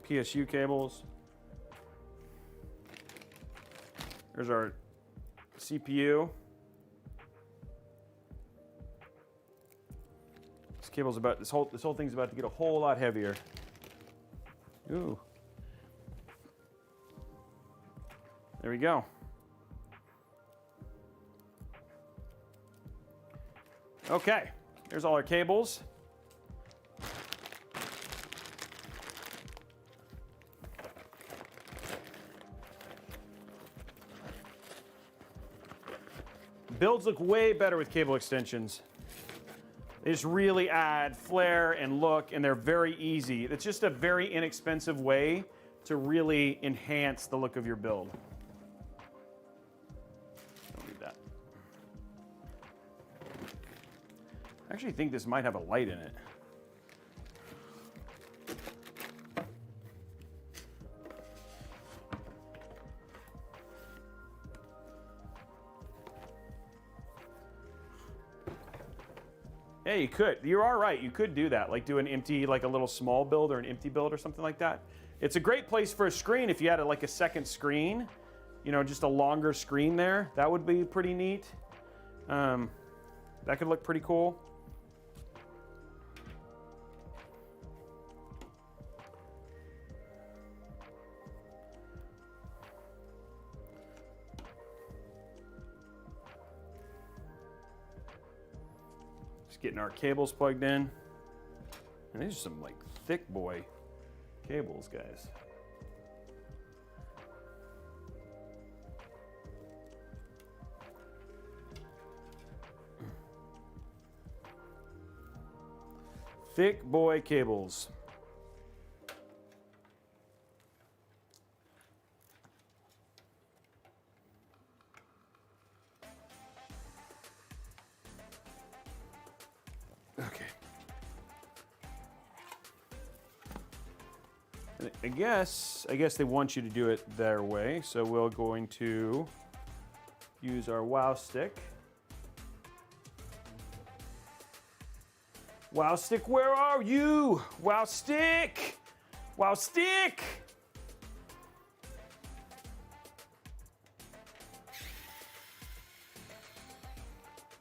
PSU cables. There's our CPU. This cable's about this whole thing's about to get a whole lot heavier. Ooh. There we go. Okay, here's all our cables. Builds look way better with cable extensions. They just really add flair and look, and they're very easy. It's just a very inexpensive way to really enhance the look of your build. Don't need that. I actually think this might have a light in it. Yeah, you could. You are right. You could do that. Like do an empty, like a little small build or an empty build or something like that. It's a great place for a screen if you had like a second screen. You know, just a longer screen there. That would be pretty neat. That could look pretty cool. Getting our cables plugged in. And these are some like thick boy cables, guys. Thick boy cables. Okay. And I guess they want you to do it their way, so we're going to use our wow stick. Wow stick, where are you? Wow stick! Wow stick!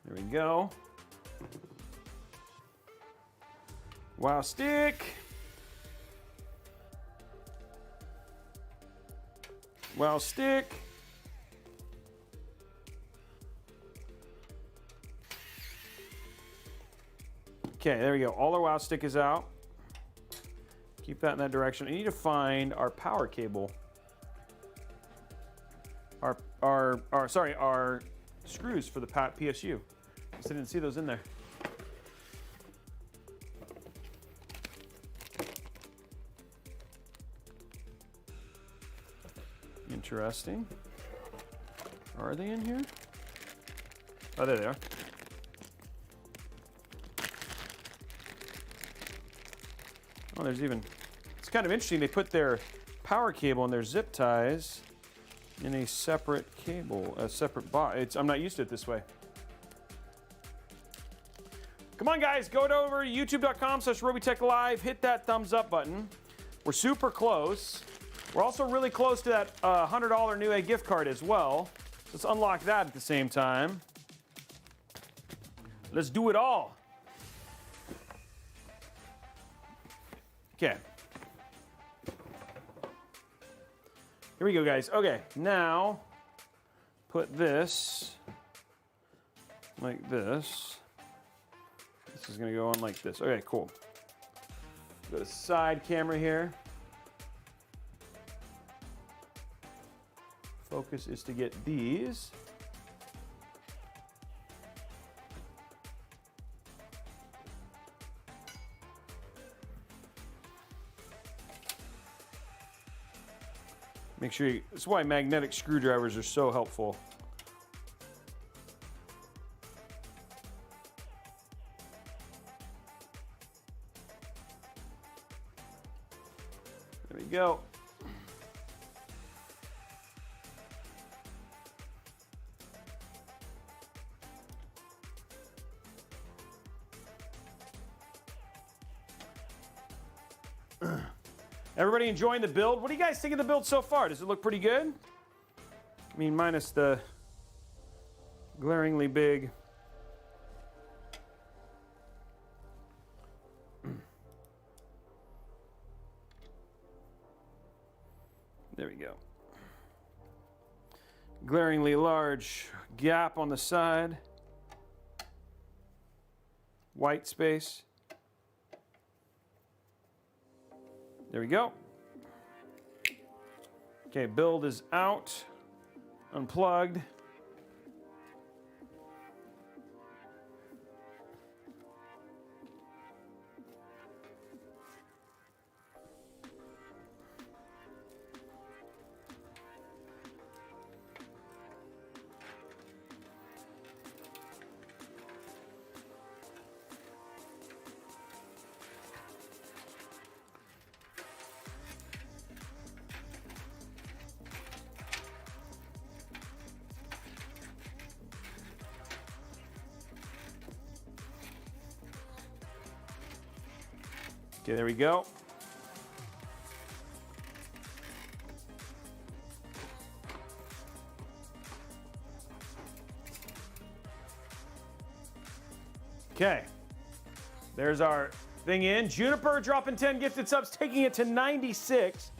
There we go. Wow stick. Wow stick. Okay, there we go. All our wow stick is out. Keep that in that direction. I need to find our power cable. Our screws for the PSU. I didn't see those in there. Interesting. Are they in here? Oh, there they are. Oh, there's even, it's kind of interesting. They put their power cable and their zip ties in a separate cable, a separate box. I'm not used to it this way. Come on, guys, go over to youtube.com/Robeytech Live. Hit that thumbs up button. We're super close. We're also really close to that $100 Newegg gift card as well. Let's unlock that at the same time. Let's do it all. Okay. Here we go, guys. Okay, now put this like this. This is gonna go on like this. Okay, cool. Go to side camera here. Focus is to get these. Make sure you, that's why magnetic screwdrivers are so helpful. There we go. Everybody enjoying the build? What do you guys think of the build so far? Does it look pretty good? I mean, minus the glaringly big. There we go. Glaringly large gap on the side. White space. There we go. Okay, build is out. Unplugged. Okay, there we go. Okay, there's our thing in. Juniper dropping 10 gifted subs, taking it to 96.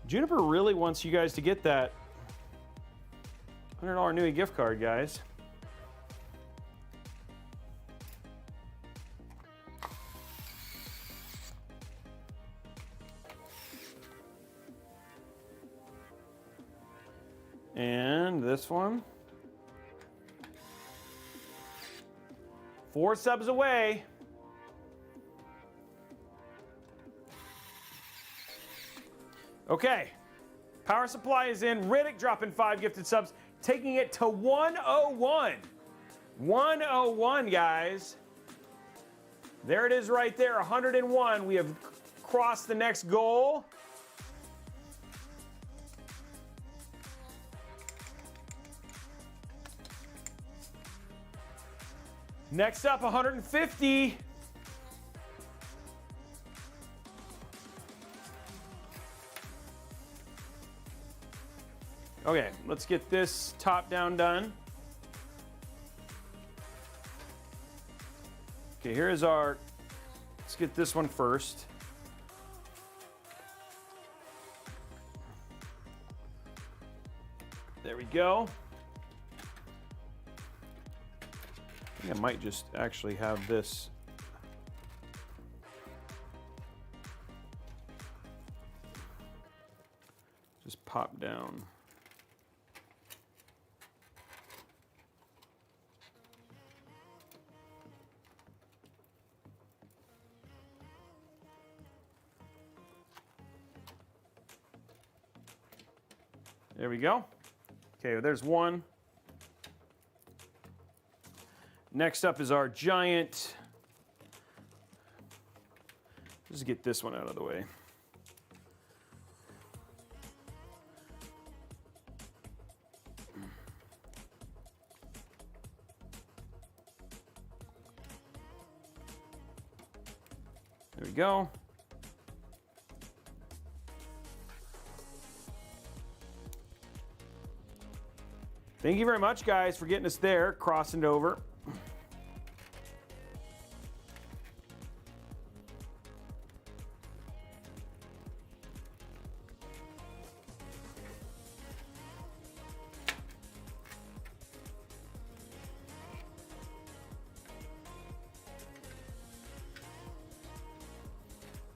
Juniper really wants you guys to get that $100 Newegg gift card, guys. And this one. 4 subs away. Okay. Power supply is in. Riddick dropping 5 gifted subs, taking it to 101. 101, guys. There it is right there, 101. We have crossed the next goal. Next up, 150. Okay, let's get this top down done. Okay, here is our, let's get this one first. There we go. I think I might just actually have this. Just pop down. There we go. Okay, there's one. Next up is our giant. Just get this one out of the way. There we go. Thank you very much, guys, for getting us there, crossing it over.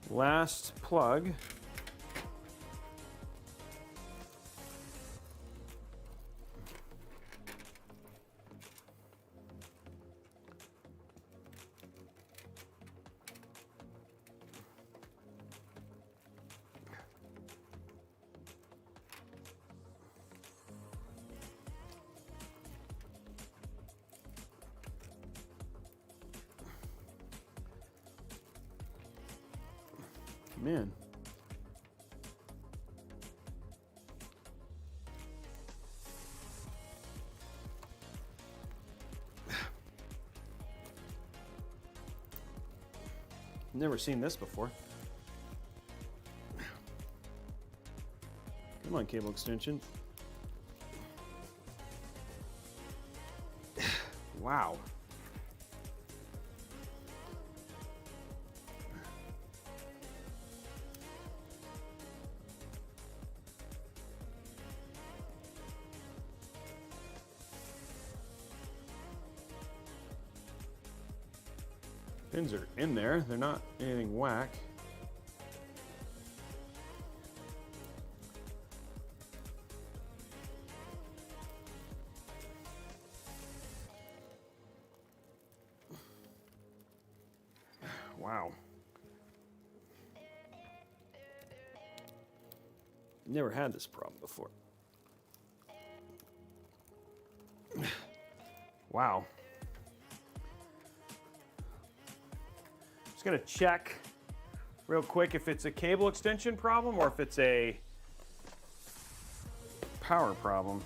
Last plug. Man. Never seen this before. Come on, cable extension. Wow. Pins are in there. They're not anything whack. Wow. Never had this problem before. Wow. Just gonna check real quick if it's a cable extension problem or if it's a power problem.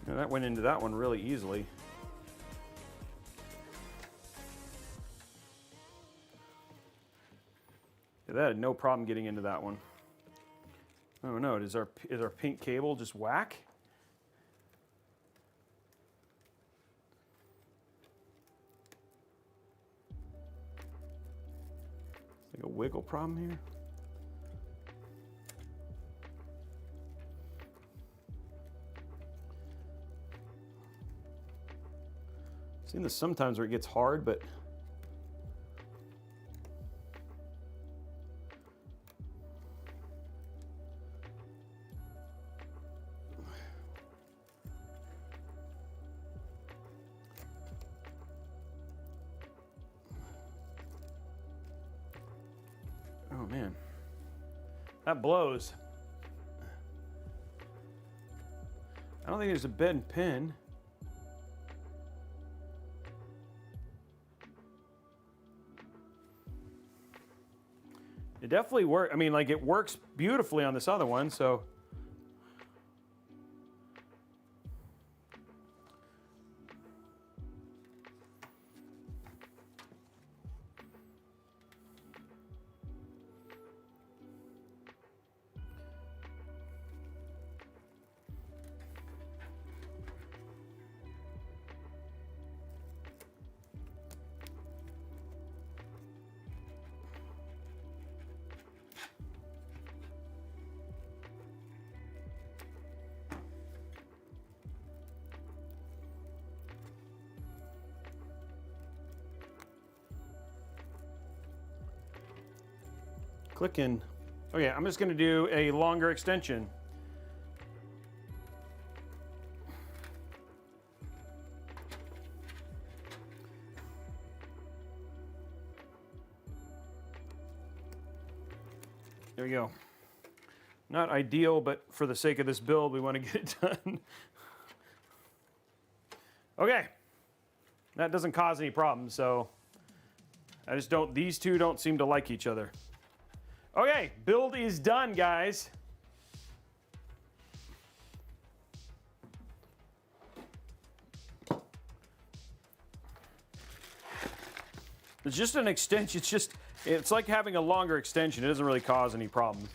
Now that went into that one really easily. Yeah, that had no problem getting into that one. Oh no, is our pink cable just whack? It's like a wiggle problem here. I've seen this sometimes where it gets hard, but oh man, that blows. I don't think there's a bent pin. It definitely works. I mean, like, it works beautifully on this other one, so. Click in. Okay, I'm just going to do a longer extension. There we go. Not ideal, but for the sake of this build, we want to get it done. Okay, that doesn't cause any problems, so I just don't, these two don't seem to like each other. Okay, build is done, guys. It's just an extension. It's like having a longer extension. It doesn't really cause any problems.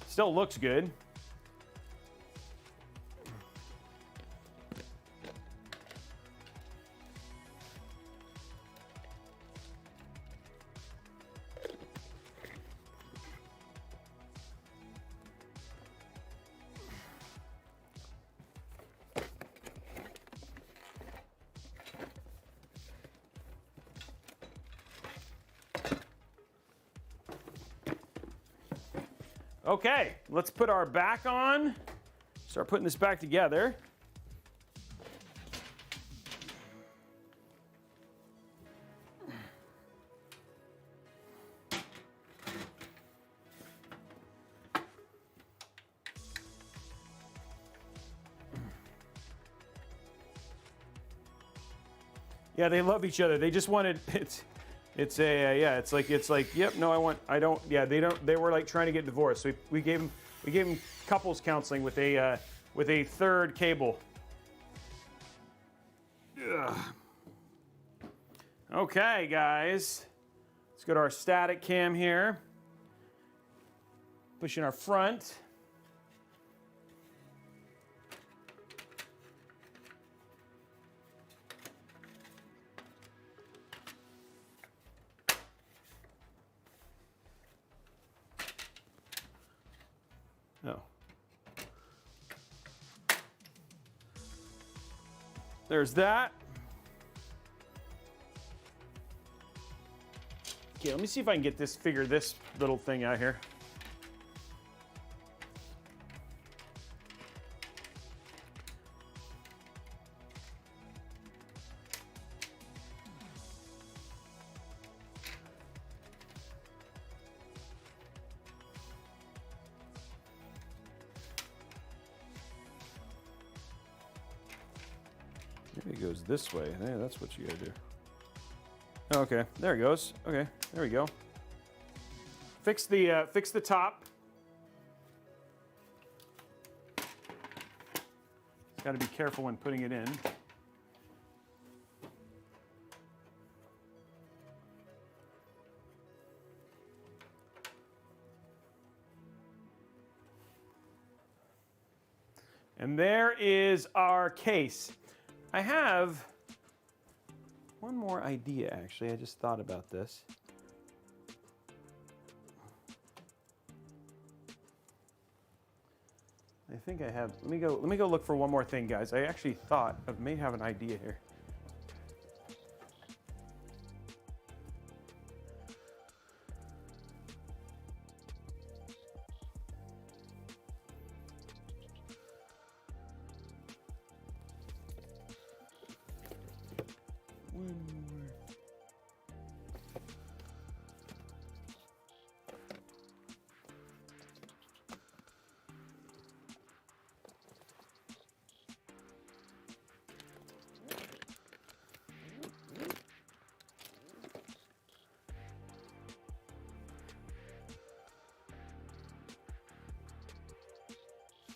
Still looks good. Okay, let's put our back on. Start putting this back together. Yeah, they love each other. They just wanted it's like yep, no, I don't. Yeah, they don't. They were like trying to get divorced. So we gave them couples counseling with a third cable. Ugh. Okay, guys, let's go to our static cam here. Pushing our front. Oh. There's that. Okay, let me see if I can get figure this little thing out here. Maybe it goes this way. Yeah, that's what you gotta do. Okay, there it goes. Okay, there we go. Fix the top. Got to be careful when putting it in. And there is our case. I have one more idea, actually. I just thought about this. I think I have. Let me go look for one more thing, guys. I actually thought of may have an idea here.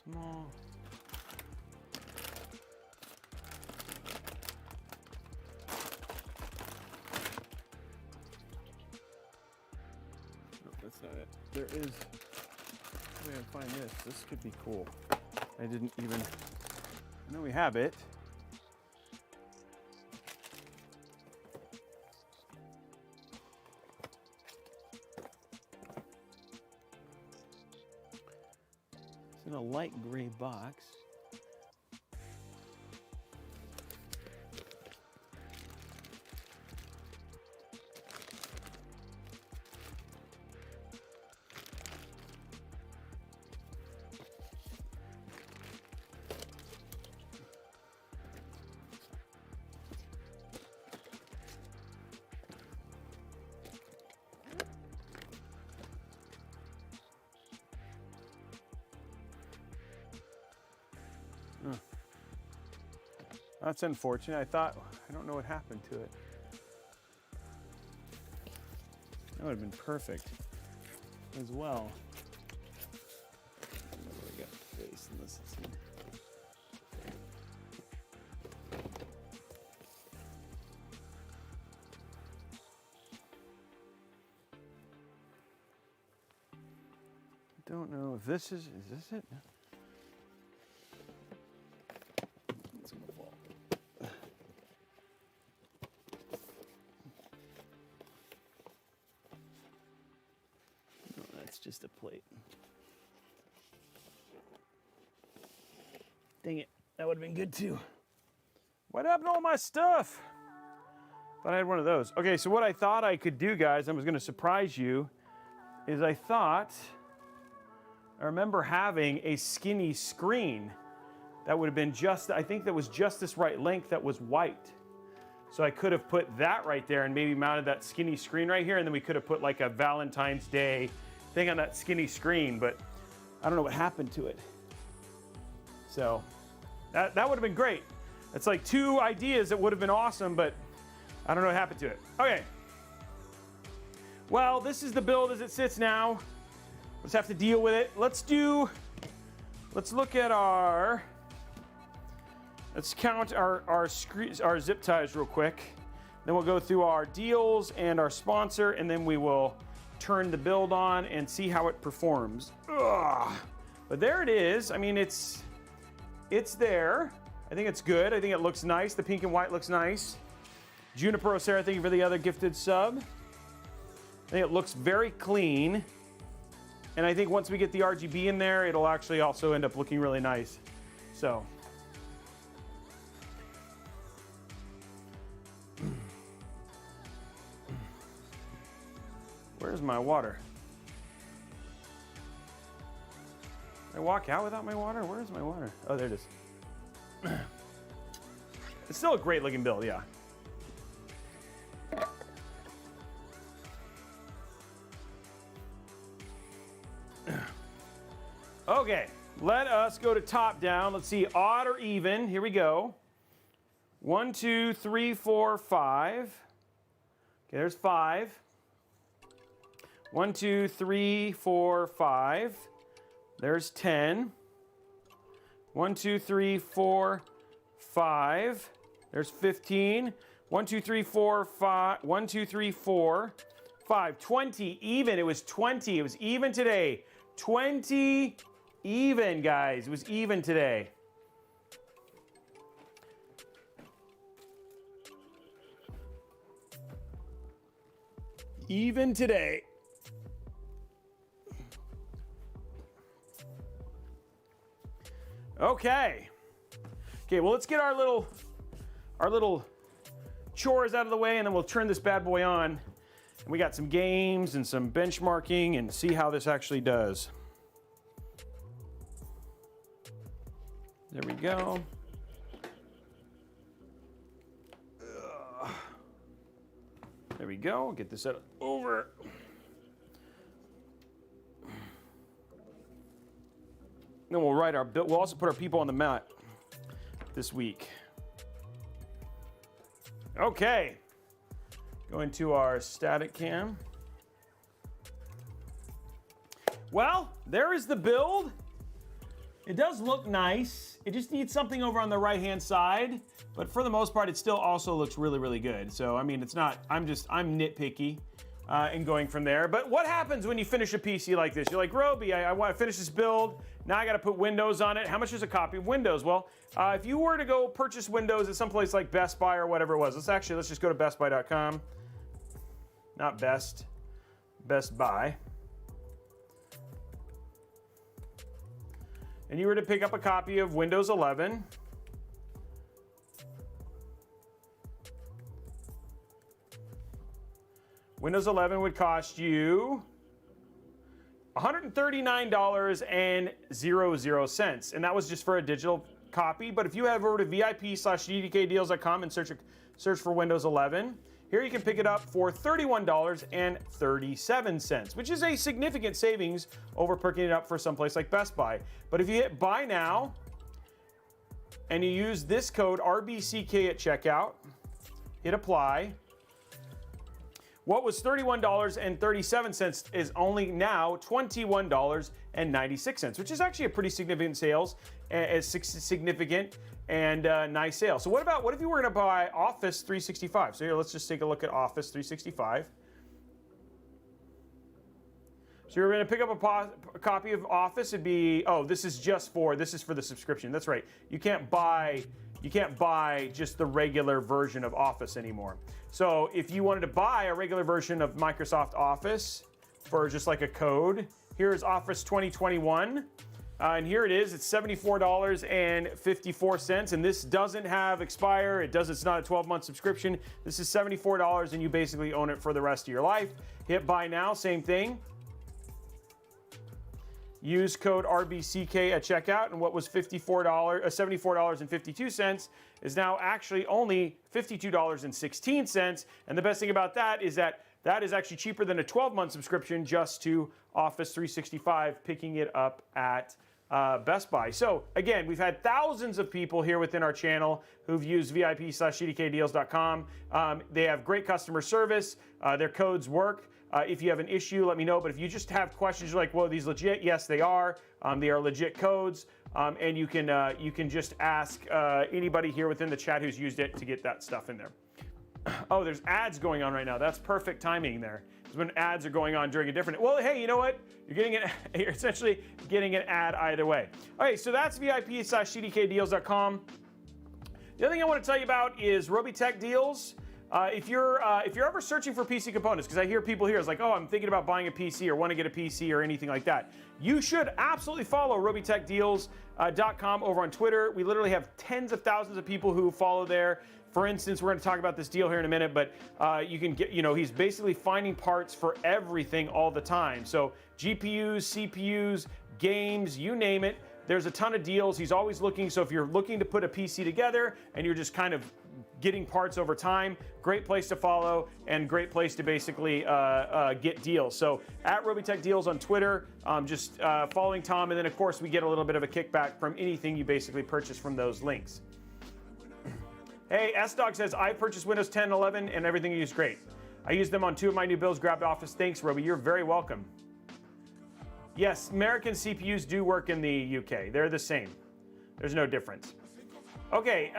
Small. No, that's not it. There is. We gotta find this. This could be cool. I didn't even. I know we have it. In a light gray box. That's unfortunate. I don't know what happened to it. That would have been perfect as well. I don't know where I got the face in this. I don't know if this is this it? Just a plate. Dang it, that would have been good too. What happened to all my stuff? Thought I had one of those. Okay, so what I thought I could do, guys, I was gonna surprise you, is I remember having a skinny screen that would have been I think that was just this right length that was white. So I could have put that right there and maybe mounted that skinny screen right here, and then we could have put like a Valentine's Day thing on that skinny screen, but I don't know what happened to it. So that would have been great. It's like two ideas that would have been awesome, but I don't know what happened to it. Okay. Well, this is the build as it sits now. Let's have to deal with it. Let's look at let's count our zip ties real quick. Then we'll go through our deals and our sponsor, and then we will turn the build on and see how it performs. Ugh. But there it is. I mean, it's there. I think it's good. I think it looks nice. The pink and white looks nice. Juniper Sarah, thank you for the other gifted sub. I think it looks very clean. And I think once we get the RGB in there, it'll actually also end up looking really nice. So. Where's my water? Did I walk out without my water? Where's my water? Oh, there it is. It's still a great looking build, yeah. Okay, let us go to top down. Let's see, odd or even. Here we go. 1, 2, 3, 4, 5. Okay, there's 5. 1, 2, 3, 4, 5. There's 10. 1, 2, 3, 4, 5. There's 15. 1, 2, 3, 4, 5. 1, 2, 3, 4, 5. 20. Even. It was 20. It was even today. 20 even, guys. It was even today. Even today. Okay. Okay, well, let's get our little chores out of the way, and then we'll turn this bad boy on. And we got some games and some benchmarking and see how this actually does. There we go. There we go. Get this out over. Then we'll write our bill. We'll also put our people on the mat this week. Okay. Go into our static cam. Well, there is the build. It does look nice. It just needs something over on the right-hand side, but for the most part, it still also looks really, really good. So, I mean, it's not, I'm nitpicky and going from there. But what happens when you finish a PC like this? You're like, Robey, I want to finish this build. Now I got to put Windows on it. How much is a copy of Windows? Well, if you were to go purchase Windows at some place like Best Buy or whatever it was, let's just go to bestbuy.com. Not Best Buy. And you were to pick up a copy of Windows 11. Windows 11 would cost you $139.00, and that was just for a digital copy. But if you head over to VIP/GDKdeals.com and search for Windows 11, here you can pick it up for $31.37, which is a significant savings over picking it up for someplace like Best Buy. But if you hit Buy Now and you use this code RBCK at checkout, hit Apply, what was $31.37 is only now $21.96, which is actually a pretty significant significant and nice sale. So what if you were going to buy Office 365? So here, let's just take a look at Office 365. So you're going to pick up a copy of Office. It'd be, this is for the subscription. That's right. You can't buy just the regular version of Office anymore. So if you wanted to buy a regular version of Microsoft Office for just like a code, here's Office 2021. And here it is. It's $74.54, and this doesn't have expire. It's not a 12-month subscription. This is $74, and you basically own it for the rest of your life. Hit Buy Now, same thing. Use code RBCK at checkout, and what was $74.52 is now actually only $52.16. And the best thing about that is that is actually cheaper than a 12-month subscription just to Office 365, picking it up at Best Buy. So again, we've had thousands of people here within our channel who've used VIP/CDKdeals.com. They have great customer service. Their codes work. If you have an issue, let me know. But if you just have questions, you're like, "Well, are these legit?" Yes, they are. They are legit codes, and you can just ask anybody here within the chat who's used it to get that stuff in there. Oh, there's ads going on right now. That's perfect timing there. When ads are going on during a different, well, hey, you know what? You're essentially getting an ad either way. Okay, so that's VIP/CDKdeals.com. The other thing I want to tell you about is Robeytech deals. If you're ever searching for PC components, because I hear people here, it's like, oh, I'm thinking about buying a PC or want to get a PC or anything like that. You should absolutely follow RobeytechDeals.com over on Twitter. We literally have tens of thousands of people who follow there. For instance, we're going to talk about this deal here in a minute, but you can get, he's basically finding parts for everything all the time. So GPUs, CPUs, games, you name it. There's a ton of deals. He's always looking. So if you're looking to put a PC together and you're just kind of getting parts over time, great place to follow and great place to basically get deals. So at Robeytech Deals on Twitter, just following Tom. And then, of course, we get a little bit of a kickback from anything you basically purchase from those links. Hey, S-Dog says, I purchased Windows 10 and 11 and everything you use great. I used them on 2 of my new builds, grabbed Office. Thanks, Robey. You're very welcome. Yes, American CPUs do work in the UK. They're the same. There's no difference. Okay,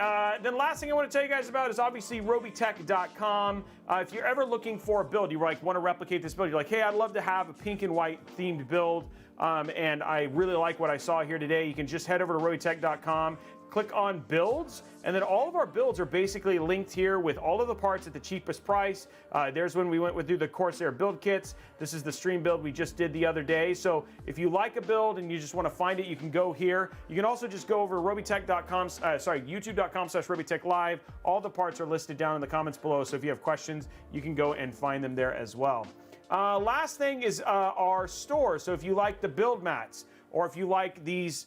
then last thing I want to tell you guys about is obviously Robeytech.com. If you're ever looking for a build, you want to replicate this build, you're like, hey, I'd love to have a pink and white themed build, and I really like what I saw here today. You can just head over to Robeytech.com. Click on builds, and then all of our builds are basically linked here with all of the parts at the cheapest price. There's when we went through the Corsair build kits. This is the stream build we just did the other day. So if you like a build and you just want to find it, you can go here. You can also just go over to Robeytech.com, YouTube.com/Robeytech Live. All the parts are listed down in the comments below. So if you have questions, you can go and find them there as well. Last thing is our store. So if you like the build mats, or if you like these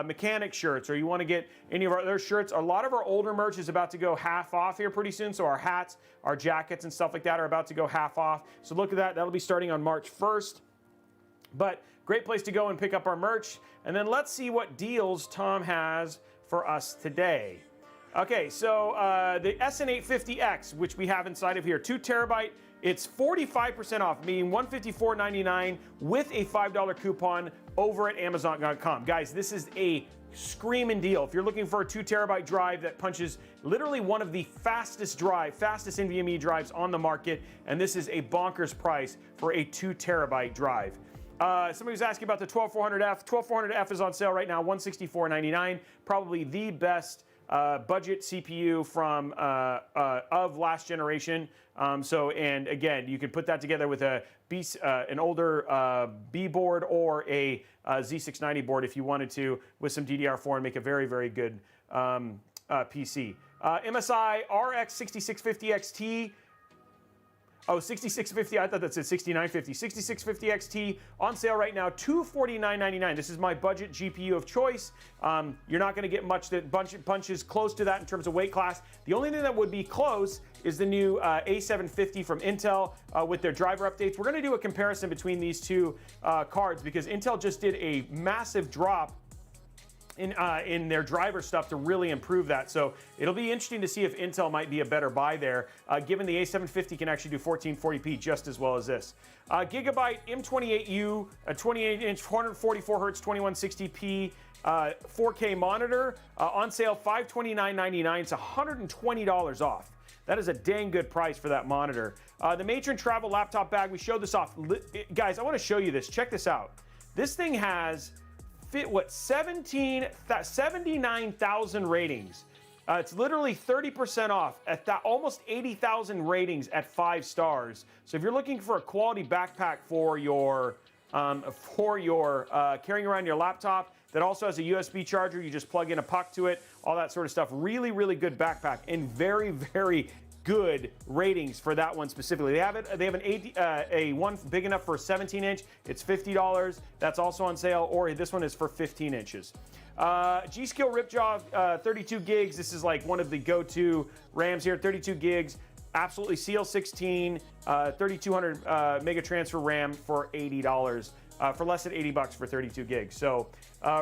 mechanic shirts, or you want to get any of our other shirts, a lot of our older merch is about to go half off here pretty soon. So our hats, our jackets, and stuff like that are about to go half off. So look at that. That'll be starting on March 1st. But great place to go and pick up our merch. And then let's see what deals Tom has for us today. Okay, so the SN850X, which we have inside of here, 2 terabyte. It's 45% off, meaning $154.99 with a $5 coupon over at Amazon.com. Guys, this is a screaming deal. If you're looking for a 2 terabyte drive that punches literally one of the fastest NVMe drives on the market, and this is a bonkers price for a 2 terabyte drive. Somebody was asking about the 12400F. 12400F is on sale right now, $164.99. Probably the best budget CPU from of last generation. And again, you could put that together with an older B board or a Z690 board if you wanted to, with some DDR4, and make a very, very good PC. MSI RX 6650 XT. Oh, 6650, I thought that said 6950. 6650 XT on sale right now, $249.99. This is my budget GPU of choice. You're not going to get much that punches close to that in terms of weight class. The only thing that would be close is the new A750 from Intel with their driver updates. We're going to do a comparison between these two cards because Intel just did a massive drop in their driver stuff to really improve that. So it'll be interesting to see if Intel might be a better buy there, given the A750 can actually do 1440p just as well as this. Gigabyte M28U, a 28-inch, 444 hertz, 2160p 4K monitor, on sale $529.99. It's $120 off. That is a dang good price for that monitor. The Matron Travel laptop bag, we showed this off. Guys, I want to show you this. Check this out. This thing has 79,000 ratings. It's literally 30% off at almost 80,000 ratings at 5 stars. So if you're looking for a quality backpack for your carrying around your laptop that also has a USB charger, you just plug in a puck to it, all that sort of stuff. Really, really good backpack and very, very good ratings for that one specifically. They have a one big enough for a 17-inch. It's $50. That's also on sale. Or this one is for 15 inches. G.Skill Ripjaw 32 gigs. This is like one of the go-to RAMs here. 32 gigs. Absolutely CL16 3200 mega transfer RAM for $80. for less than 80 bucks for 32 gigs. So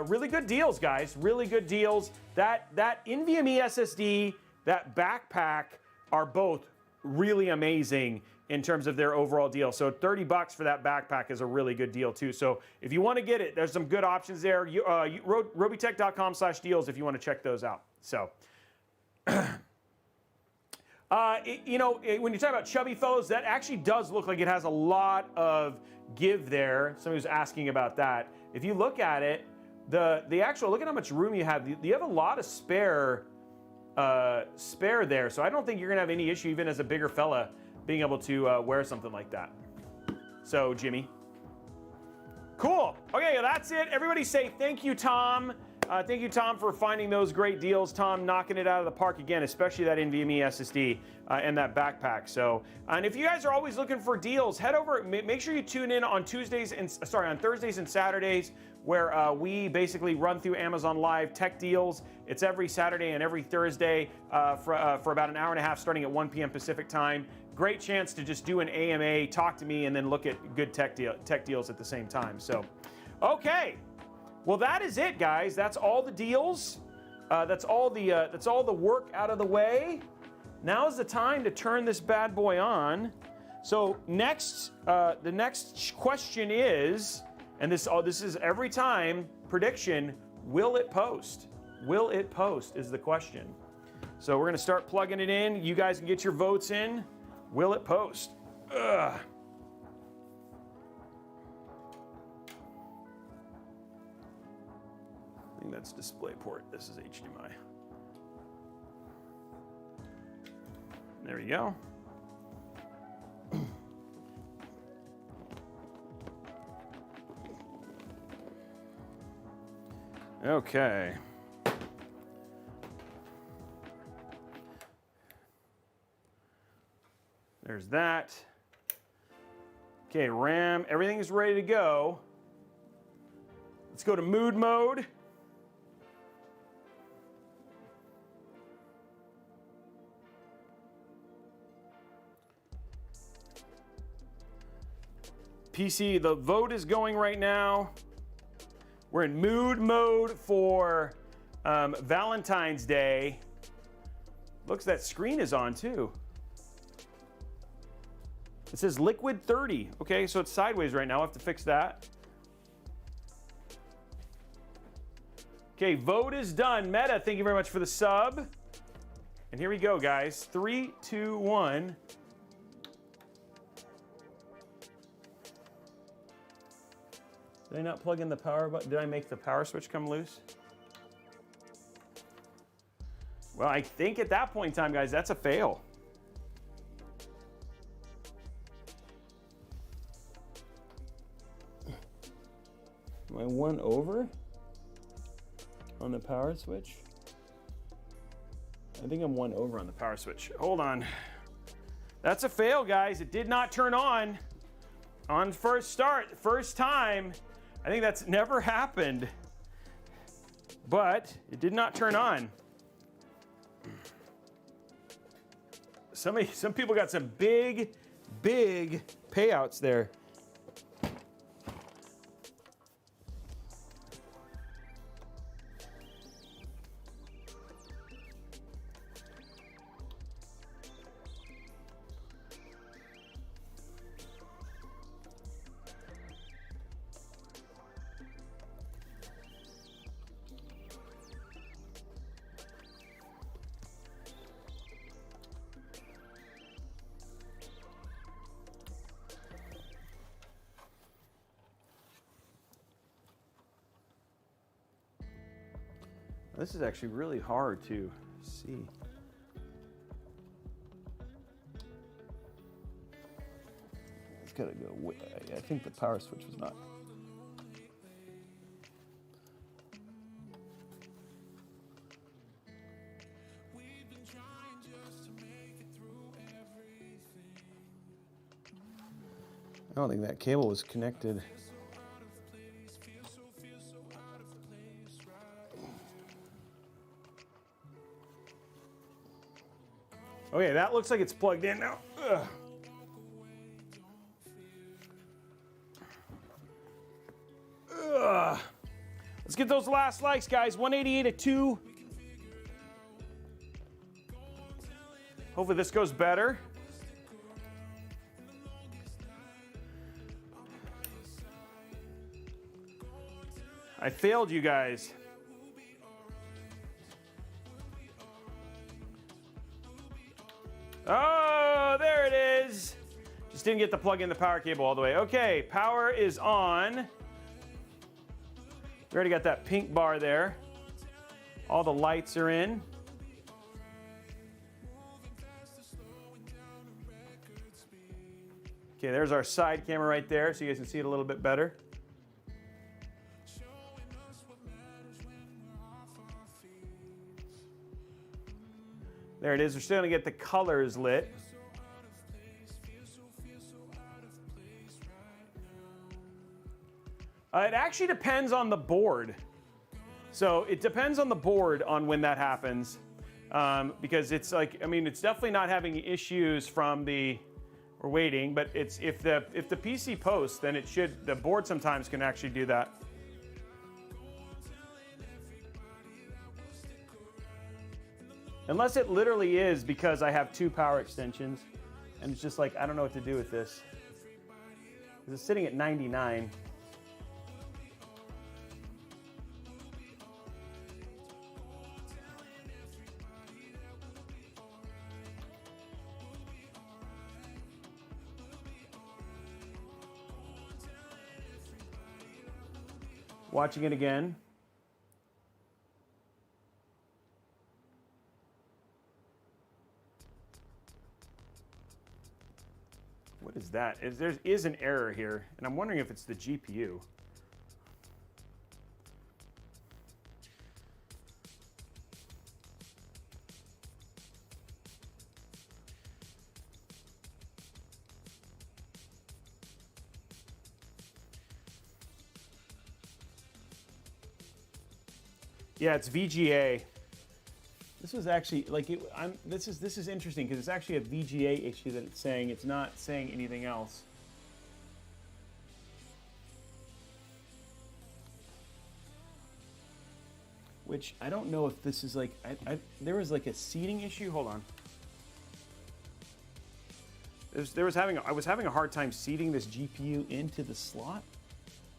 really good deals, guys. Really good deals. That NVMe SSD, that backpack are both really amazing in terms of their overall deal. So 30 bucks for that backpack is a really good deal too. So if you want to get it, there's some good options there. Robeytech.com/deals if you want to check those out. So, you know, when you talk about chubby fellows, that actually does look like it has a lot of give there. Somebody was asking about that. If you look at it, the actual, look at how much room you have. You have a lot of spare there. So I don't think you're gonna have any issue even as a bigger fella being able to wear something like that. So, Jimmy. Cool. Okay, that's it. Everybody say thank you, Tom. Thank you, Tom, for finding those great deals. Tom knocking it out of the park again, especially that NVMe SSD and that backpack. So, and if you guys are always looking for deals, head over. Make sure you tune in on Thursdays and Saturdays, where we basically run through Amazon Live tech deals. It's every Saturday and every Thursday for about an hour and a half, starting at 1 p.m. Pacific time. Great chance to just do an AMA, talk to me, and then look at good tech deals at the same time. So, okay. Well, that is it, guys. That's all the deals. That's all the work out of the way. Now is the time to turn this bad boy on. So next, the next question is, and this is every time prediction: will it post? Will it post is the question. So we're gonna start plugging it in. You guys can get your votes in. Will it post? Ugh. I think that's DisplayPort. This is HDMI. There we go. Okay. There's that. Okay, RAM, everything is ready to go. Let's go to mood mode. PC, the vote is going right now. We're in mood mode for Valentine's Day. Looks that screen is on too. It says liquid 30. Okay, so it's sideways right now. I'll have to fix that. Okay, vote is done. Meta, thank you very much for the sub. And here we go, guys. 3, 2, 1. Did I not plug in the power button? Did I make the power switch come loose? Well, I think at that point in time, guys, that's a fail. Am I 1 over on the power switch? I think I'm 1 over on the power switch. Hold on. That's a fail, guys. It did not turn on first start, first time. I think that's never happened, but it did not turn on. Some people got some big payouts there. This is actually really hard to see. It's gotta go way, I think the power switch was not. I don't think that cable was connected. Okay, that looks like it's plugged in now. Ugh. Let's get those last likes, guys. 188 at 2. Hopefully this goes better. I failed you guys. Oh, there it is. Just didn't get to plug in the power cable all the way. Okay, power is on. We already got that pink bar there. All the lights are in. Okay, there's our side camera right there, so you guys can see it a little bit better. There it is. We're still going to get the colors lit. It actually depends on the board. So it depends on the board on when that happens. Because it's like, I mean, it's definitely not having issues from the, we're waiting, but it's if the PC posts, then it should, the board sometimes can actually do that. Unless it literally is because I have 2 power extensions and it's just like, I don't know what to do with this. It's sitting at 99. Watching it again. What is that? There is an error here, and I'm wondering if it's the GPU. Yeah, it's VGA. This was actually like this is interesting because it's actually a VGA issue that it's saying. It's not saying anything else. Which I don't know if this is like there was like a seating issue. Hold on. I was having a hard time seating this GPU into the slot.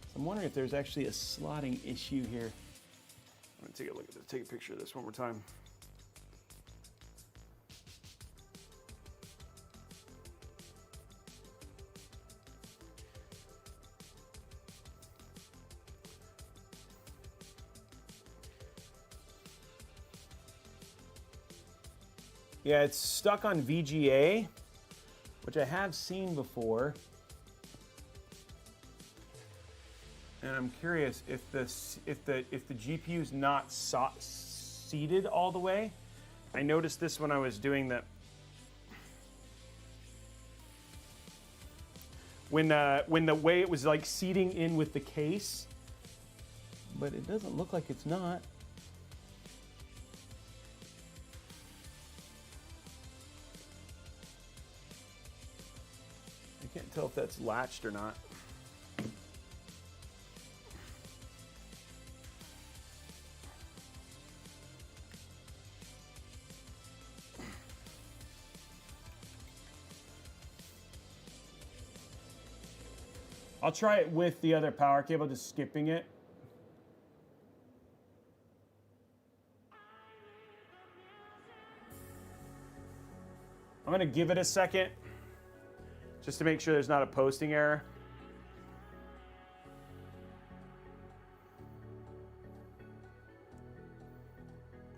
So I'm wondering if there's actually a slotting issue here. I'm gonna take a look at this. Take a picture of this one more time. Yeah, it's stuck on VGA, which I have seen before. And I'm curious if the GPU's not seated all the way. I noticed this when I was doing the when the way it was like seating in with the case, but it doesn't look like it's not. I can't tell if that's latched or not. I'll try it with the other power cable, just skipping it. I'm gonna give it a second, just to make sure there's not a posting error.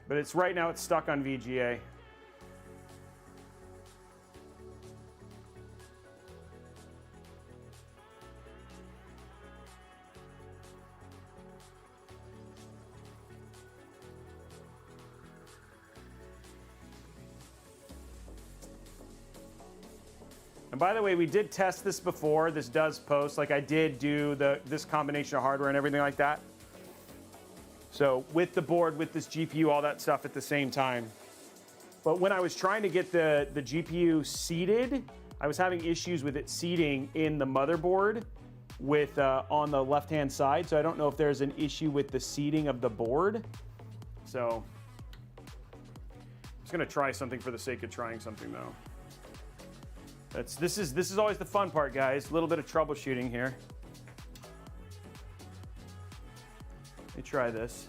But it's right now, it's stuck on VGA. And by the way, we did test this before. This does post. Like I did do this combination of hardware and everything like that. So with the board, with this GPU, all that stuff at the same time. But when I was trying to get the GPU seated, I was having issues with it seating in the motherboard. with on the left-hand side, so I don't know if there's an issue with the seating of the board. So I'm just gonna try something for the sake of trying something, though. This is always the fun part, guys. A little bit of troubleshooting here. Let me try this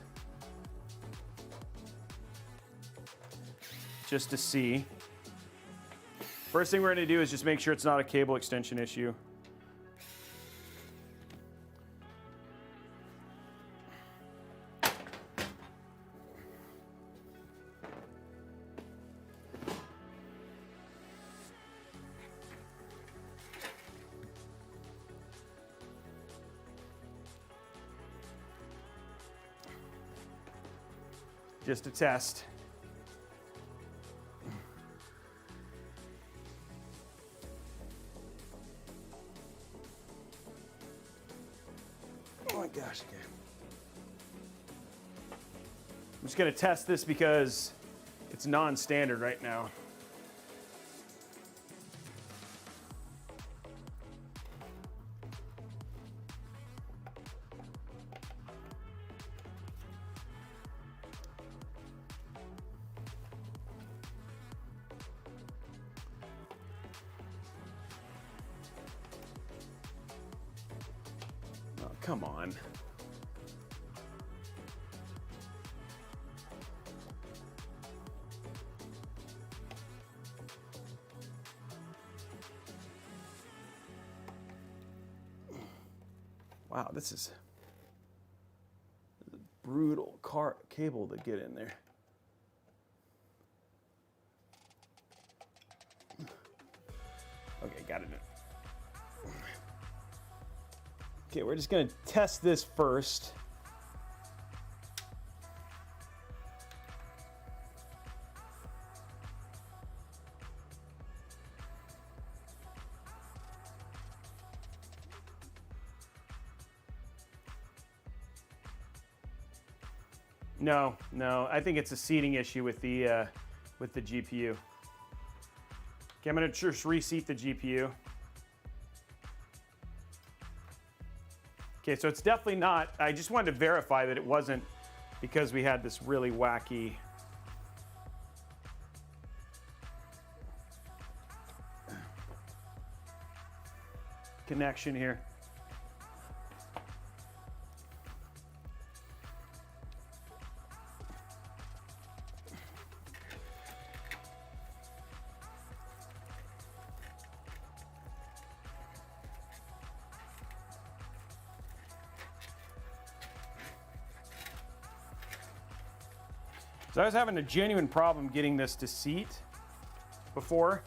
just to see. First thing we're gonna do is just make sure it's not a cable extension issue. Just a test. Oh my gosh, okay. I'm just gonna test this because it's non-standard right now. Oh, come on. Wow, this is a brutal cable to get in there. Okay, got it in. Okay, we're just gonna test this first. No, I think it's a seating issue with the GPU. Okay, I'm gonna just reseat the GPU. Okay, so it's definitely not, I just wanted to verify that it wasn't because we had this really wacky connection here. So I was having a genuine problem getting this to seat before.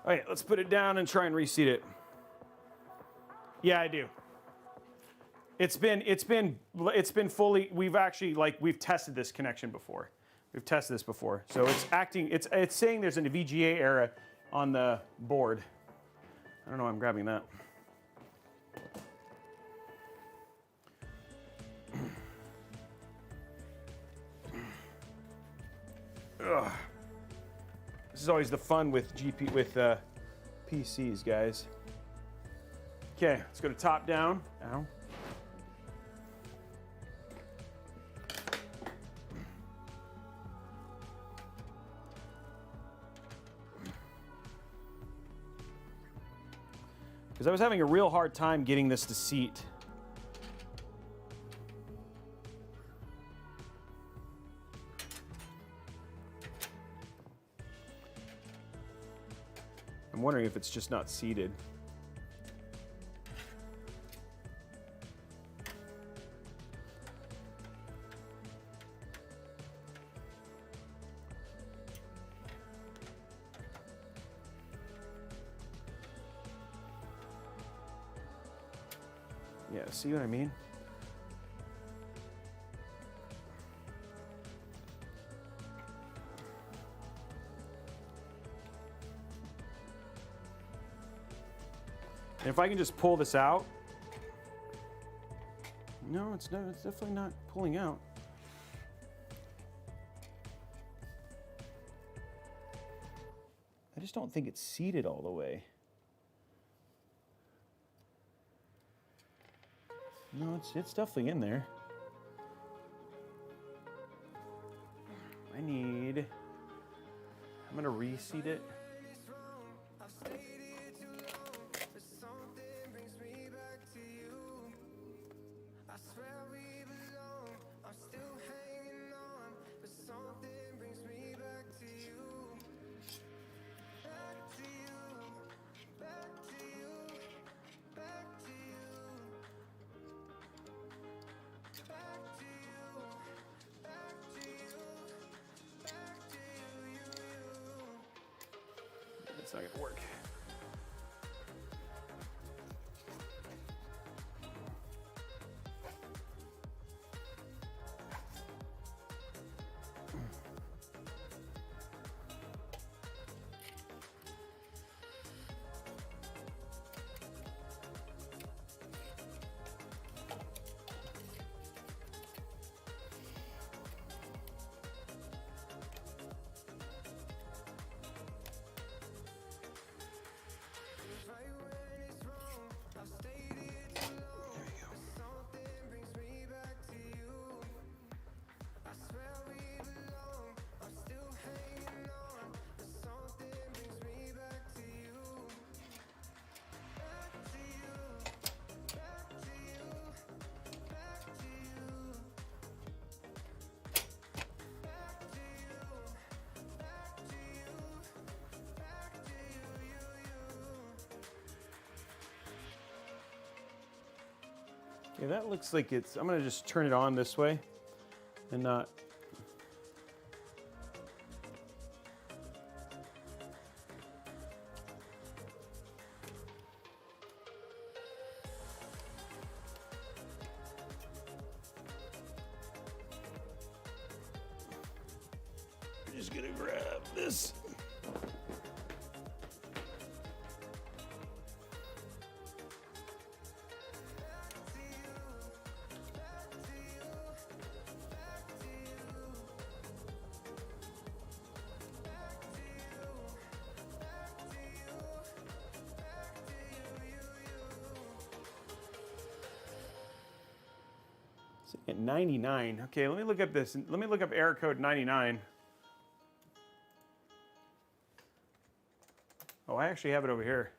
All right, let's put it down and try and reseat it. Yeah, I do. It's been fully, we've tested this connection before. We've tested this before. So it's saying there's a VGA error on the board. I don't know why I'm grabbing that. Ugh. This is always the fun with PCs, guys. Okay, let's go to top down. Ow. Because I was having a real hard time getting this to seat. I'm wondering if it's just not seated. Yeah, see what I mean? And if I can just pull this out. No, it's definitely not pulling out. I just don't think it's seated all the way. No, it's definitely in there. I'm gonna reseat it. It's not gonna work. Yeah, that looks like it's, I'm gonna just turn it on this way and not. I'm just gonna grab this. At 99. Okay, let me look up this. Let me look up error code 99. Oh, I actually have it over here.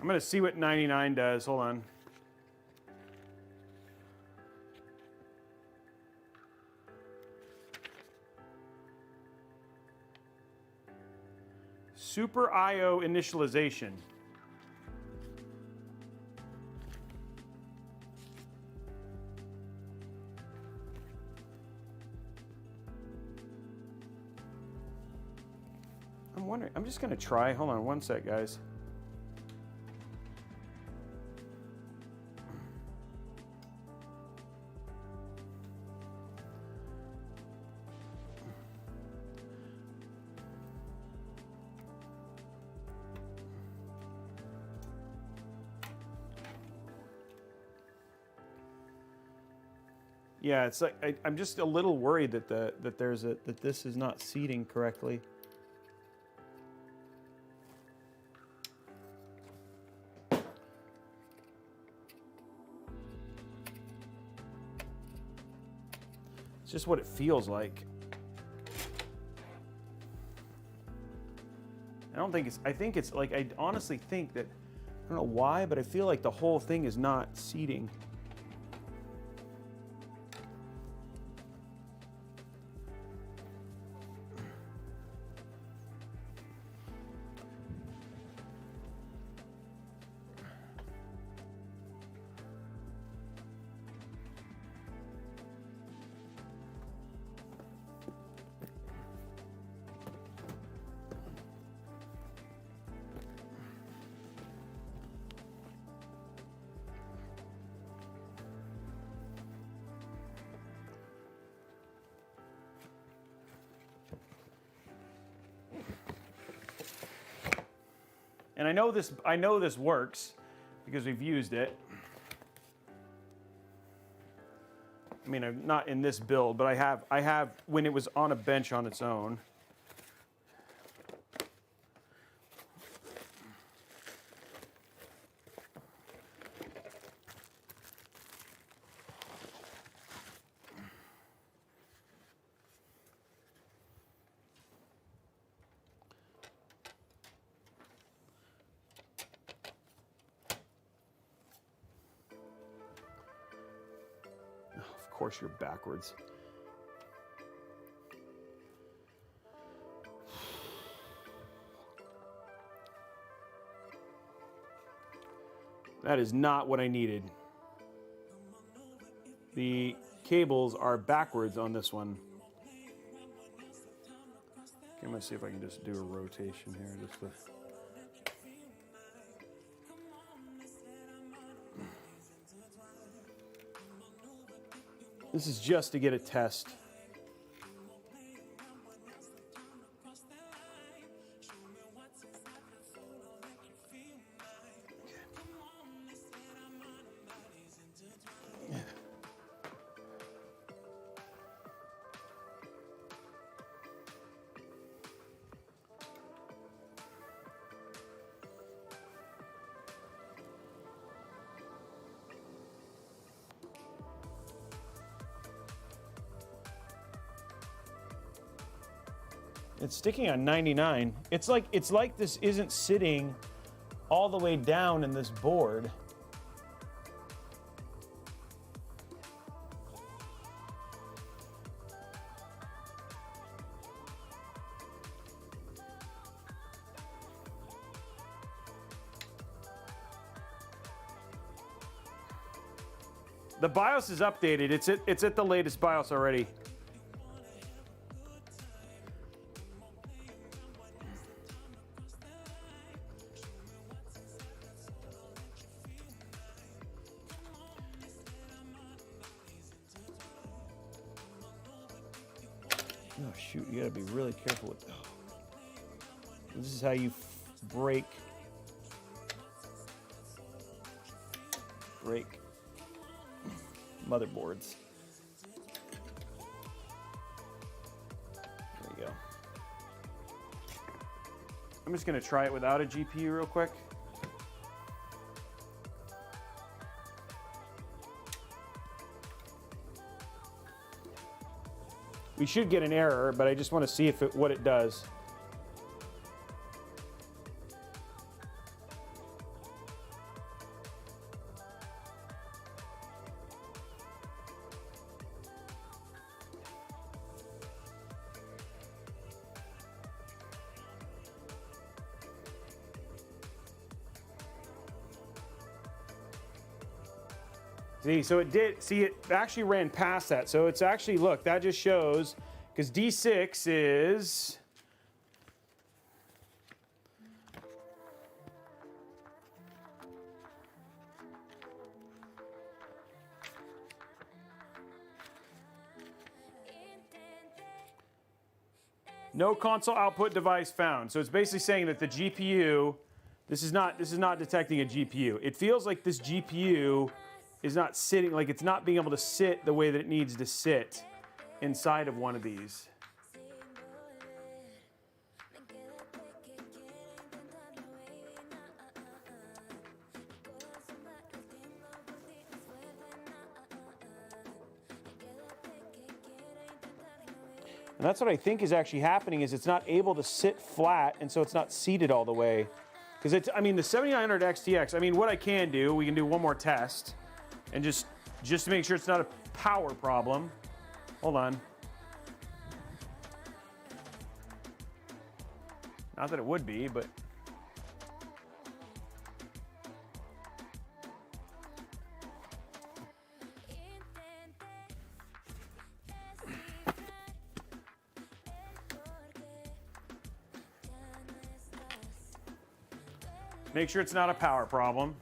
I'm going to see what 99 does. Hold on. Super IO initialization. I'm wondering, I'm just going to try. Hold on one sec, guys. Yeah, it's like I'm just a little worried that that this is not seating correctly. It's just what it feels like. I think it's like, I honestly think that, I don't know why, but I feel like the whole thing is not seating. and I know this works because we've used it. I mean, not in this build, but I have when it was on a bench on its own. Of course you're backwards. That is not what I needed. The cables are backwards on this one. Okay, I'm gonna see if I can just do a rotation here. Just to... This is just to get a test. It's sticking on 99. It's like this isn't sitting all the way down in this board. The BIOS is updated. It's at the latest BIOS already. Oh shoot, you gotta be really careful with that. This is how you break motherboards. There you go. I'm just gonna try it without a GPU real quick. We should get an error, but I just want to see what it does. See, so it did, it actually ran past that. So it's actually, look, that just shows, because D6 is, no console output device found. So it's basically saying that the GPU, this is not detecting a GPU. It feels like this GPU is not sitting, like it's not being able to sit the way that it needs to sit inside of one of these. And that's what I think is actually happening, is it's not able to sit flat, and so it's not seated all the way. Because it's, I mean, the 7900 XTX, I mean, what I can do, we can do one more test, and just to make sure it's not a power problem. Hold on. Not that it would be, but. Make sure it's not a power problem.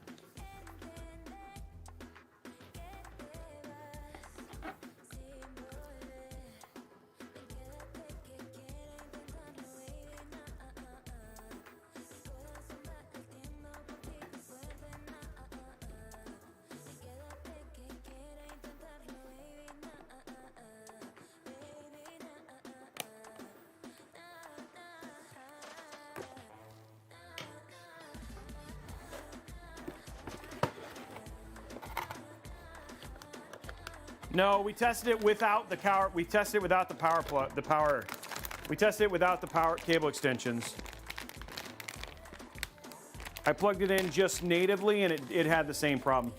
No, we tested it without the power. We tested it without the power plug. We tested it without the power cable extensions. I plugged it in just natively, and it had the same problem.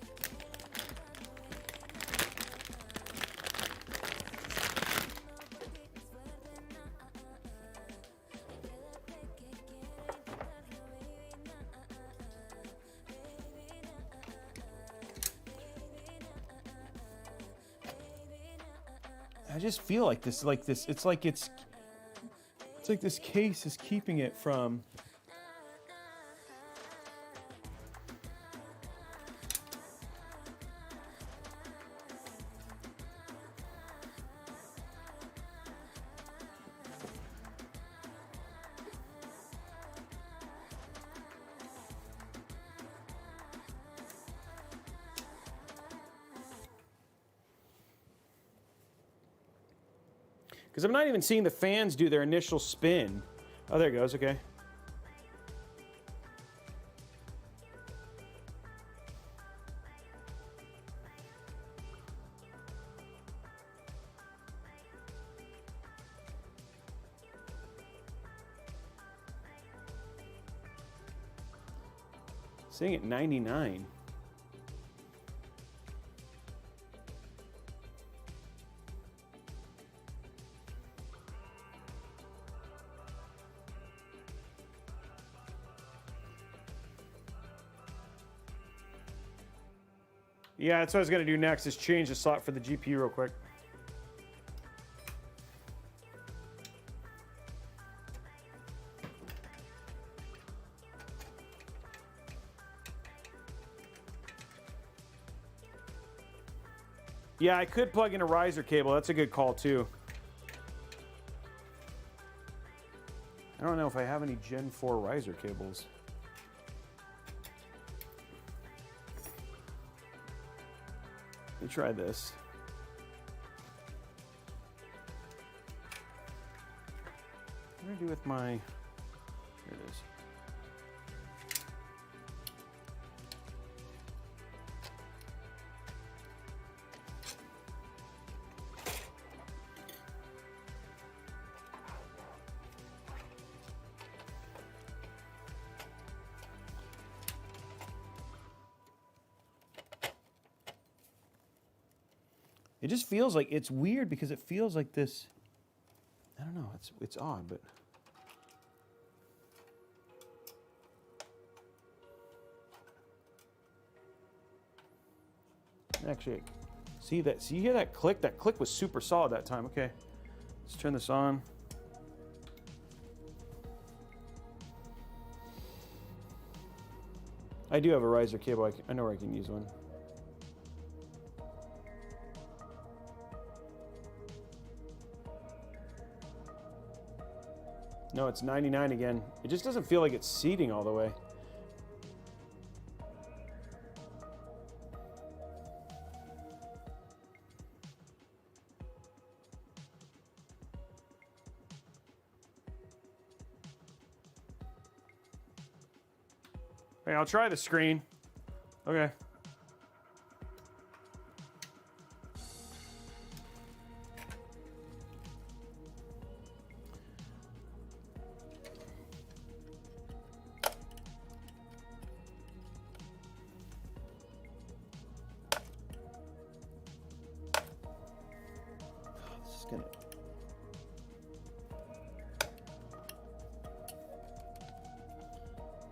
I just feel like this, it's like this case is keeping it from. Because I'm not even seeing the fans do their initial spin. Oh, there it goes, okay. Sitting at 99. Yeah, that's what I was going to do next, is change the slot for the GPU real quick. Yeah, I could plug in a riser cable. That's a good call, too. I don't know if I have any Gen 4 riser cables. Let me try this. What do I do with my... Here it is. It just feels like, it's weird because it feels like this, I don't know, it's odd, but. Actually, see you hear that click? That click was super solid that time. Okay, let's turn this on. I do have a riser cable, I know where I can use one. No, it's 99 again. It just doesn't feel like it's seating all the way. Hey, I'll try the screen. Okay.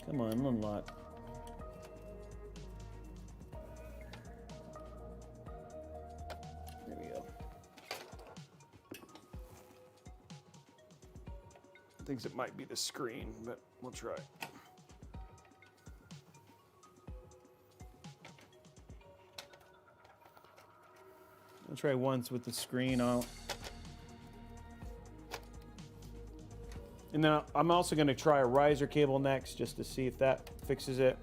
Come on, one lot. There we go. Thinks it might be the screen, but we'll try. I'll try once with the screen out. And then I'm also going to try a riser cable next just to see if that fixes it.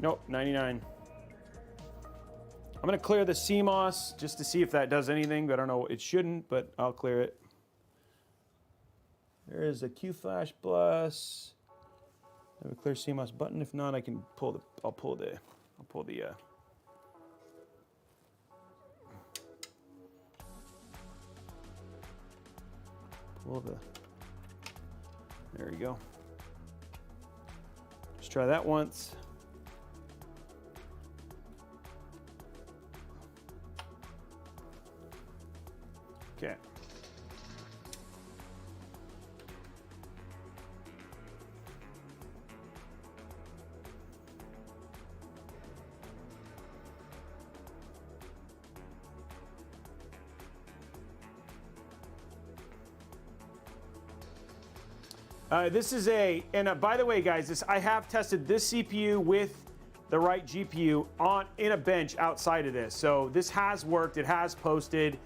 Nope, 99. I'm gonna clear the CMOS just to see if that does anything, but I don't know, it shouldn't, but I'll clear it. There is a Q-Flash Plus. I have a clear CMOS button. If not, I can pull the, I'll pull the there you go. Let's try that once. Okay. This is and by the way, guys, I have tested this CPU with the right GPU in a bench outside of this. So this has worked. It has posted.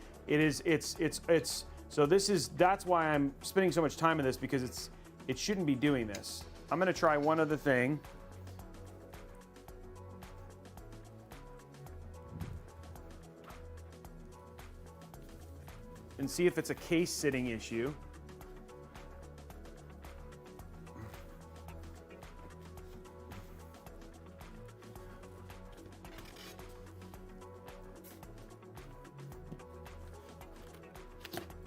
So that's why I'm spending so much time in this, because it shouldn't be doing this. I'm gonna try one other thing. And see if it's a case sitting issue.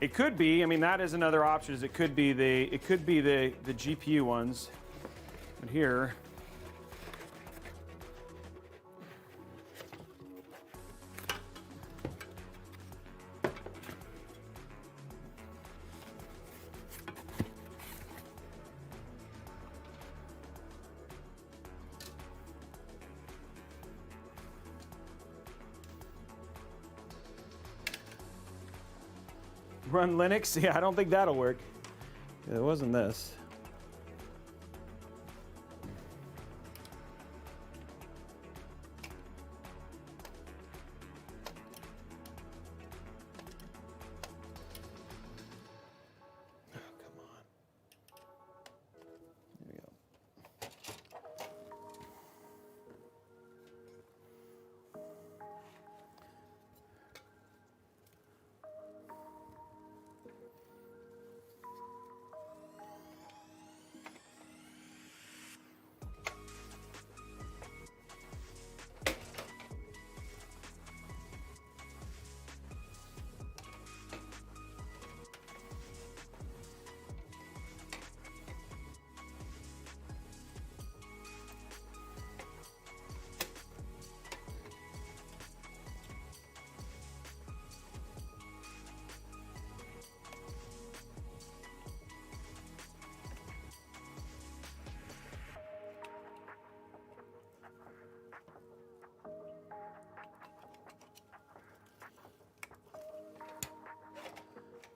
It could be. I mean, that is another option. It could be the GPU ones. But here, run Linux? Yeah, I don't think that'll work. Yeah, it wasn't this. Oh, come on. There we go.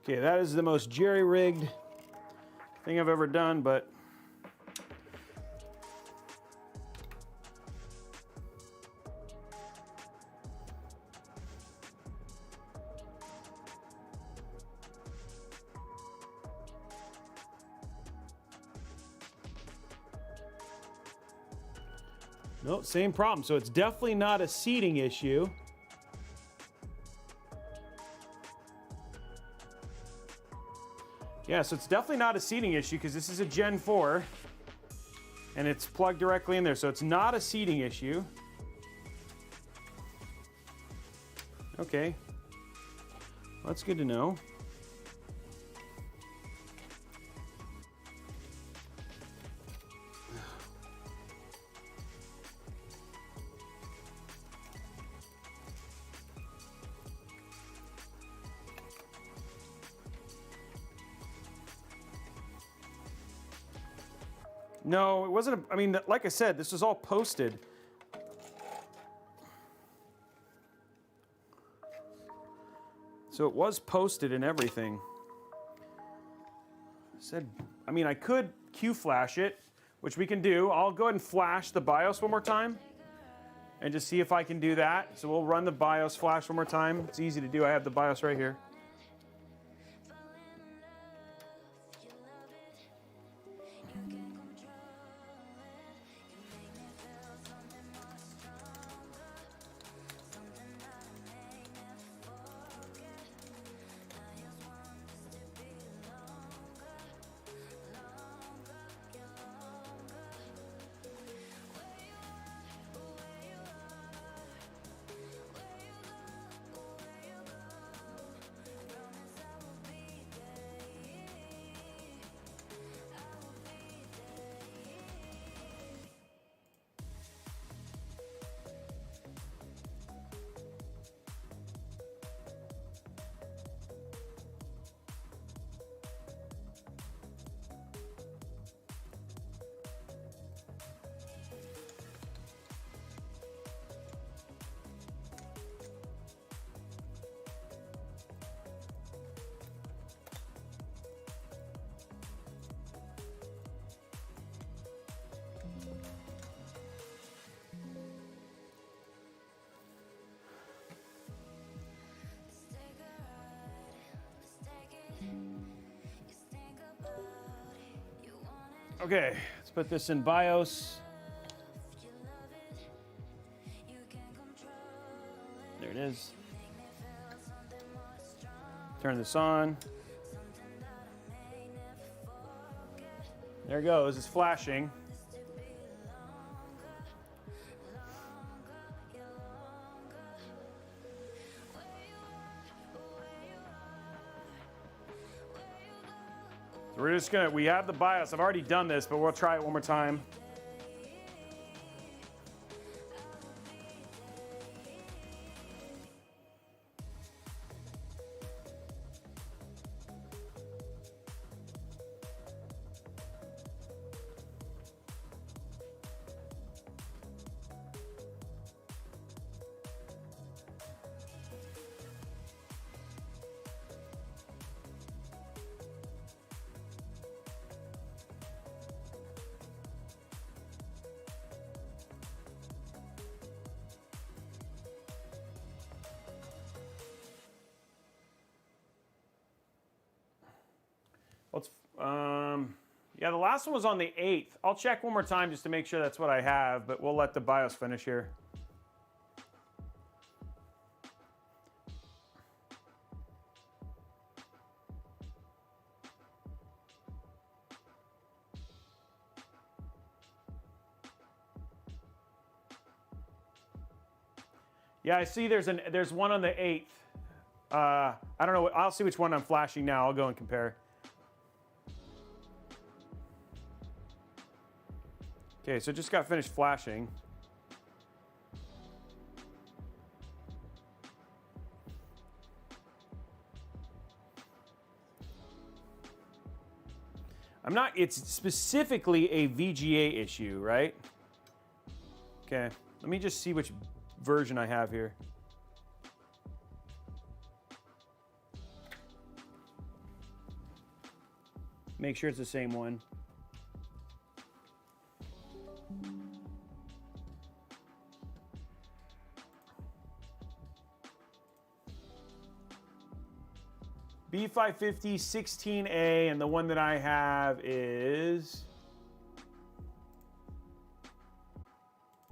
Okay, that is the most jerry-rigged thing I've ever done, but no, same problem. So it's definitely not a seating issue. Yeah, so it's definitely not a seating issue, because this is a Gen 4 and it's plugged directly in there. So it's not a seating issue. Okay, well, that's good to know. No, it wasn't. I mean, like I said, this was all posted. So it was posted and everything. I mean, I could Q-flash it, which we can do. I'll go ahead and flash the BIOS one more time and just see if I can do that. So we'll run the BIOS flash one more time. It's easy to do. I have the BIOS right here. Okay, let's put this in BIOS. There it is. Turn this on. There it goes, it's flashing. So we're just gonna, we have the BIOS. I've already done this, but we'll try it one more time. Let's, yeah, the last one was on the 8th. I'll check one more time just to make sure that's what I have, but we'll let the BIOS finish here. Yeah, I see there's one on the 8th. I don't know, I'll see which one I'm flashing now. I'll go and compare. Okay, so it just got finished flashing. It's specifically a VGA issue, right? Okay, let me just see which version I have here. Make sure it's the same one. B550 16A, and the one that I have is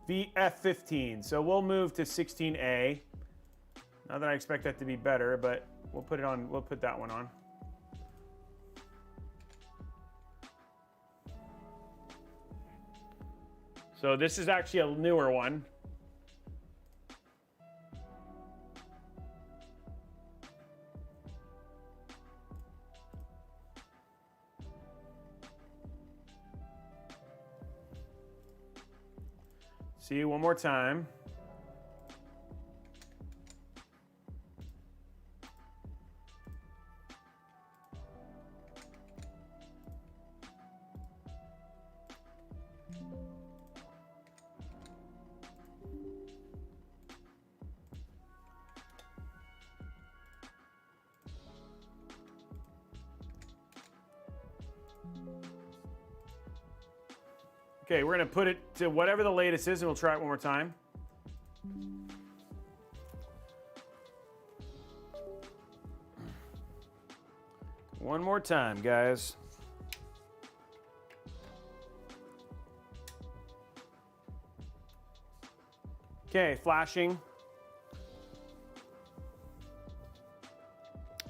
VF15. So we'll move to 16A. Not that I expect that to be better, but we'll put it on. We'll put that one on. So this is actually a newer one. See you one more time. Okay, we're gonna put it to whatever the latest is and we'll try it one more time. One more time, guys. Okay, flashing.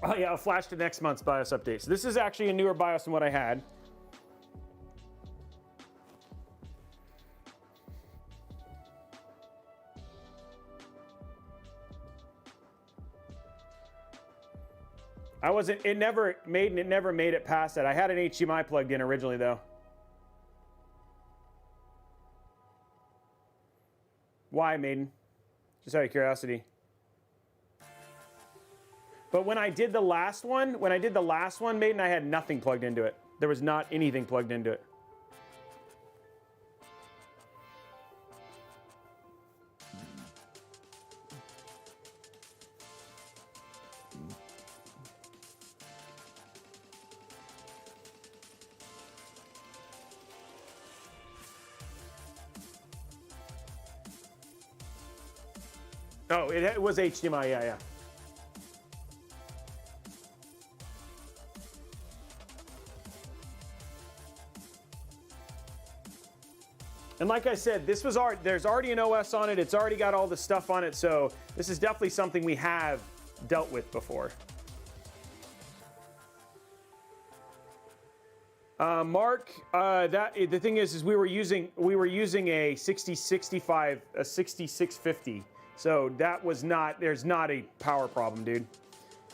Oh yeah, I'll flash to next month's BIOS update. So this is actually a newer BIOS than what I had. It never made it past that. I had an HDMI plugged in originally though. Why, Maiden? Just out of curiosity. But when I did the last one, Maiden, I had nothing plugged into it. There was not anything plugged into it. Oh, it was HDMI, yeah. And like I said, this was there's already an OS on it. It's already got all the stuff on it. So this is definitely something we have dealt with before. Mark, the thing is we were using a 6650, so that was not. There's not a power problem, dude.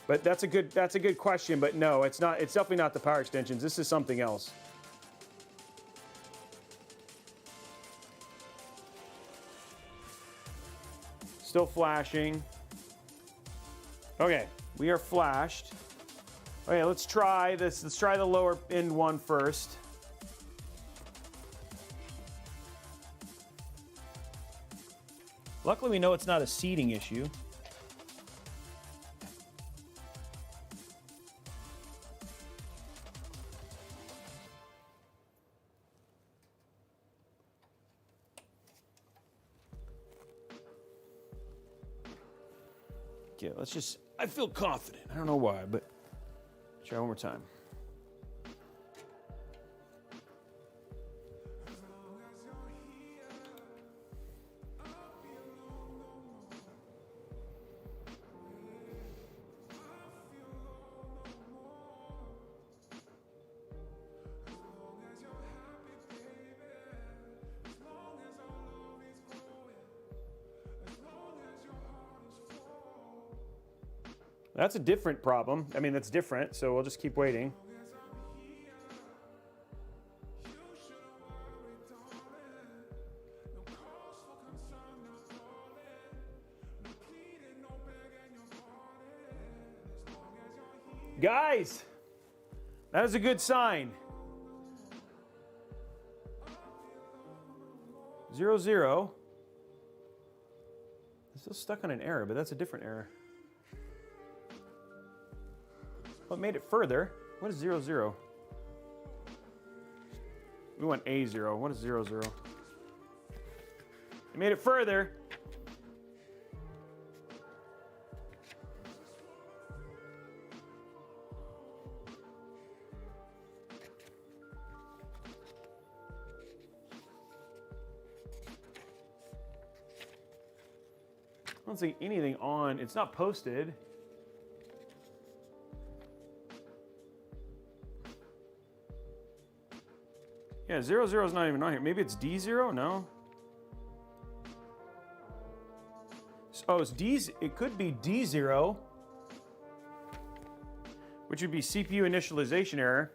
But that's a good question. But no, it's not. It's definitely not the power extensions. This is something else. Still flashing. Okay, we are flashed. Okay, let's try this. Let's try the lower end one first. Luckily, we know it's not a seating issue. Okay, let's just, I feel confident. I don't know why, but try one more time. That's a different problem. I mean, that's different, so we'll just keep waiting. Guys, that is a good sign. 0, 0. I'm still stuck on an error, but that's a different error. What made it further? What is 0, 0? We want A0. What is 0, 0? It made it further. I don't see anything on. It's not posted. Yeah, 0, 0 is not even on here. Maybe it's D0? No. Oh, it's D. It could be D0, which would be CPU initialization error.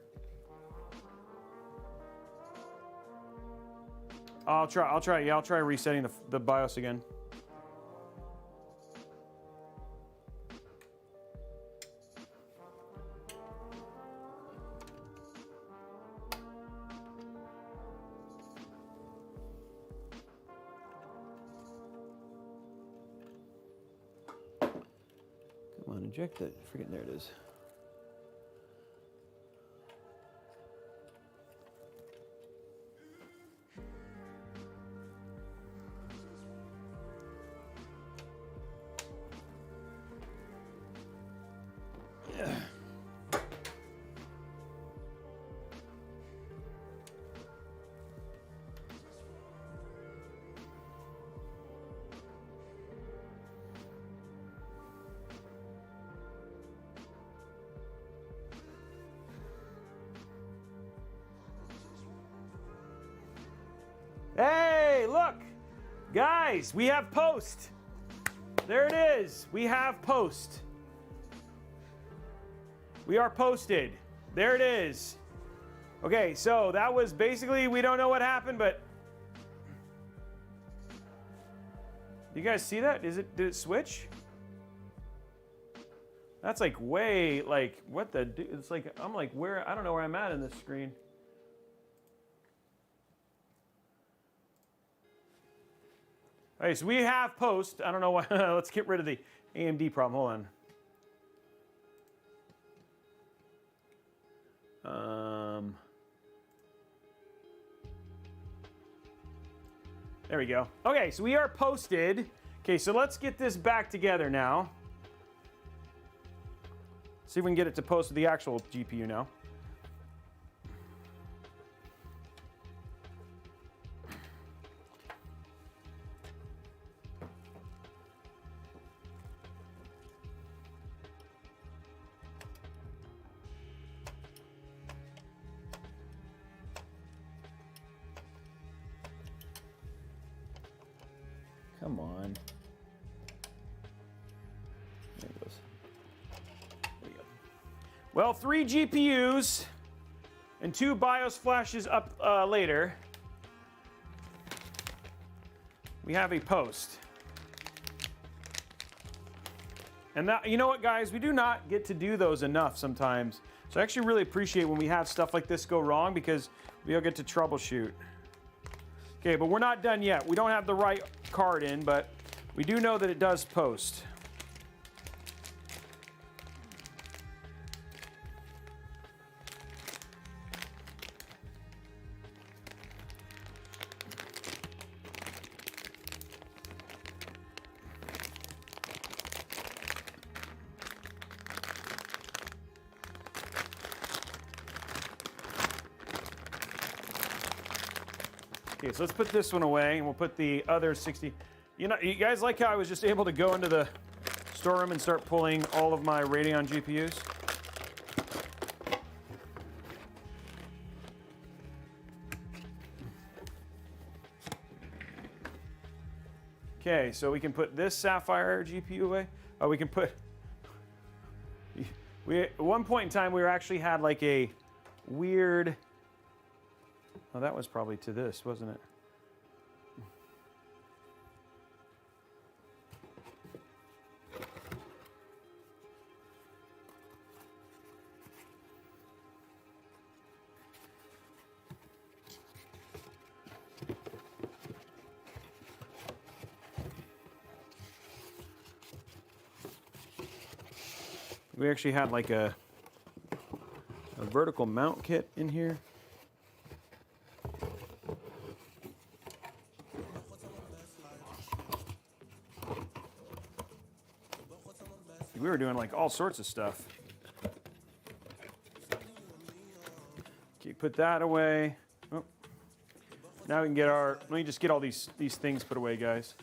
I'll try. Yeah, I'll try resetting the BIOS again. Come on, eject that. Freaking there it is. Hey, look, guys, we have post. There it is. We have post. We are posted. There it is. Okay, so that was basically, we don't know what happened, but you guys see that? Did it switch? That's like way, like, what the, it's like, I'm like, where, I don't know where I'm at in this screen. Okay, so we have post. I don't know why. Let's get rid of the AMD problem. Hold on. There we go. Okay, so we are posted. Okay, so let's get this back together now. See if we can get it to post with the actual GPU now. Come on. There it goes. There you go. Well, 3 GPUs and 2 BIOS flashes up later. We have a post. And that, you know what, guys? We do not get to do those enough sometimes. So I actually really appreciate when we have stuff like this go wrong because we'll get to troubleshoot. Okay, but we're not done yet. We don't have the right card in, but we do know that it does post. Okay, so let's put this one away, and we'll put the other 60. You know, you guys like how I was just able to go into the storeroom and start pulling all of my Radeon GPUs? Okay, so we can put this Sapphire GPU away. Oh, we can put. At one point in time, we actually had like a weird. Oh, that was probably to this, wasn't it? We actually had like a vertical mount kit in here. We were doing like all sorts of stuff. Okay, put that away. Oh. Now we can get our, let me just get all these things put away, guys.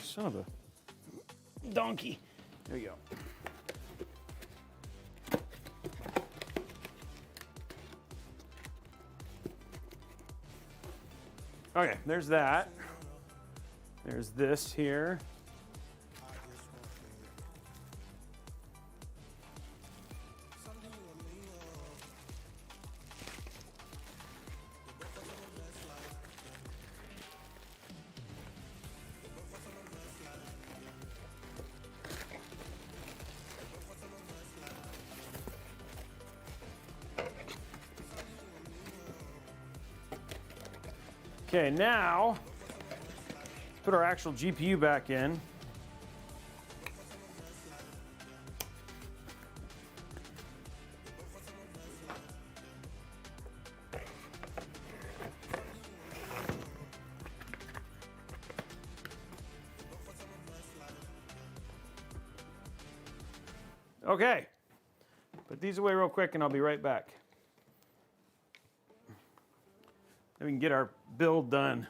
Son of a donkey. There you go. Okay, there's that. There's this here. Okay, now put our actual GPU back in. Okay, put these away real quick and I'll be right back. Then we can get our build done.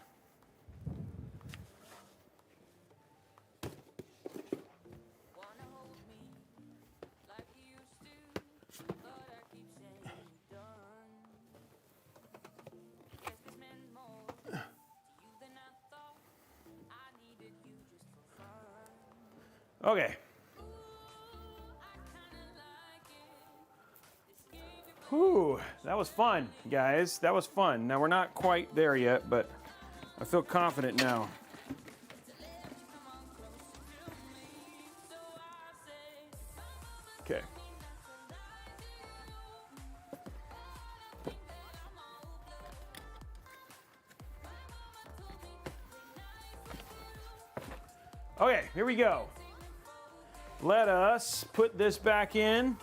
Okay. Whew, that was fun, guys. That was fun. Now, we're not quite there yet, but I feel confident now. Okay. Okay, here we go. Let us put this back in.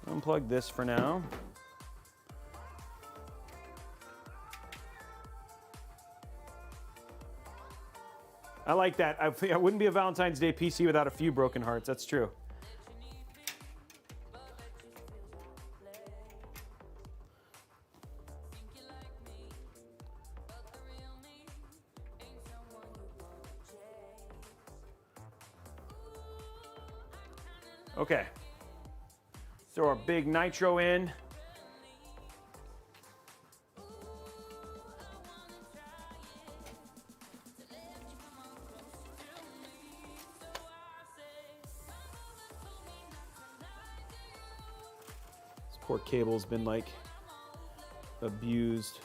Unplug this for now. I like that. I wouldn't be a Valentine's Day PC without a few broken hearts. That's true. Okay. Throw our big nitro in. This poor cable's been like abused.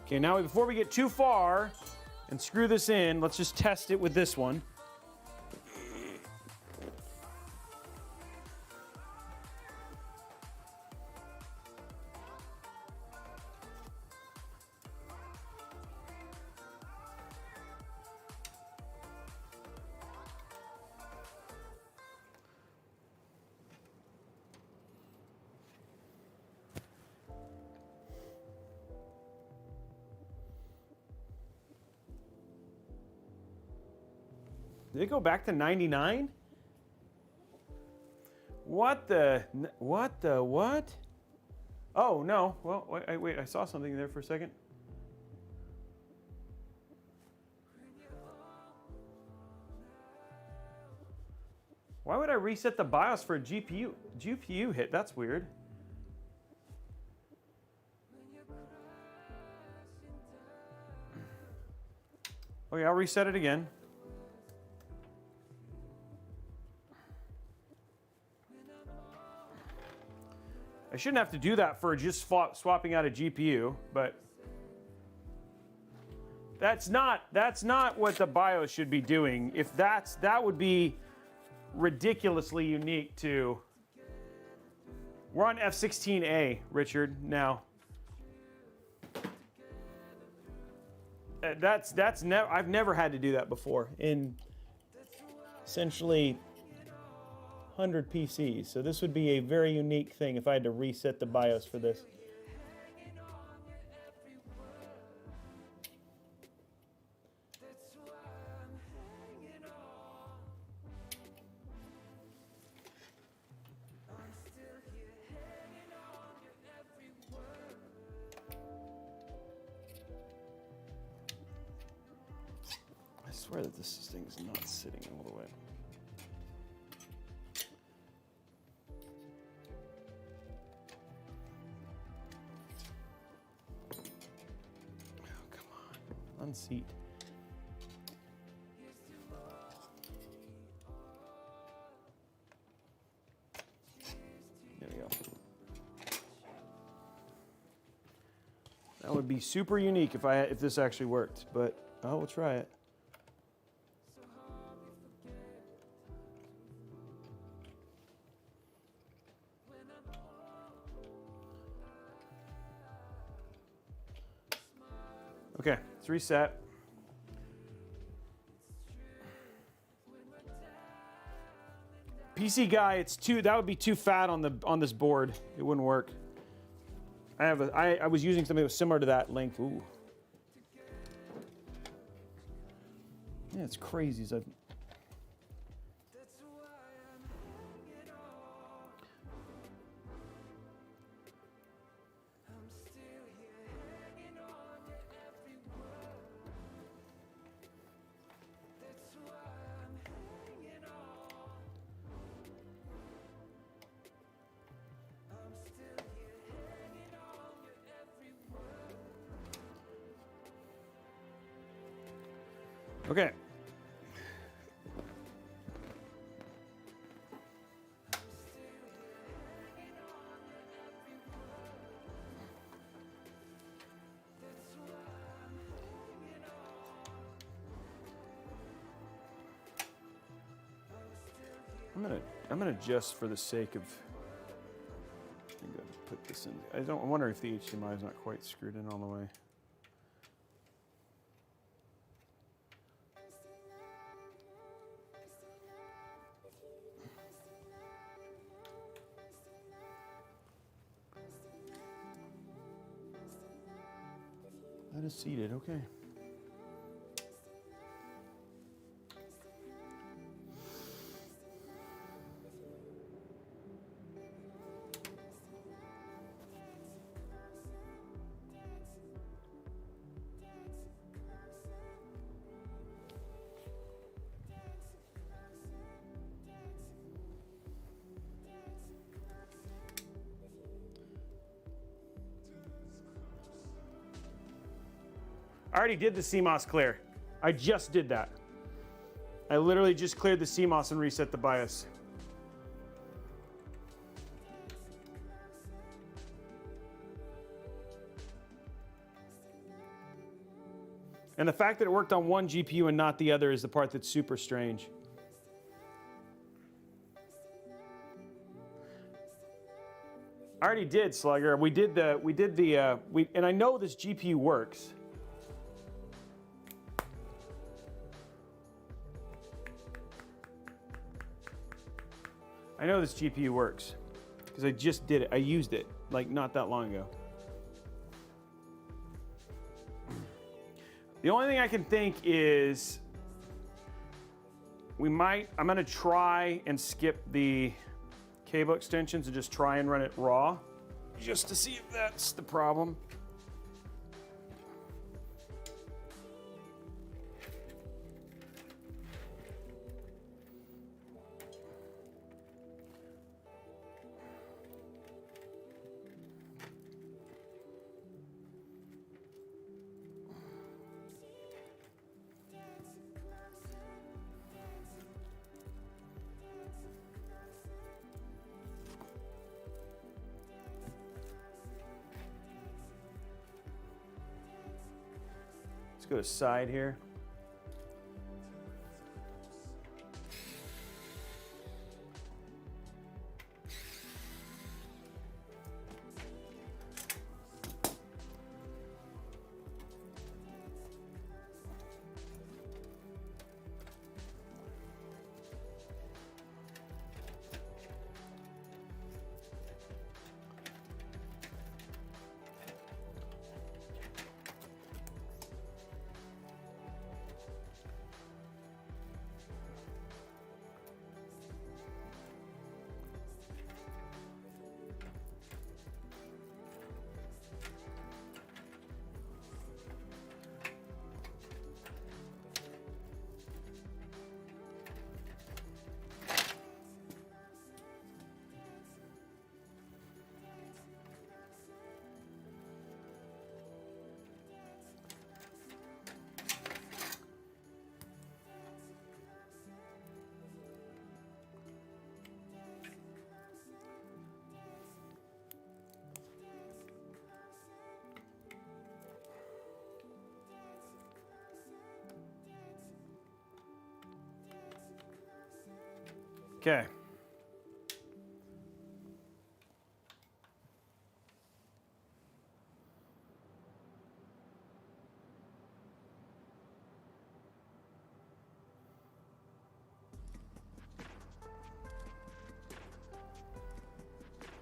Okay, now before we get too far and screw this in, let's just test it with this one. Did it go back to 99? What? Oh, no. Well, wait, I saw something there for a second. Why would I reset the BIOS for a GPU hit? That's weird. Okay, I'll reset it again. I shouldn't have to do that for just swapping out a GPU, but that's not what the BIOS should be doing. If that would be ridiculously unique to. We're on F16A, Richard, now. I've never had to do that before in essentially 100 PCs, so this would be a very unique thing if I had to reset the BIOS for this. I swear that this thing's not sitting all the way. Unseat. There we go. That would be super unique if this actually worked, but we'll try it. Okay, it's reset. PC guy, that would be too fat on this board. It wouldn't work. I was using something that was similar to that length. Ooh. Yeah, it's crazy. Okay. I'm gonna just for the sake of, I'm gonna put this in. I wonder if the HDMI is not quite screwed in all the way. That is seated, okay. I already did the CMOS clear. I just did that. I literally just cleared the CMOS and reset the BIOS. And the fact that it worked on one GPU and not the other is the part that's super strange. I already did, Slugger. And I know this GPU works. I know this GPU works because I just did it. I used it like not that long ago. The only thing I can think is I'm gonna try and skip the cable extensions and just try and run it raw just to see if that's the problem. Let's go to side here. Okay.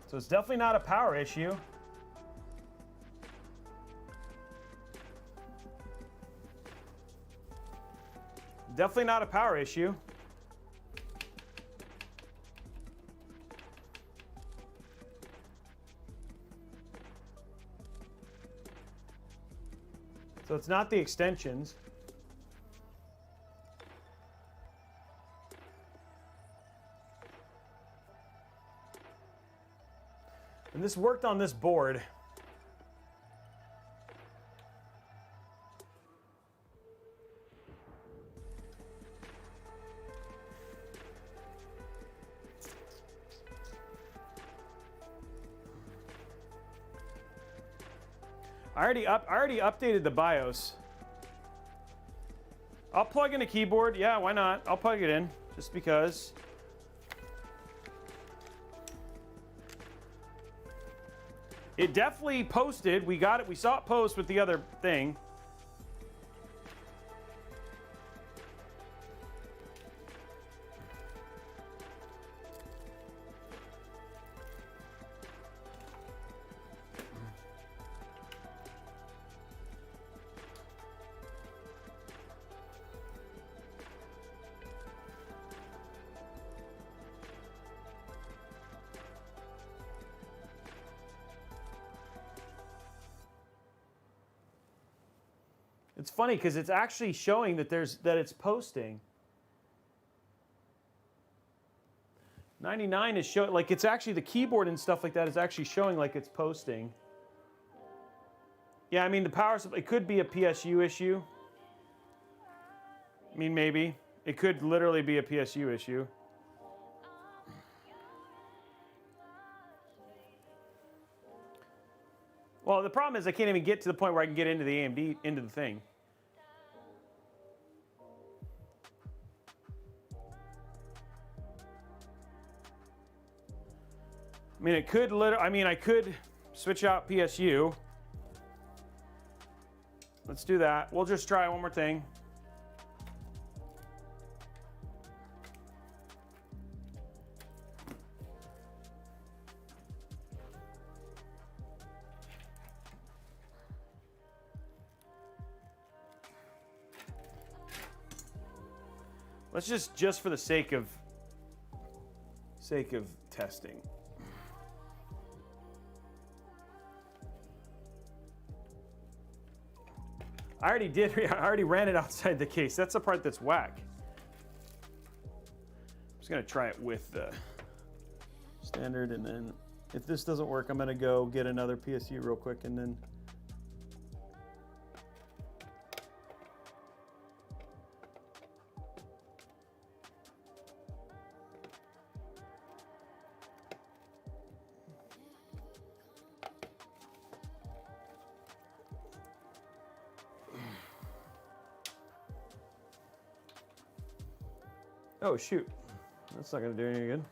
So it's definitely not a power issue. Definitely not a power issue. So it's not the extensions. And this worked on this board. I already updated the BIOS. I'll plug in a keyboard. Yeah, why not? I'll plug it in just because. It definitely posted. We got it. We saw it post with the other thing. It's funny because it's actually showing that it's posting. 99 is showing, like, it's actually the keyboard and stuff like that is actually showing like it's posting. Yeah, I mean the power supply, it could be a PSU issue. I mean, maybe it could literally be a PSU issue. Well, the problem is I can't even get to the point where I can get into the AMD, into the thing. I mean, it could I could switch out PSU. Let's do that. We'll just try one more thing. Let's just for the sake of testing. I already ran it outside the case. That's the part that's whack. I'm just gonna try it with the standard, and then if this doesn't work, I'm gonna go get another PSU real quick, and then oh shoot, that's not gonna do any good.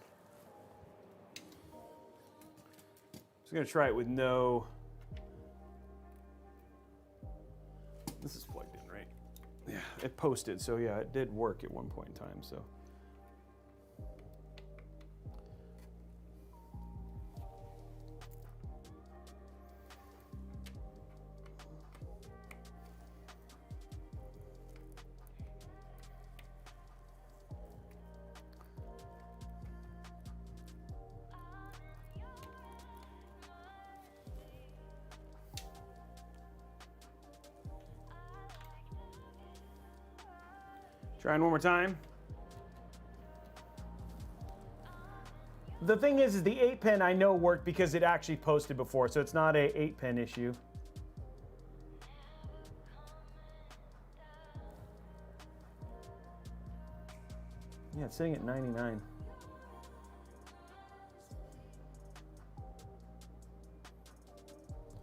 Just gonna try it with no. This is plugged in, right? Yeah, it posted, so yeah, it did work at one point in time, so. Trying one more time. The thing is the 8-pin I know worked because it actually posted before, so it's not a 8-pin issue. Yeah, it's sitting at 99.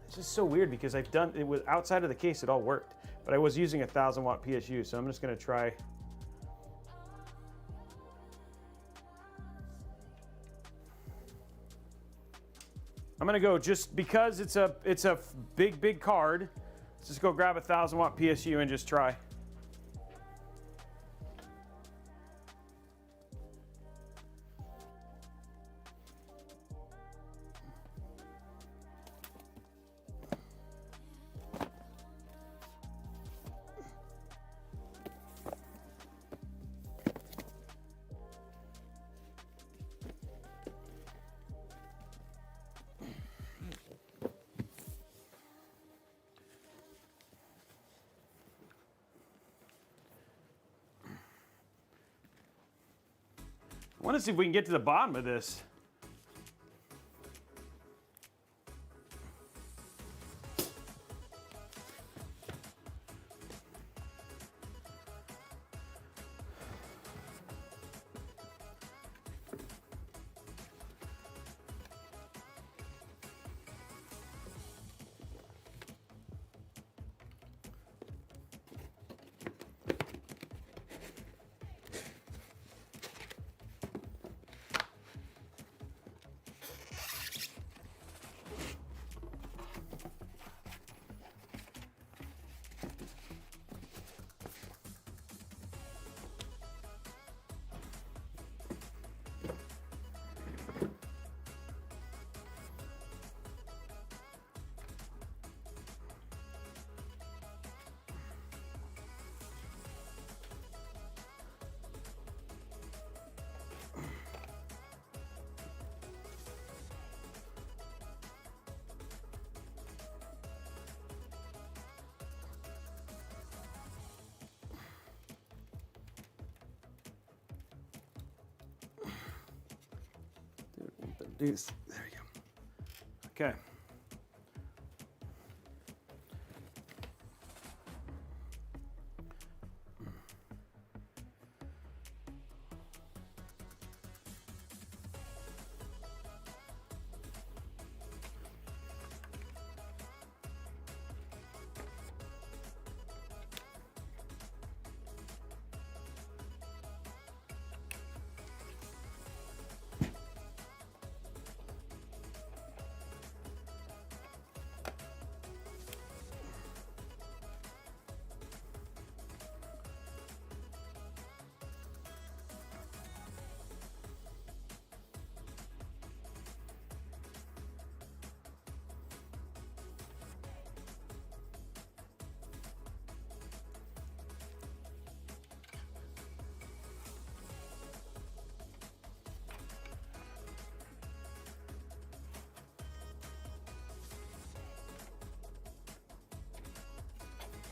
It's just so weird because I've done it was outside of the case, it all worked, but I was using a 1000-watt PSU, so I'm just gonna try. I'm gonna go just because it's a big card. Let's just go grab a 1000-watt PSU and just try. I want to see if we can get to the bottom of this. There we go. Okay.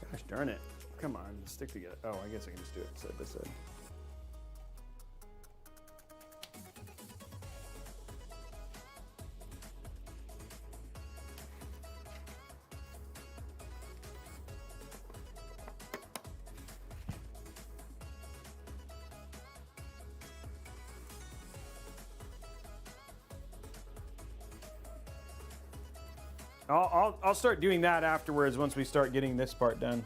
Gosh darn it. Come on, stick together. Oh, I guess I can just do it side by side. I'll start doing that afterwards once we start getting this part done.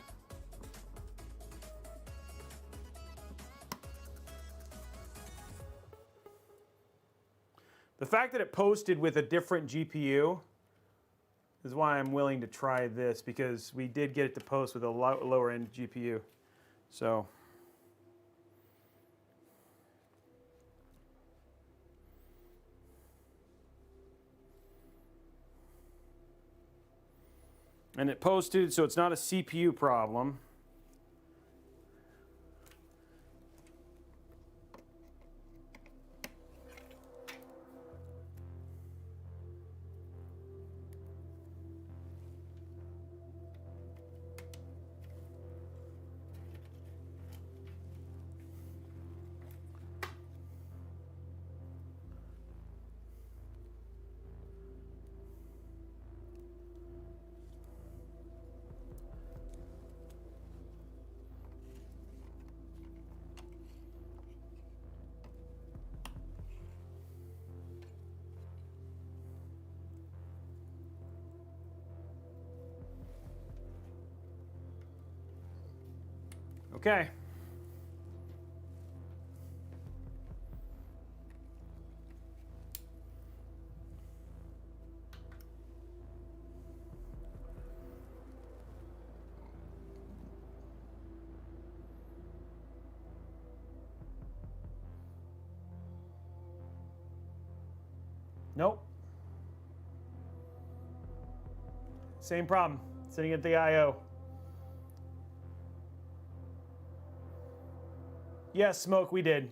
The fact that it posted with a different GPU is why I'm willing to try this, because we did get it to post with a lower end GPU. So. And it posted, so it's not a CPU problem. Okay. Nope. Same problem, sitting at the I/O. Yes, Smoke, we did.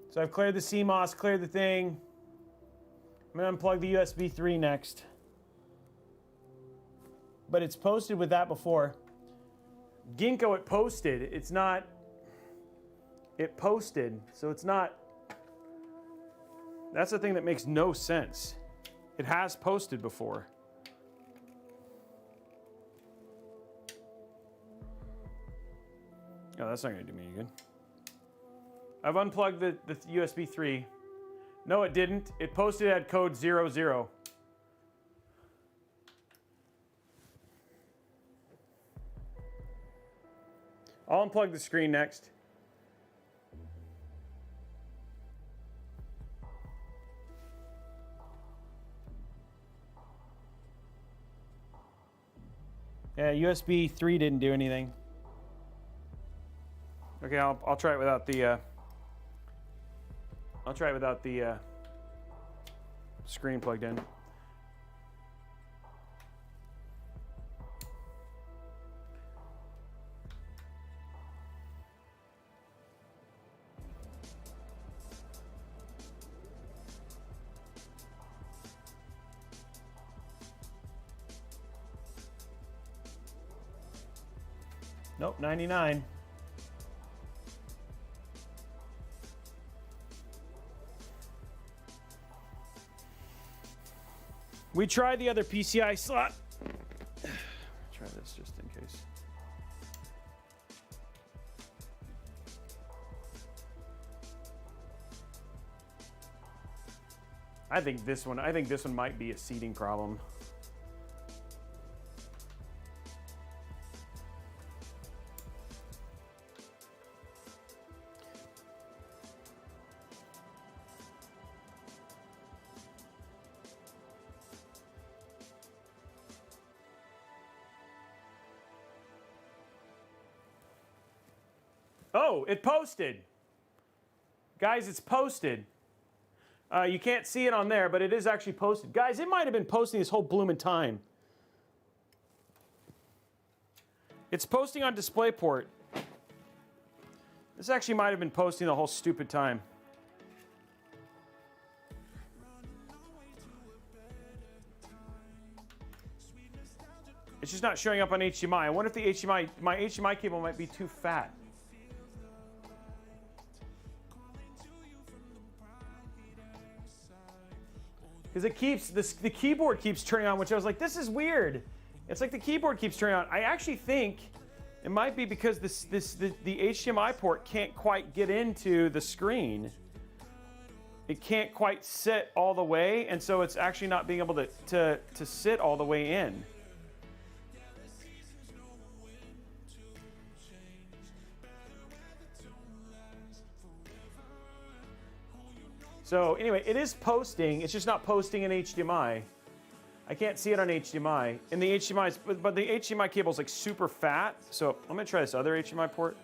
So I've cleared the CMOS, cleared the thing. I'm gonna unplug the USB 3 next. But it's posted with that before. Ginkgo, it posted. It's not, it posted, so it's not. That's the thing that makes no sense. It has posted before. Oh, that's not gonna do me any good. I've unplugged the USB 3. No, it didn't. It posted at code 00. I'll unplug the screen next. Yeah, USB 3 didn't do anything. Okay, I'll try it without the screen plugged in. Nope, 99. We tried the other PCI slot. Try this just in case. I think this one might be a seating problem. Oh, it posted. Guys, it's posted. You can't see it on there, but it is actually posted. Guys, it might have been posting this whole blooming time. It's posting on DisplayPort. This actually might have been posting the whole stupid time. It's just not showing up on HDMI. I wonder if the my HDMI cable might be too fat. Because it keeps, the keyboard keeps turning on, which I was like, this is weird. It's like the keyboard keeps turning on. I actually think it might be because the HDMI port can't quite get into the screen. It can't quite sit all the way, and so it's actually not being able to sit all the way in. So anyway, it is posting. It's just not posting in HDMI. I can't see it on HDMI. And the HDMI, but the HDMI cable is like super fat. So I'm gonna try this other HDMI port.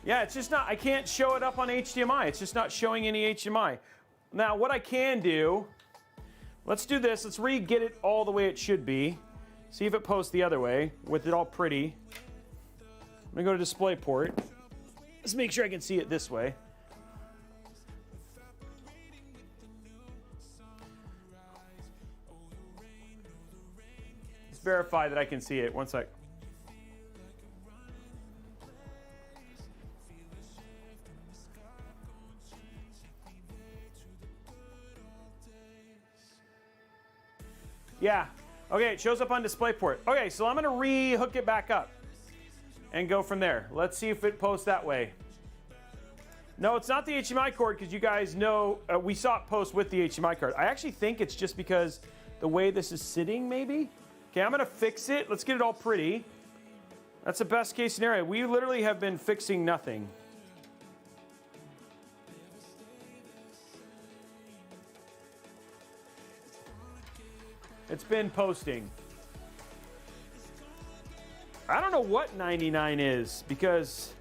Yeah, it's just not, I can't show it up on HDMI. It's just not showing any HDMI. Now, what I can do, let's do this. Let's get it all the way it should be. See if it posts the other way with it all pretty. I'm gonna go to DisplayPort. Let's make sure I can see it this way. Let's verify that I can see it. One sec. Yeah. Okay, it shows up on DisplayPort. Okay, so I'm gonna re-hook it back up and go from there. Let's see if it posts that way. No, it's not the HDMI cord because you guys know we saw it post with the HDMI cord. I actually think it's just because the way this is sitting, maybe. Okay, I'm gonna fix it. Let's get it all pretty. That's the best case scenario. We literally have been fixing nothing. It's been posting. I don't know what 99 is because...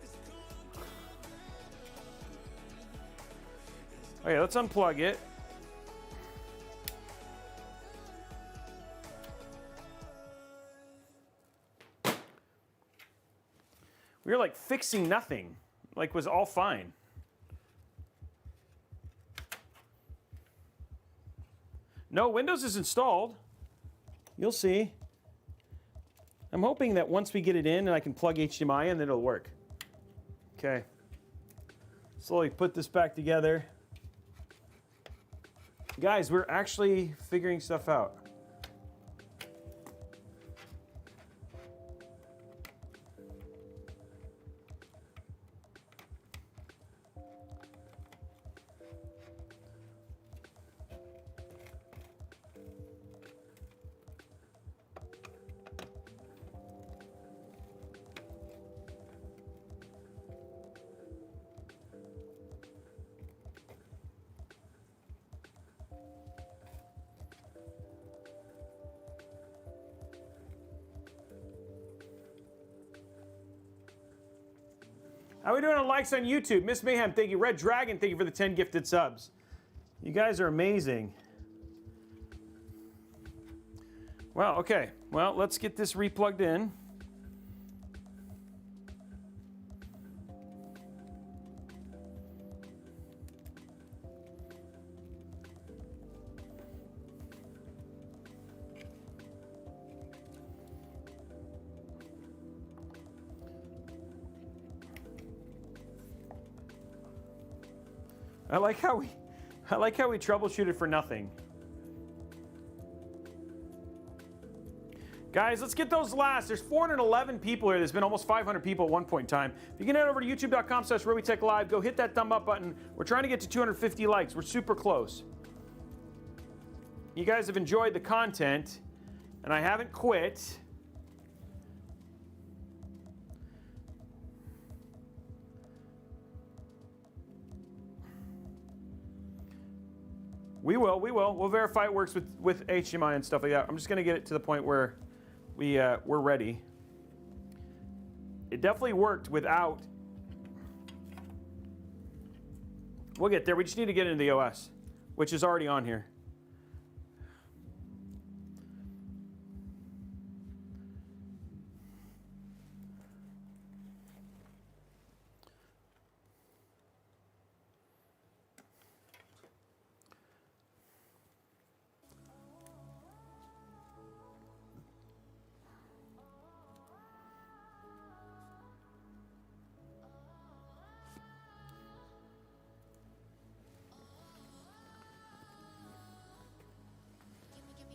Okay, let's unplug it. We were like fixing nothing. Like was all fine. No, Windows is installed. You'll see. I'm hoping that once we get it in and I can plug HDMI in, then it'll work. Okay. Slowly put this back together. Guys, we're actually figuring stuff out. How are we doing on likes on YouTube? Miss Mayhem, thank you. Red Dragon, thank you for the 10 gifted subs. You guys are amazing. Well, okay. Well, let's get this replugged in. I like how we troubleshooted for nothing. Guys, let's get those last. There's 411 people here. There's been almost 500 people at one point in time. If you can head over to youtube.com/Robeytech Live, go hit that thumb up button. We're trying to get to 250 likes. We're super close. You guys have enjoyed the content, and I haven't quit. We will. We'll verify it works with HDMI and stuff like that. I'm just gonna get it to the point where we're ready. It definitely worked without. We'll get there. We just need to get into the OS, which is already on here.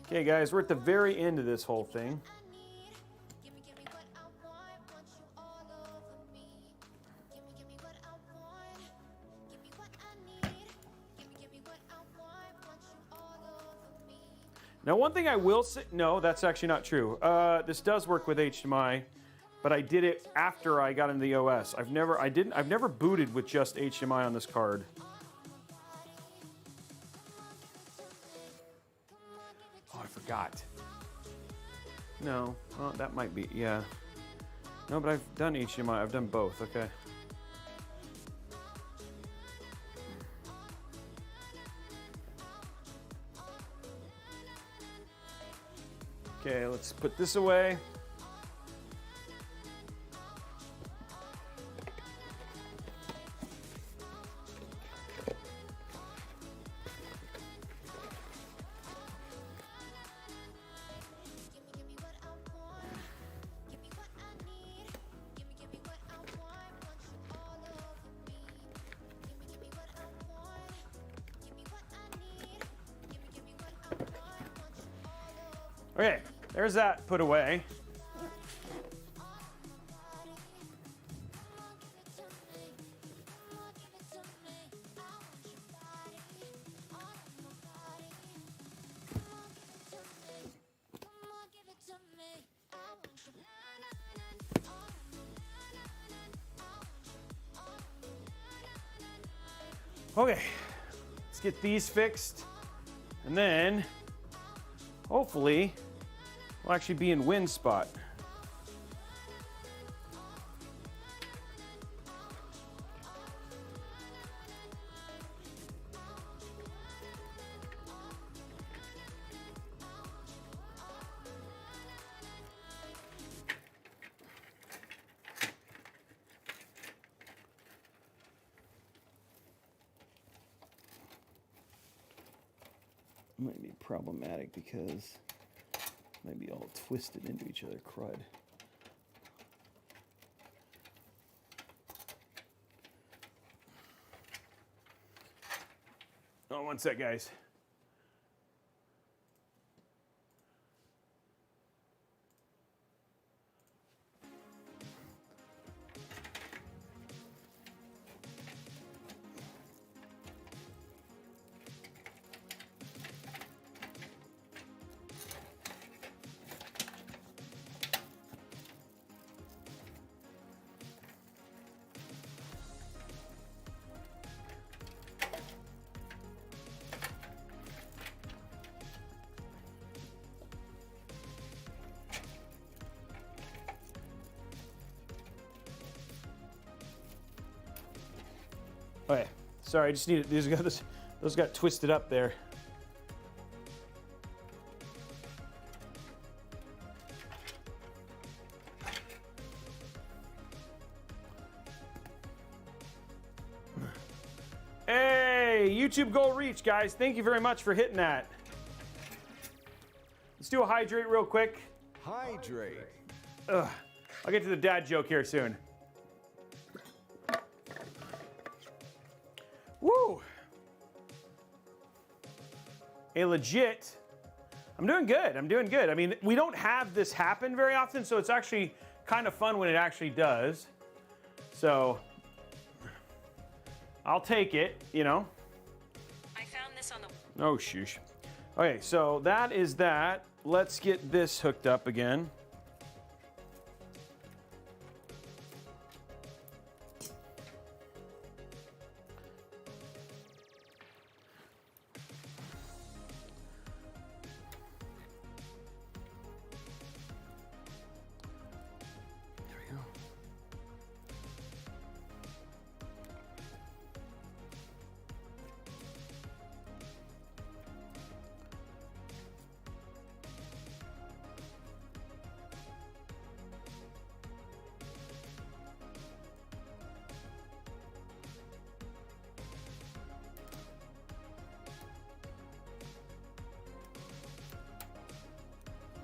Okay, guys, we're at the very end of this whole thing. Now, one thing I will say, no, that's actually not true. This does work with HDMI, but I did it after I got into the OS. I've never booted with just HDMI on this card. Forgot. No, well, that might be, yeah. No, but I've done HDMI. I've done both. Okay. Okay, let's put this away. Okay, there's that put away. Okay, let's get these fixed, and then hopefully we'll actually be in win spot. Might be problematic because might be all twisted into each other, crud. Oh, one sec, guys. Oh yeah, sorry, I just needed, those got twisted up there. Hey, YouTube goal reach, guys. Thank you very much for hitting that. Let's do a hydrate real quick. Hydrate. Ugh. I'll get to the dad joke here soon. Woo! a legit, I'm doing good. I'm doing good. I mean, we don't have this happen very often, so it's actually kind of fun when it actually does. So I'll take it, you know. I found this on the... Oh, shoosh. Okay, so that is that. Let's get this hooked up again. There we go.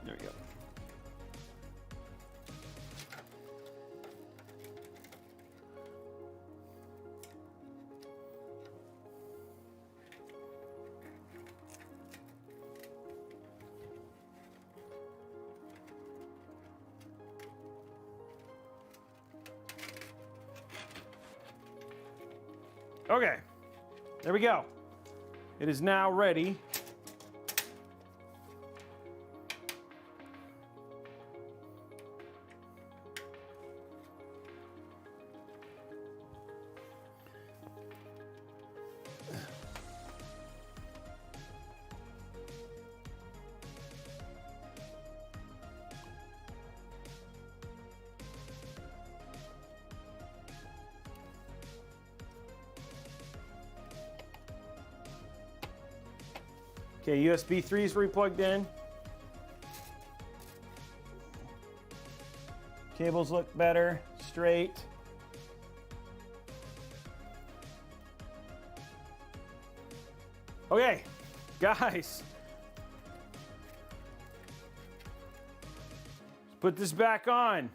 There we go. Okay, there we go. It is now ready. Okay, USB 3 is re-plugged in. Cables look better, straight. Okay, guys. Put this back on.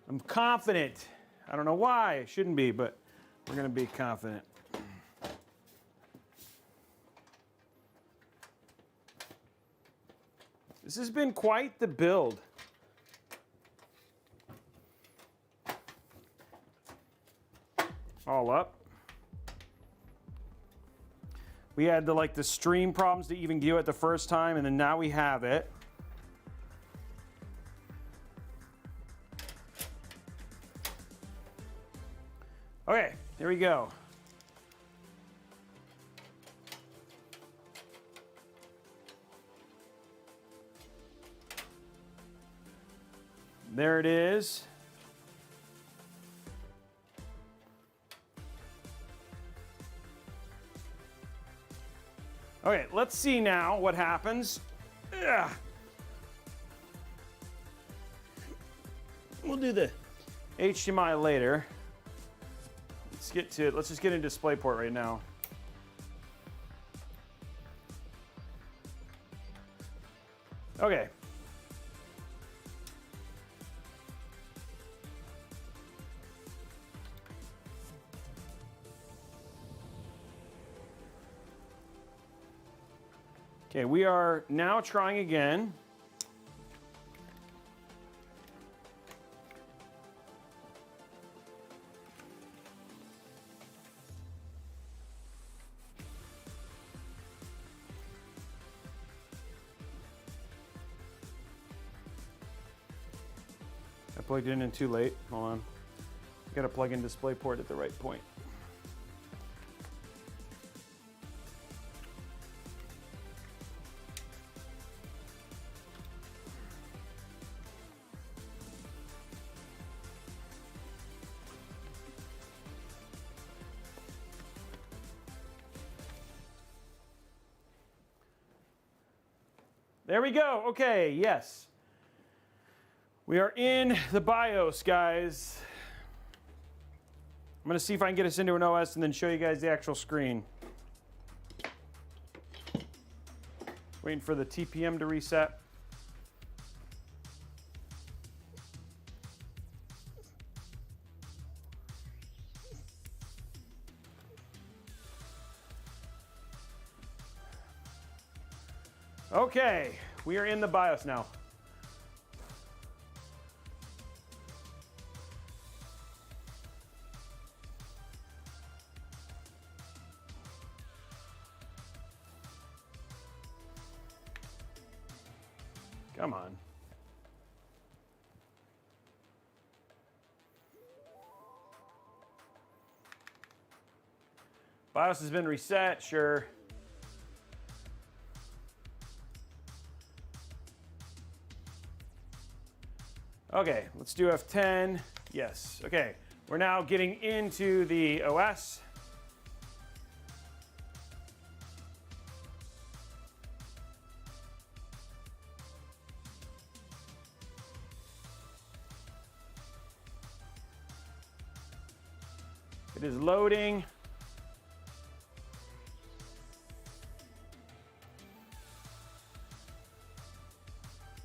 I'm confident. I don't know why, I shouldn't be, but we're gonna be confident. This has been quite the build. All up. We had the stream problems to even do it the first time, and then now we have it. Okay, here we go. There it is. Okay, let's see now what happens. Ugh. We'll do the HDMI later. Let's get to it. Let's just get into DisplayPort right now. Okay. Okay, we are now trying again. I plugged it in too late. Hold on. Got to plug in DisplayPort at the right point. There we go. Okay, yes. We are in the BIOS, guys. I'm going to see if I can get us into an OS and then show you guys the actual screen. Waiting for the TPM to reset. Okay, we are in the BIOS now. Come on. BIOS has been reset, sure. Okay, let's do F10. Yes, okay. We're now getting into the OS. It is loading.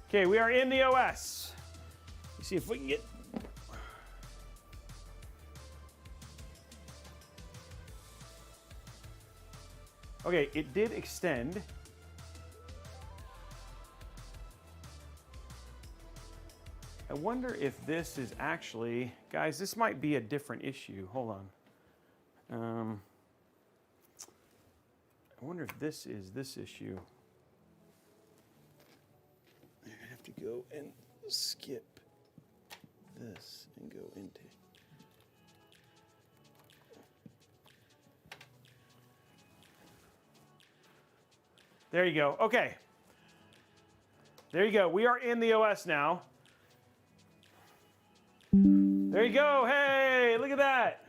Okay, we are in the OS. Let's see if we can get. Okay, it did extend. I wonder if this is actually, guys, this might be a different issue. Hold on. I wonder if this is this issue. I'm gonna have to go and skip this and go into. There you go. Okay. There you go. We are in the OS now. There you go. Hey, look at that.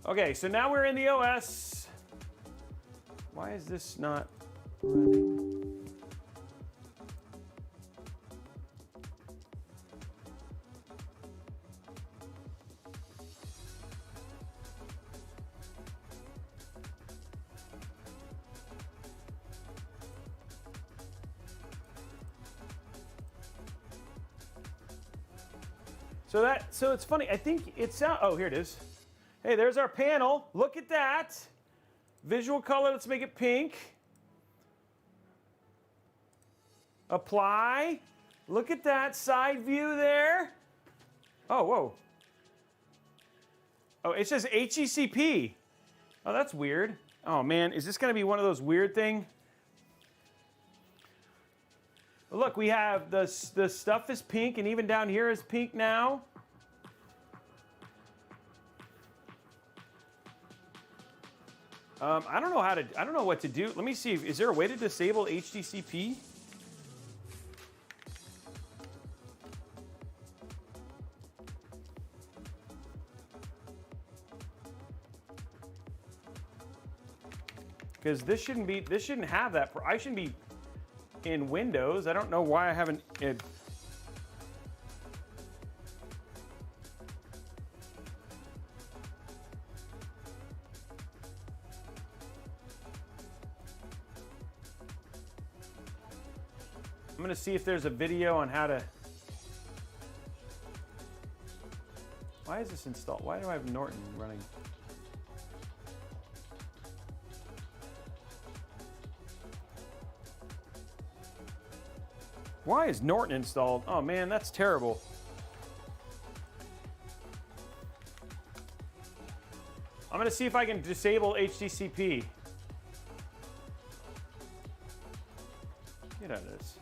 Okay, so now we're in the OS. Why is this not running? So it's funny. I think it's out. Oh, here it is. Hey, there's our panel. Look at that. Visual color, let's make it pink. Apply. Look at that side view there. Oh, whoa. Oh, it says HECP. Oh, that's weird. Oh, man, is this going to be one of those weird things? Look, we have the stuff is pink, and even down here is pink now. I don't know what to do. Let me see. Is there a way to disable HDCP? Because this shouldn't have that. I shouldn't be in Windows. I don't know why I haven't. I'm going to see if there's a video on how to. Why is this installed? Why do I have Norton running? Why is Norton installed? Oh man, that's terrible. I'm going to see if I can disable HDCP. Get out of this.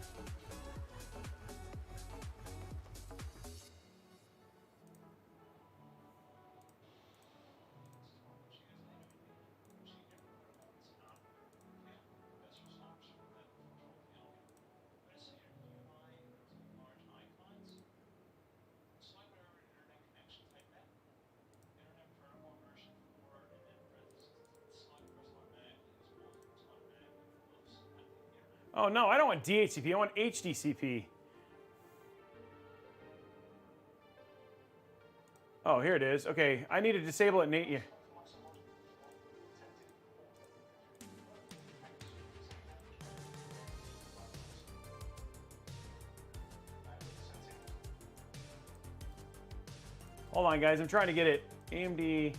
Oh no, I don't want DHCP, I want HDCP. Oh, here it is. Okay, I need to disable it, Nate. Yeah. Hold on, guys. I'm trying to get it. AMD.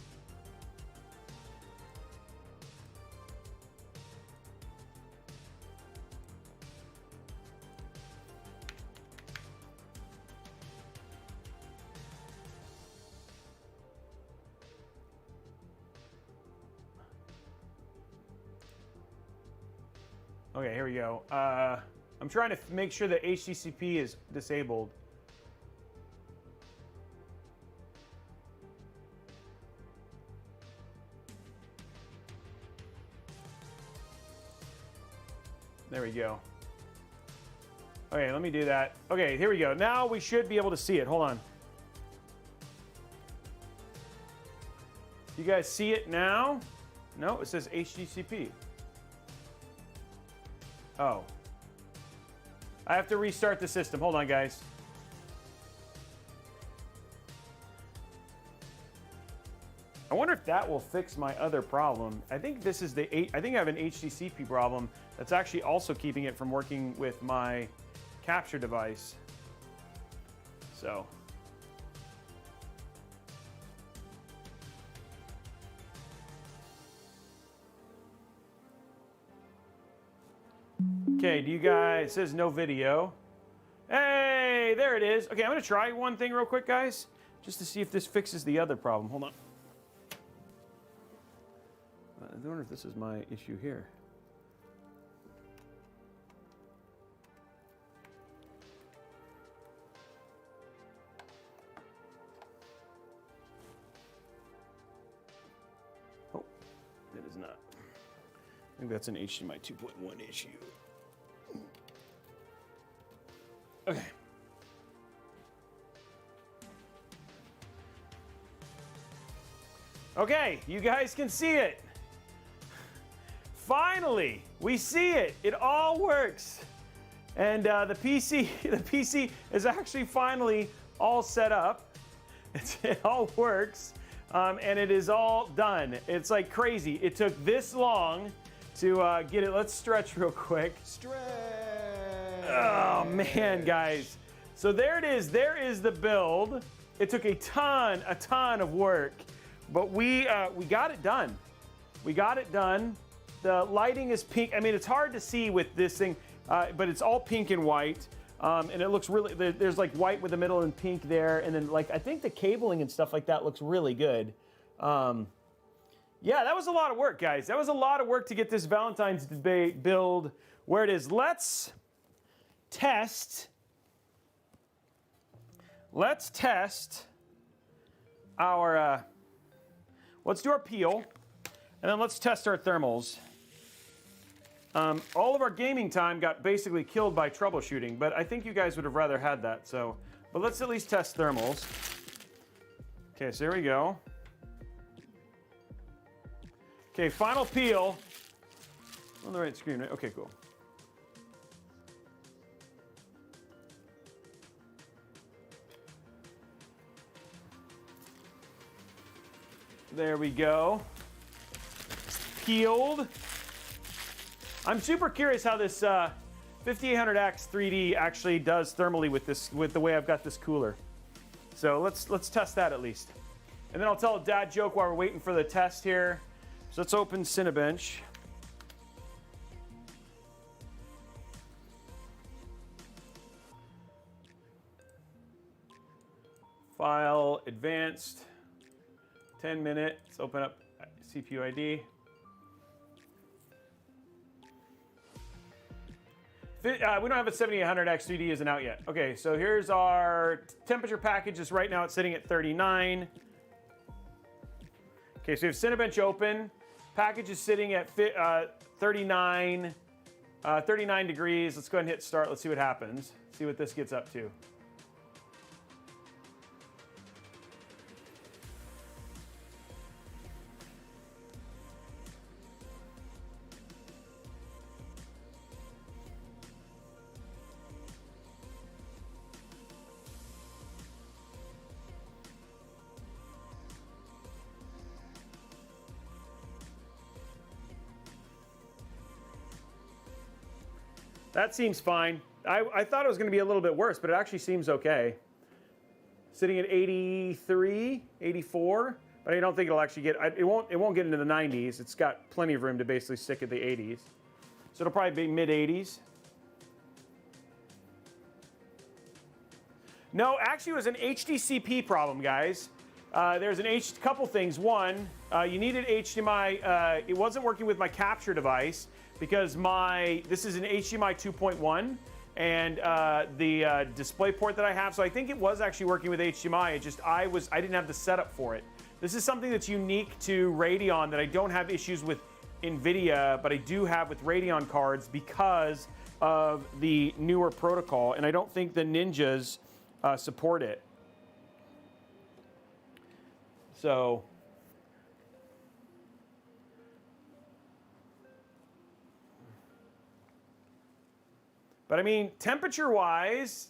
Okay, here we go. I'm trying to make sure that HDCP is disabled. There we go. Okay, let me do that. Okay, here we go. Now we should be able to see it. Hold on. You guys see it now? No, it says HDCP. Oh. I have to restart the system. Hold on, guys. I wonder if that will fix my other problem. I think this is I think I have an HDCP problem that's actually also keeping it from working with my capture device. So. Okay, do you guys, it says no video. Hey, there it is. Okay, I'm gonna try one thing real quick, guys, just to see if this fixes the other problem. Hold on. I wonder if this is my issue here. Oh, it is not. I think that's an HDMI 2.1 issue. Okay. Okay, you guys can see it. Finally, we see it. It all works. And the PC is actually finally all set up. It all works, and it is all done. It's like crazy. It took this long to get it. Let's stretch real quick. Stretch. Oh man, guys. So there it is. There is the build. It took a ton of work, but we got it done. We got it done. The lighting is pink. I mean, it's hard to see with this thing, but it's all pink and white, and it looks really. There's like white with the middle and pink there, and then like I think the cabling and stuff like that looks really good. Yeah, that was a lot of work, guys. That was a lot of work to get this Valentine's Day build where it is. Let's test our. Let's do our peel, and then let's test our thermals. All of our gaming time got basically killed by troubleshooting, but I think you guys would have rather had that. So, but let's at least test thermals. Okay, so here we go. Okay, final peel. On the right screen, right? Okay, cool. There we go. Peeled. I'm super curious how this 5800X 3D actually does thermally with the way I've got this cooler. So let's test that at least. And then I'll tell a dad joke while we're waiting for the test here. So let's open Cinebench. File, advanced, 10 minute. Let's open up CPU ID. We don't have a 7800X 3D isn't out yet. Okay, so here's our temperature package. Is right now it's sitting at 39. Okay, so we have Cinebench open. Package is sitting at 39 degrees. Let's go ahead and hit start. Let's see what happens. See what this gets up to. That seems fine. I thought it was going to be a little bit worse, but it actually seems okay. sitting at 83, 84, but I don't think it'll actually get, it won't get into the 90s. It's got plenty of room to basically stick at the 80s. So it'll probably be mid 80s. No, actually it was an HDCP problem, guys. There's a couple things. One, you needed HDMI, it wasn't working with my capture device because this is an HDMI 2.1 and the display port that I have, so I think it was actually working with HDMI. It just, I didn't have the setup for it. This is something that's unique to Radeon that I don't have issues with NVIDIA, but I do have with Radeon cards because of the newer protocol, and I don't think the Ninjas support it. So, but I mean, temperature-wise,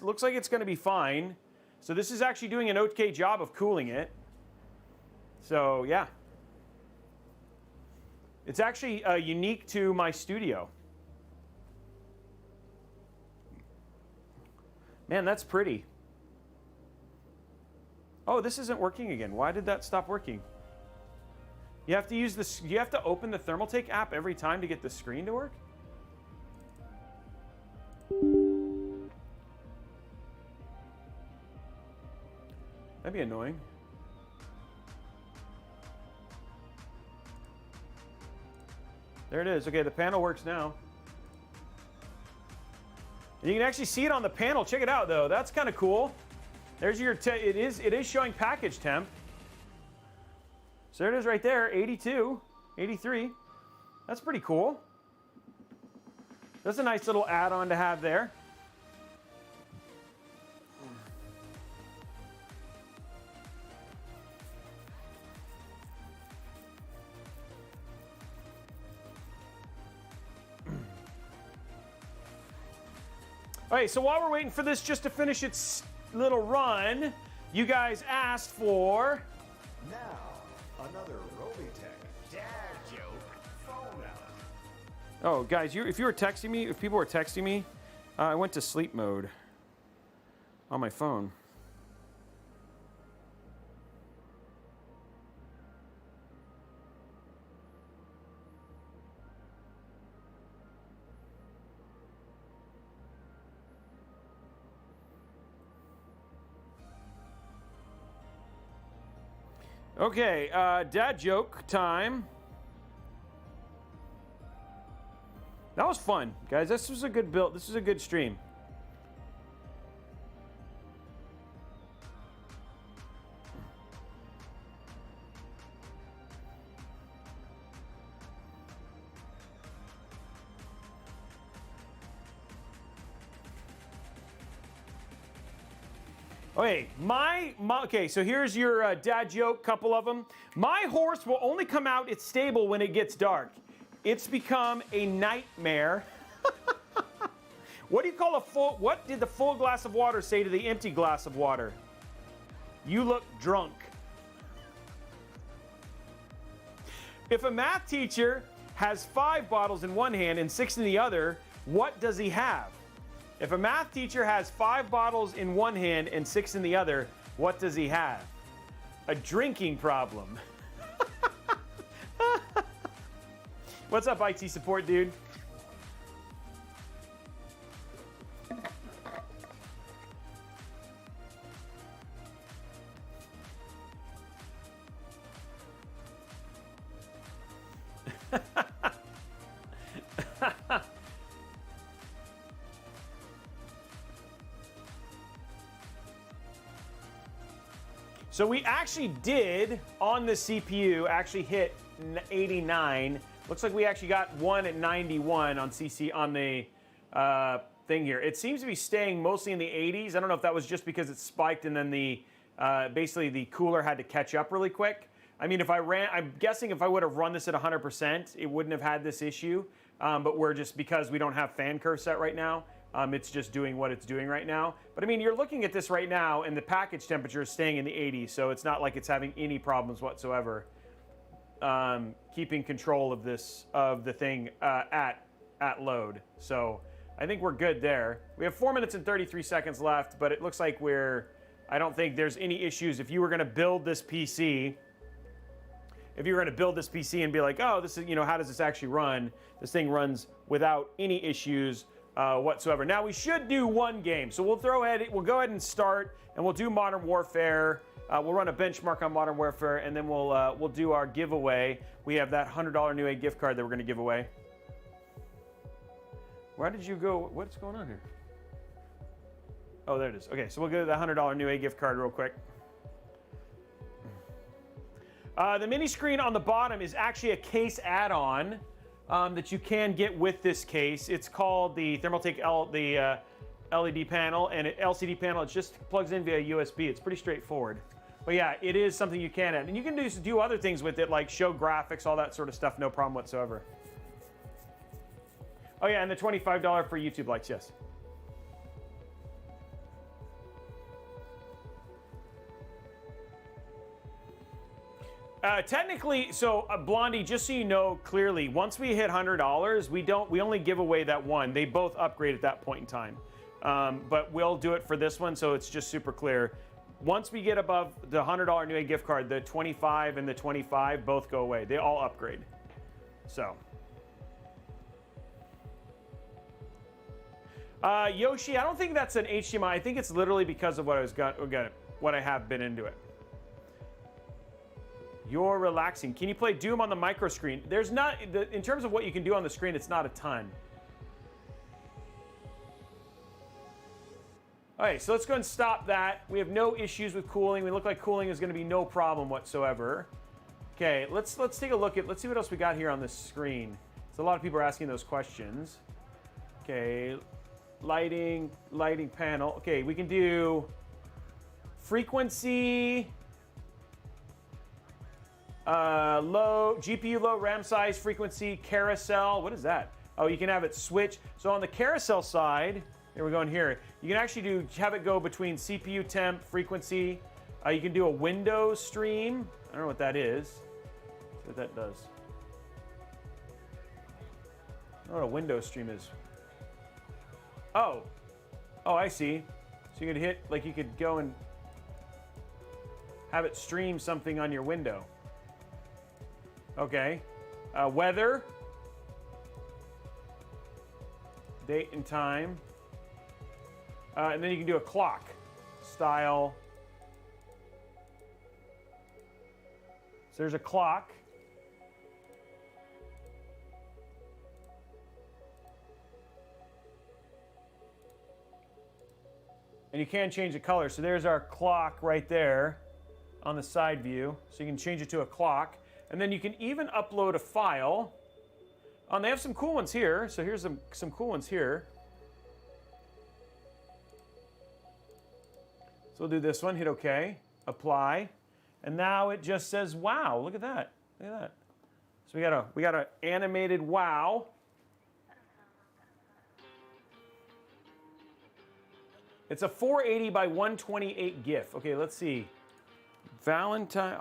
looks like it's going to be fine. So this is actually doing an okay job of cooling it. So yeah, it's actually unique to my studio. Man, that's pretty. Oh, this isn't working again. Why did that stop working? You have to use this. You have to open the Thermaltake app every time to get the screen to work? That'd be annoying. There it is. Okay, the panel works now. And you can actually see it on the panel. Check it out, though. That's kind of cool. There's your, it is showing package temp. So there it is right there, 82, 83. That's pretty cool. That's a nice little add-on to have there. Okay, so while we're waiting for this just to finish its little run, you guys asked for... Now, another Robeytech dad joke phone out. Oh, guys, if you were texting me, if people were texting me, I went to sleep mode on my phone. Okay, dad joke time. That was fun, guys. This was a good build. This was a good stream. Okay, okay, so here's your dad joke, couple of them. My horse will only come out its stable when it gets dark. It's become a nightmare. What do you call what did the full glass of water say to the empty glass of water? You look drunk. If a math teacher has 5 bottles in one hand and 6 in the other, what does he have? If a math teacher has 5 bottles in one hand and 6 in the other, what does he have? A drinking problem. What's up, IT support, dude? So we actually did, on the CPU, actually hit 89. Looks like we actually got one at 91 on on the thing here. It seems to be staying mostly in the 80s. I don't know if that was just because it spiked and then basically the cooler had to catch up really quick. I mean, I'm guessing if I would have run this at 100%, it wouldn't have had this issue. But because we don't have fan curve set right now, it's just doing what it's doing right now. But I mean, you're looking at this right now, and the package temperature is staying in the 80s, so it's not like it's having any problems whatsoever keeping control of the thing at load. So I think we're good there. We have 4 minutes and 33 seconds left, but it looks like we're I don't think there's any issues. If you were going to build this PC, and be like, oh, this is, how does this actually run? This thing runs without any issues whatsoever. Now we should do one game, so we'll go ahead and start, and we'll do Modern Warfare. We'll run a benchmark on Modern Warfare, and then we'll do our giveaway. We have that $100 Newegg gift card that we're going to give away. Where did you go? What's going on here? Oh, there it is. Okay, so we'll go to the $100 Newegg gift card real quick. The mini screen on the bottom is actually a case add-on that you can get with this case. It's called the Thermaltake LED panel, and LCD panel. It just plugs in via USB. It's pretty straightforward. But yeah, it is something you can add. And you can do other things with it, like show graphics, all that sort of stuff, no problem whatsoever. Oh yeah, and the $25 for YouTube likes, yes. Technically, so Blondie, just so you know clearly, once we hit $100, we only give away that one. They both upgrade at that point in time. But we'll do it for this one, so it's just super clear. Once we get above the $100 Newegg gift card, the 25 and the 25 both go away. They all upgrade. So. Yoshi, I don't think that's an HDMI. I think it's literally because of what I have been into it. You're relaxing. Can you play Doom on the micro screen? There's not, in terms of what you can do on the screen, it's not a ton. Okay, so let's go and stop that. We have no issues with cooling. We look like cooling is going to be no problem whatsoever. Okay, let's take a look at, let's see what else we got here on this screen. So a lot of people are asking those questions. Okay, lighting panel. Okay, we can do frequency, low, GPU low, RAM size, frequency, carousel. What is that? Oh, you can have it switch. So on the carousel side, here we're going here. You can actually have it go between CPU temp, frequency. You can do a window stream. I don't know what that is. See what that does. I don't know what a window stream is. Oh, I see. So you could hit, like you could go and have it stream something on your window. Okay. Weather. Date and time. And then you can do a clock. Style. So there's a clock. And you can change the color. So there's our clock right there on the side view. So you can change it to a clock. And then you can even upload a file. They have some cool ones here. So here's some cool ones here. So we'll do this one, hit OK, apply. And now it just says, wow, look at that. Look at that. So we got a animated wow. It's a 480 by 128 GIF. Okay, let's see. Valentines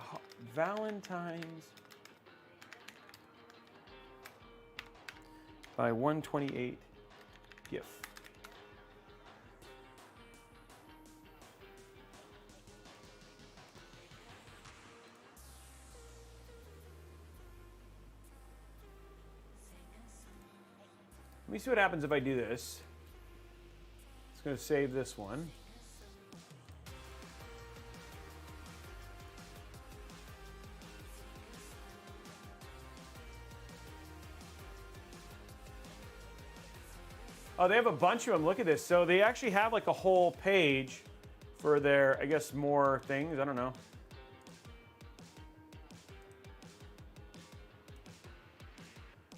by 128 GIF. Let me see what happens if I do this. It's going to save this one. Oh, they have a bunch of them. Look at this. So they actually have like a whole page for their, I guess, more things. I don't know.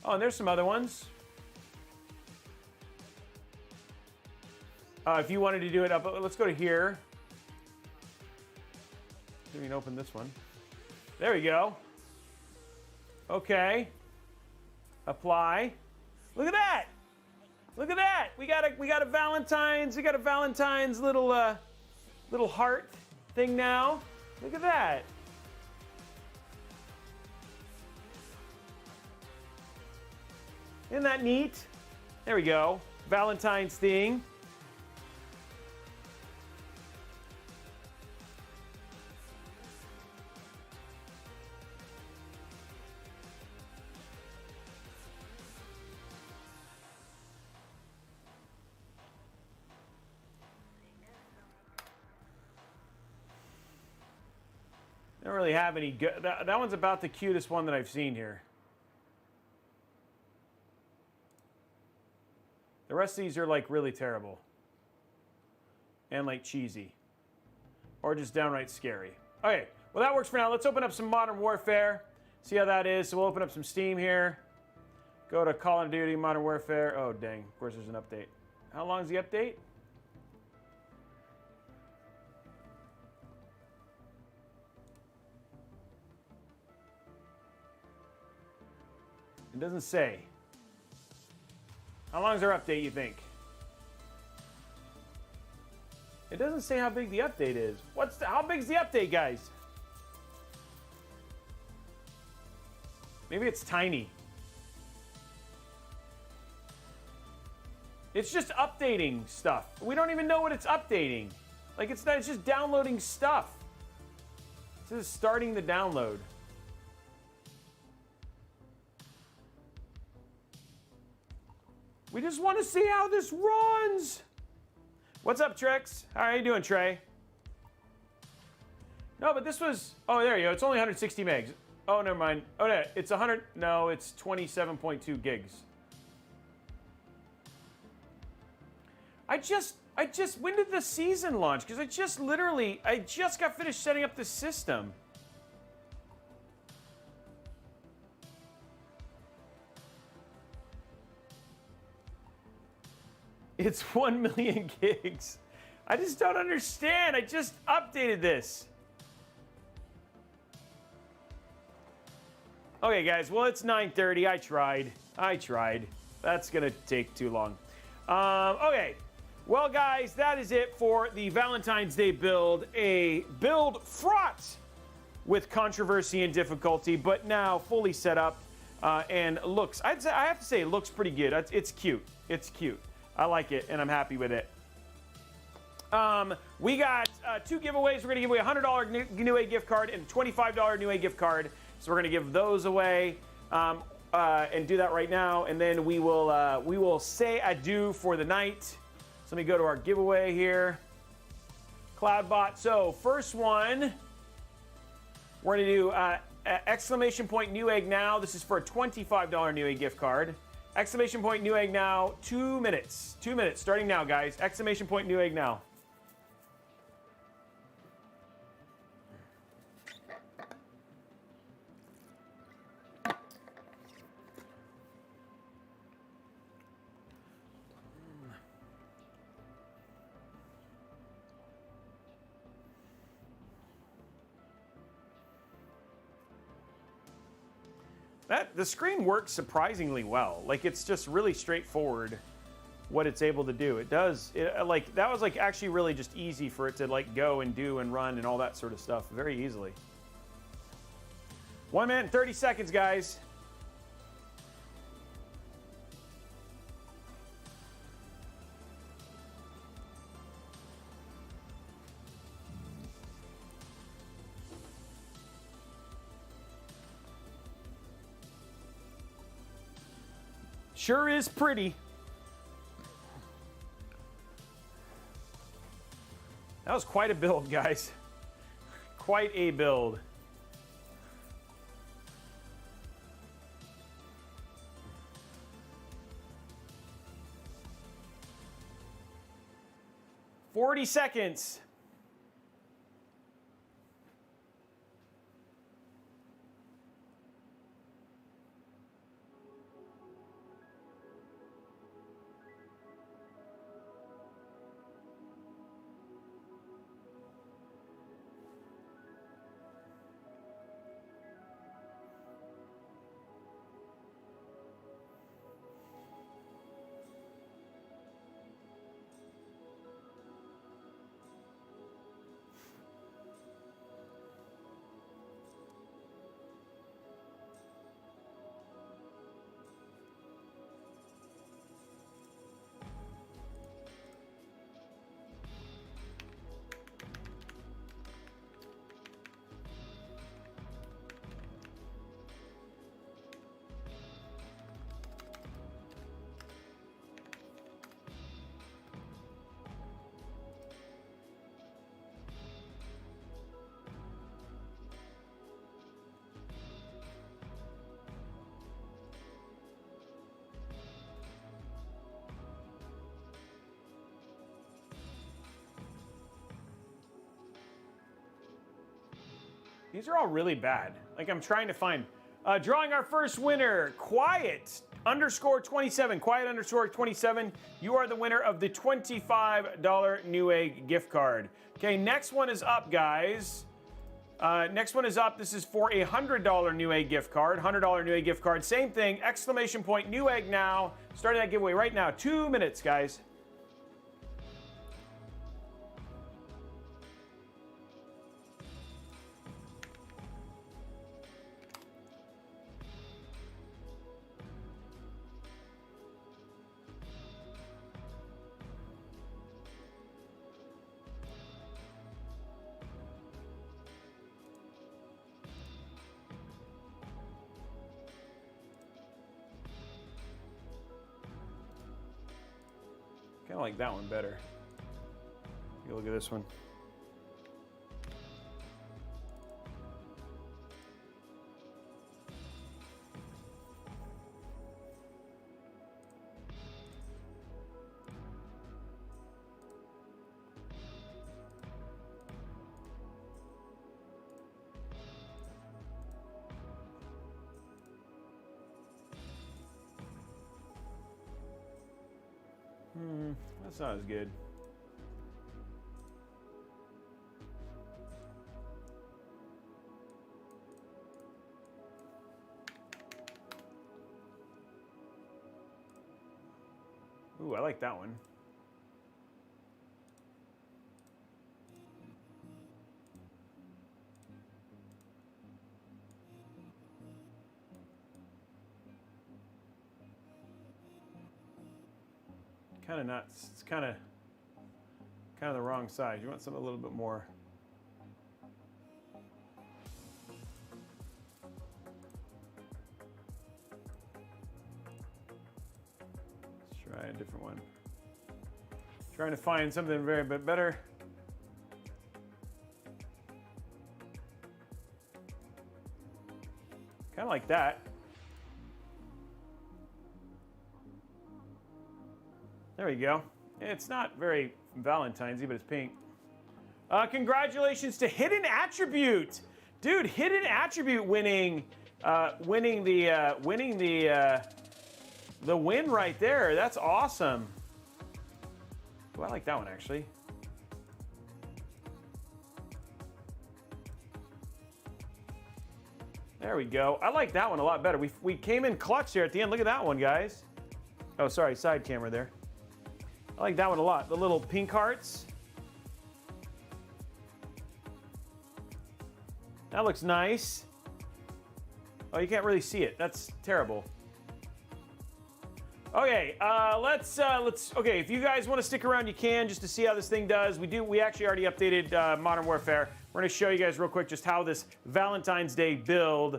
Oh, and there's some other ones. If you wanted to do it up, let's go to here. We can open this one. There we go. Okay. Apply. Look at that. Look at that. We got a Valentine's. We got a Valentine's little heart thing now. Look at that. Isn't that neat? There we go. Valentine's thing. I don't really have any good. That one's about the cutest one that I've seen here. The rest of these are like really terrible. And like cheesy. Or just downright scary. Okay, well that works for now. Let's open up some Modern Warfare. See how that is. So we'll open up some Steam here. Go to Call of Duty, Modern Warfare. Oh dang, of course there's an update. How long is the update? It doesn't say. How long is our update, you think? It doesn't say how big the update is. How big's the update, guys? Maybe it's tiny. It's just updating stuff. We don't even know what it's updating. Like it's just downloading stuff. It says starting the download. We just want to see how this runs. What's up, Trex? How are you doing, Trey? No, but this was... Oh, there you go. It's only 160 megs. Oh, never mind. Oh, no. It's 100... No, it's 27.2 gigs. I just... When did the season launch? Because I just got finished setting up the system. It's 1 million gigs. I just don't understand. I just updated this. Okay, guys. Well, it's 9:30. I tried. That's going to take too long. Okay. Well, guys, that is it for the Valentine's Day build. A build fraught with controversy and difficulty, but now fully set up and looks. I have to say, it looks pretty good. It's cute. It's cute. I like it, and I'm happy with it. We got 2 giveaways. We're going to give away a $100 Newegg gift card and a $25 Newegg gift card. So we're going to give those away and do that right now. And then we will say adieu for the night. So let me go to our giveaway here. Cloudbot. So first one, we're going to do exclamation point Newegg now. This is for a $25 Newegg gift card. Exclamation point Newegg now, 2 minutes. 2 minutes, starting now, guys. Exclamation point Newegg now. The screen works surprisingly well. Like, it's just really straightforward what it's able to do. It does, like, that was like actually really just easy for it to like go and do and run and all that sort of stuff very easily. 1 minute and 30 seconds, guys. Sure is pretty. That was quite a build, guys. Quite a build. "40 seconds. These are all really bad. Like I'm trying to find. Drawing our first winner, Quiet _27. Quiet _27. You are the winner of the $25 Newegg gift card. Okay, next one is up, guys. Next one is up. This is for a $100 Newegg gift card. $100 Newegg gift card. Same thing. Exclamation point Newegg now. Starting that giveaway right now. 2 minutes, guys. Kind of like that one better. Take a look at this one. That's not as good. Ooh, I like that one. Kind of nuts. It's kind of the wrong size. You want something a little bit more. Let's try a different one. Trying to find something very bit better. Kind of like that. There we go. It's not very Valentine's-y, but it's pink. Congratulations to Hidden Attribute, dude. Hidden Attribute winning the win right there. That's awesome. Ooh, I like that one actually. There we go. I like that one a lot better. We came in clutch here at the end. Look at that one, guys. Oh, sorry, side camera there. I like that one a lot. The little pink hearts. That looks nice. Oh, you can't really see it. That's terrible. Okay, okay, if you guys want to stick around, you can, just to see how this thing does. We actually already updated Modern Warfare. We're going to show you guys real quick just how this Valentine's Day build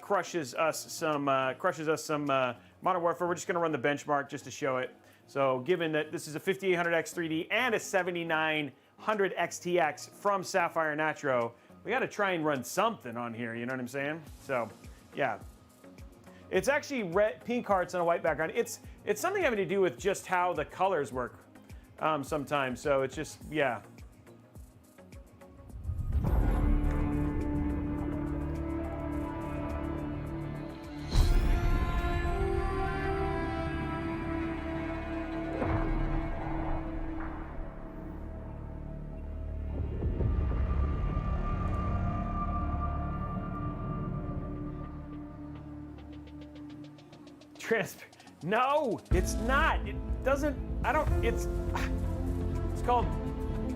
crushes us some Modern Warfare. We're just going to run the benchmark just to show it. So given that this is a 5800X 3D and a 7900 XTX from Sapphire Natro, we got to try and run something on here, you know what I'm saying? So, yeah. It's actually red, pink hearts on a white background. It's something having to do with just how the colors work sometimes. So it's just, yeah. No, it's not. It doesn't. It's called.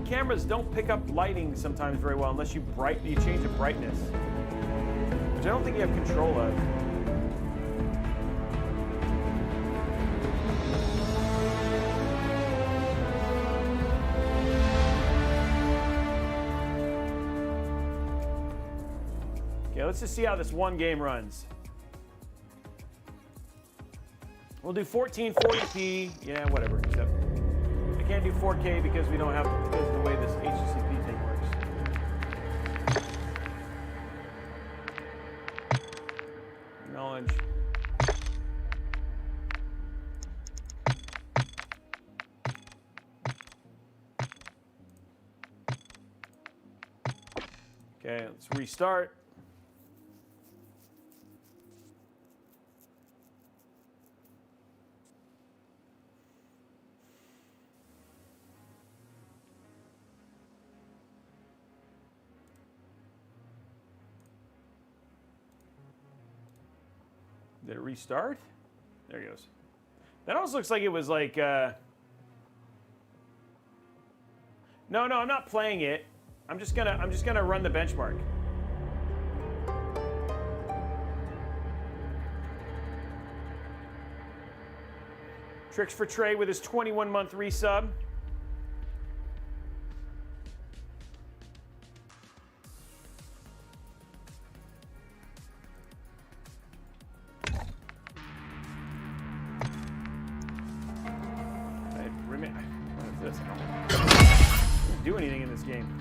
Cameras don't pick up lighting sometimes very well unless you change the brightness, which I don't think you have control of. Okay, let's just see how this one game runs. We'll do 1440p, yeah, whatever, except I can't do 4K because we don't have, because of the way this HDCP thing works. Acknowledge. Okay, let's restart. Did it restart? There it goes. That almost looks like it was like, no, I'm not playing it. I'm just gonna run the benchmark. Tricks for Trey with his 21-month resub. What is this? I don't do anything in this game.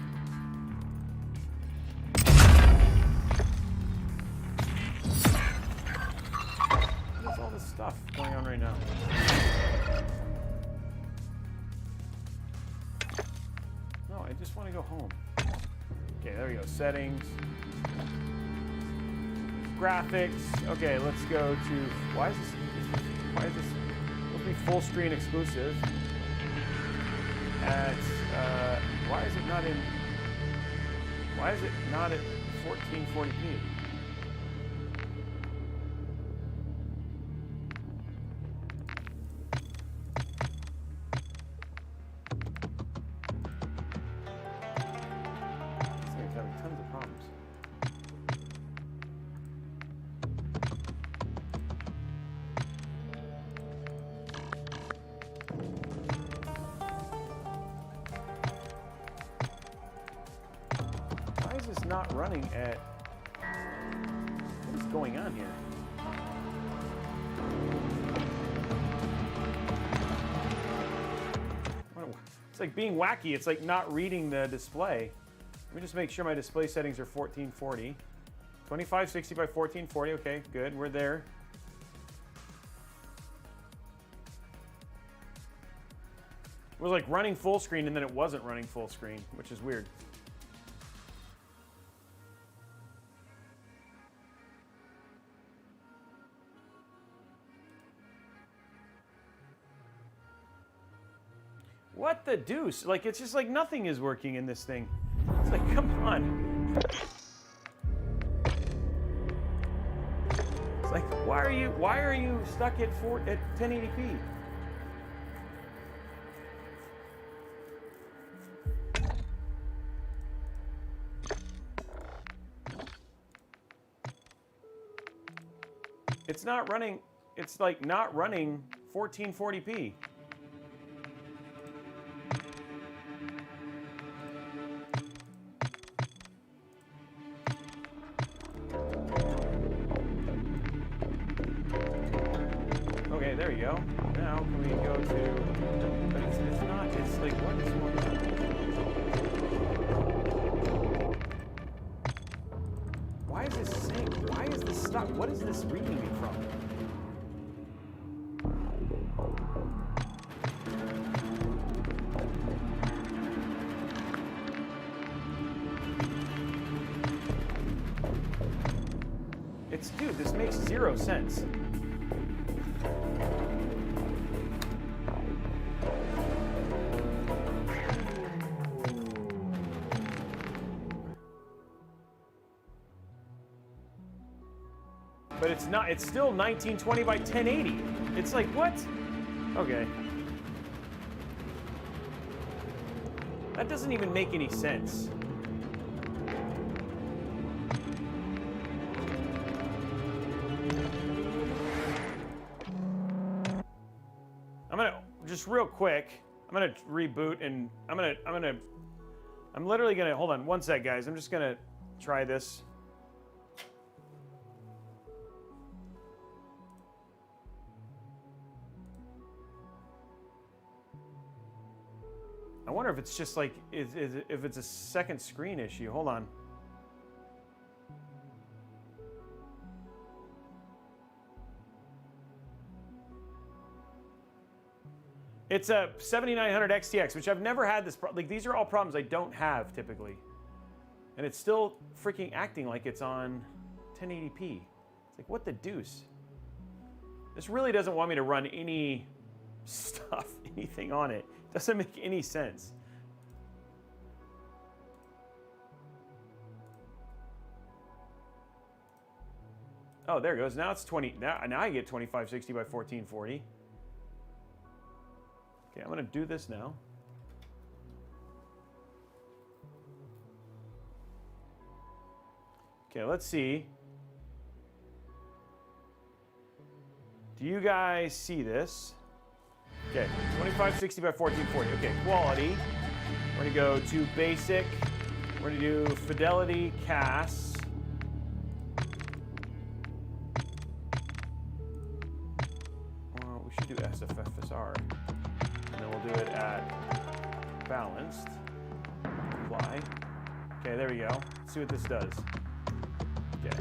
What's all this stuff going on right now? No, I just want to go home. Okay, there we go. Settings. Graphics. Okay, let's go to... Why is this supposed to be full screen exclusive? At, why is it not at 1440p? This thing's having tons of problems. Not running at... What is going on here? It's like being wacky. It's like not reading the display. Let me just make sure my display settings are 1440. 2560 by 1440. Okay, good. We're there. It was like running full screen and then it wasn't running full screen, which is weird. What the deuce? Like, it's just like nothing is working in this thing. It's like, come on. It's like, why are you stuck at 1080p? It's not running, it's like not running 1440p. There you go. Now can we go to? But it's not. It's like what is going on? Why is this saying? Why is this stuck? What is this reading me from? It's dude. This makes zero sense. But it's not, it's still 1920 by 1080. It's like, what? Okay. That doesn't even make any sense. I'm gonna, just real quick, I'm gonna reboot and I'm literally gonna, hold on one sec guys, I'm just gonna try this. I wonder if it's just like, if it's a second screen issue. Hold on. It's a 7900 XTX, which I've never had this, like these are all problems I don't have typically. And it's still freaking acting like it's on 1080p. It's like, what the deuce? This really doesn't want me to run any stuff, anything on it. Doesn't make any sense. Oh, there it goes. Now it's 20. Now I get 2560 by 1440. Okay, I'm going to do this now. Okay, let's see. Do you guys see this? Okay, 2560 by 1440. Okay, quality. We're going to go to basic. We're going to do fidelity CAS. Well, we should do SFFSR. And then we'll do it at balanced. Apply. Okay, there we go. Let's see what this does. Okay.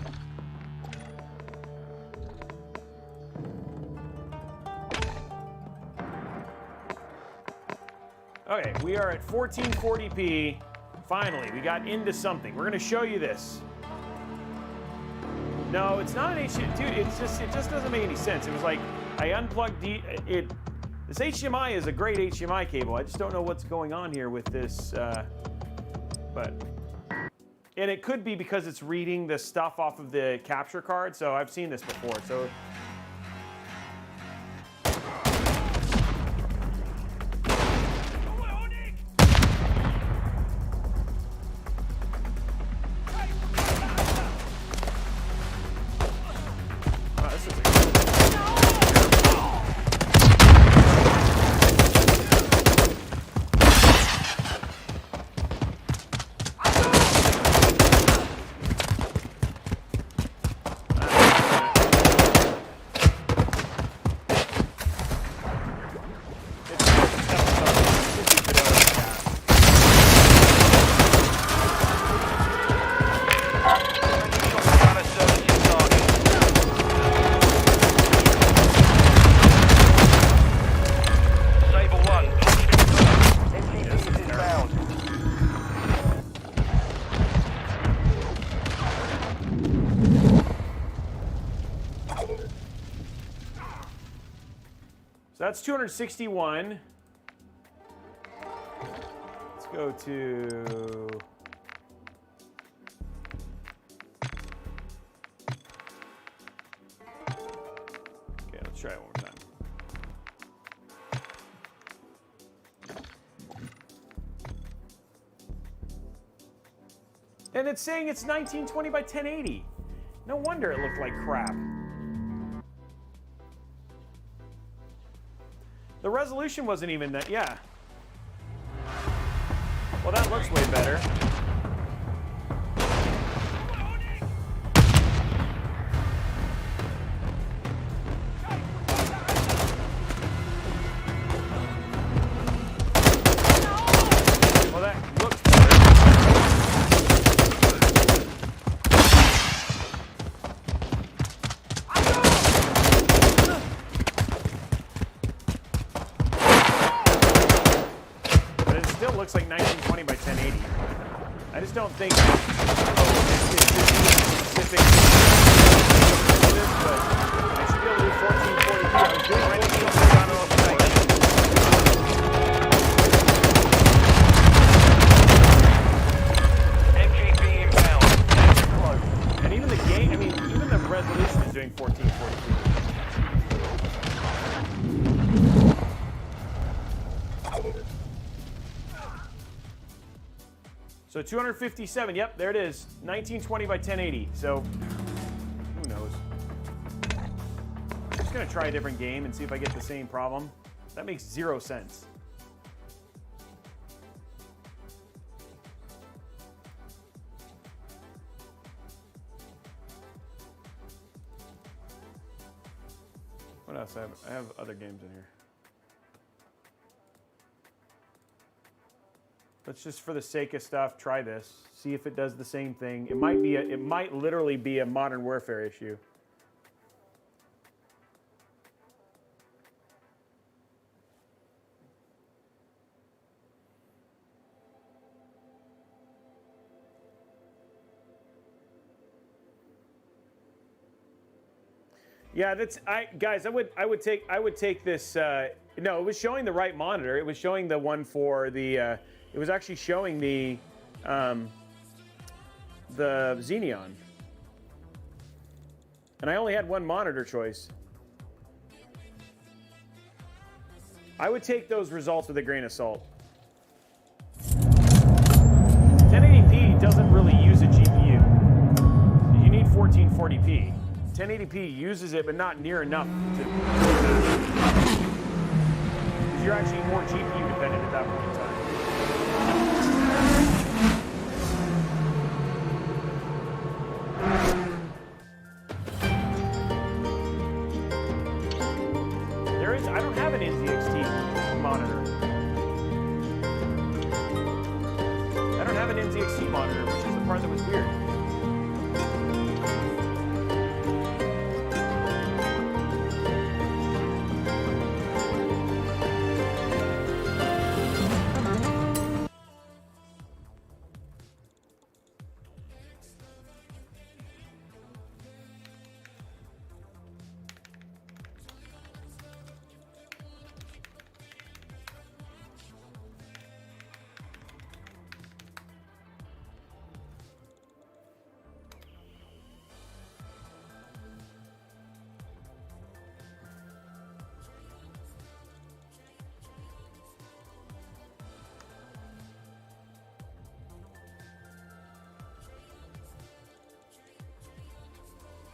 Okay, we are at 1440p. Finally, we got into something. We're going to show you this. No, it's not an HDMI. Dude, it just doesn't make any sense. It was like I unplugged it. This HDMI is a great HDMI cable. I just don't know what's going on here with this. And it could be because it's reading the stuff off of the capture card. So I've seen this before. So. That's 261. Let's go to... Okay, let's try it one more time. And it's saying it's 1920 by 1080. No wonder it looked like crap. The resolution wasn't even that, yeah. Well, that looks way better. Well, that looks better. Looks like 1920 by 1080. I just don't think it's specific to this, but I should be able to do 1440p. I was doing 1440 on overnight. MGB inbound. And even the game, I mean, even the resolution is doing 1440p. So 257, yep, there it is. 1920 by 1080. So who knows? I'm just gonna try a different game and see if I get the same problem. That makes 0 sense. What else? I have other games in here. Let's just, for the sake of stuff, try this. See if it does the same thing. It might literally be a Modern Warfare issue. Yeah, guys. I would take this. No, it was showing the right monitor. It was showing the one for the. It was actually showing the Xeneon, and I only had one monitor choice. I would take those results with a grain of salt. 1080p doesn't really use a GPU. You need 1440p. 1080p uses it, but not near enough to. Because you're actually more GPU dependent at that point in time. I don't have an NZXT monitor. I don't have an NZXT monitor, which is the part that was weird.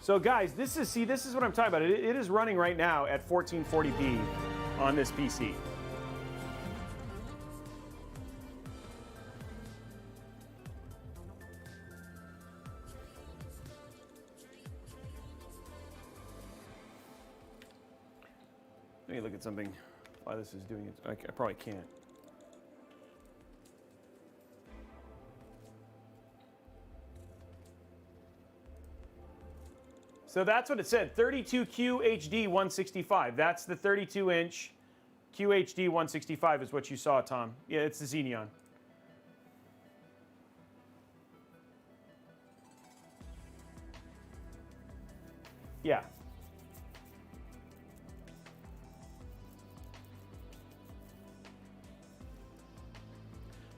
So guys, this is what I'm talking about. It is running right now at 1440p on this PC. Let me look at something while this is doing it. I probably can't. So that's what it said, 32Q HD 165. That's the 32-inch QHD 165 is what you saw, Tom. Yeah, it's the Xeneon. Yeah.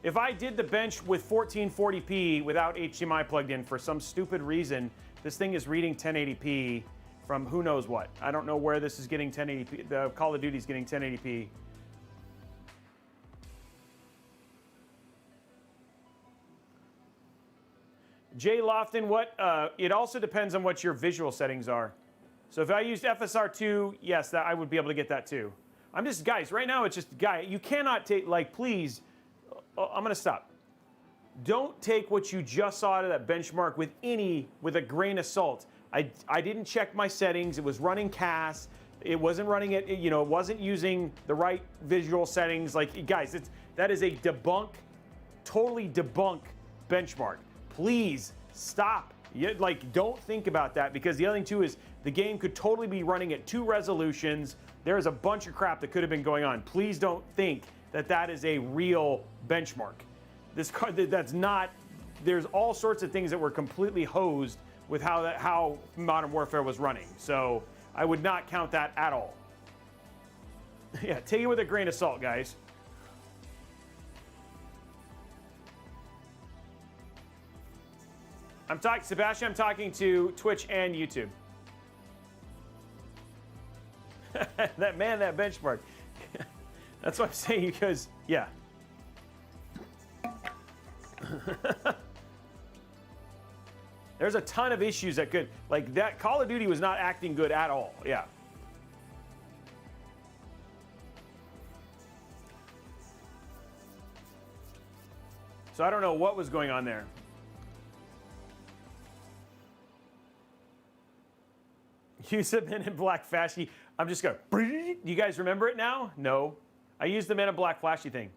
If I did the bench with 1440p without HDMI plugged in for some stupid reason, this thing is reading 1080p from who knows what. I don't know where this is getting 1080p. The Call of Duty is getting 1080p. Jay Lofton, it also depends on what your visual settings are. So if I used FSR2, yes, I would be able to get that too. Guys, right now it's just, you cannot take, please, I'm gonna stop. Don't take what you just saw out of that benchmark with a grain of salt. I didn't check my settings. It was running CAS. It wasn't running it, it wasn't using the right visual settings. Guys, that is a totally debunk benchmark. Please stop. Don't think about that, because the other thing too is the game could totally be running at 2 resolutions. There is a bunch of crap that could have been going on. Please don't think that is a real benchmark. This card, that's not. There's all sorts of things that were completely hosed with how Modern Warfare was running. So I would not count that at all. Yeah, take it with a grain of salt, guys. Sebastian, I'm talking to Twitch and YouTube. that benchmark. That's what I'm saying, because, yeah. There's a ton of issues that could, that Call of Duty was not acting good at all, yeah. So I don't know what was going on there. Use the Men in Black flashy. I'm just going, do you guys remember it now? No. I used the Men in Black flashy thing.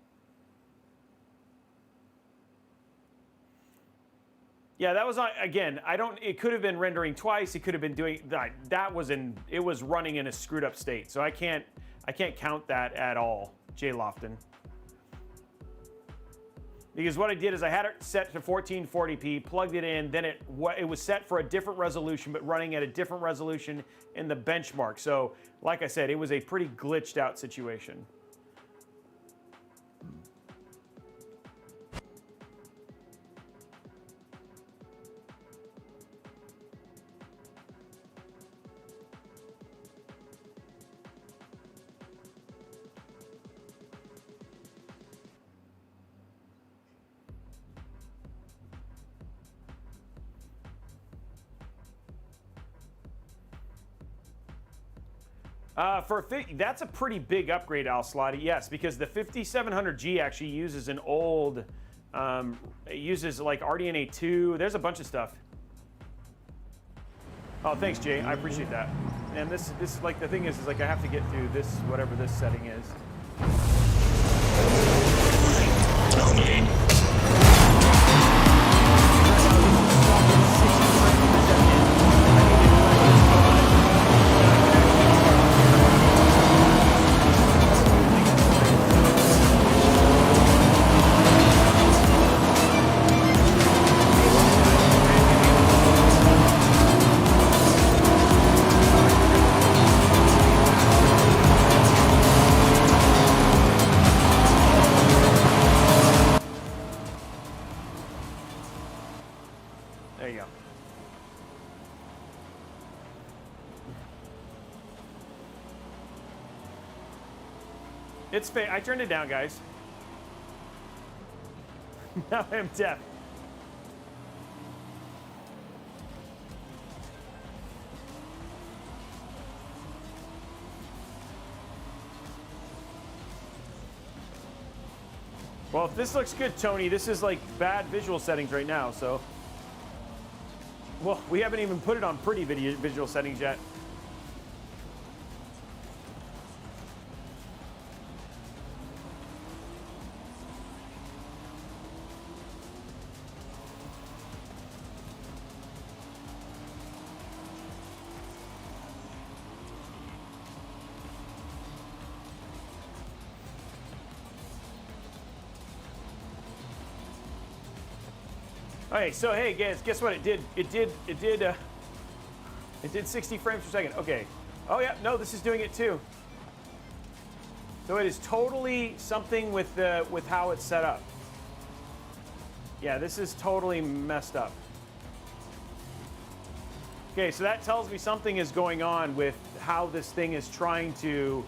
Yeah, that was, again, it could have been rendering twice. It could have been doing, it was running in a screwed up state. So I can't count that at all, Jay Lofton. Because what I did is I had it set to 1440p, plugged it in, then it was set for a different resolution, but running at a different resolution in the benchmark. So, like I said, it was a pretty glitched out situation. That's a pretty big upgrade, Al Slotty. Yes, because the 5700G actually uses an old, it uses like RDNA 2. There's a bunch of stuff. Oh, thanks, Jay. I appreciate that. And this like the thing is like I have to get through this whatever this setting is. There you go. It's fake. I turned it down, guys. Now I'm deaf. Well, if this looks good, Tony, this is like bad visual settings right now, so. Well, we haven't even put it on pretty visual settings yet. Okay, so hey guys, guess what it did? It did 60 frames per second. Okay. Oh yeah, no, this is doing it too. So it is totally something with how it's set up. Yeah, this is totally messed up. Okay, so that tells me something is going on with how this thing is trying to.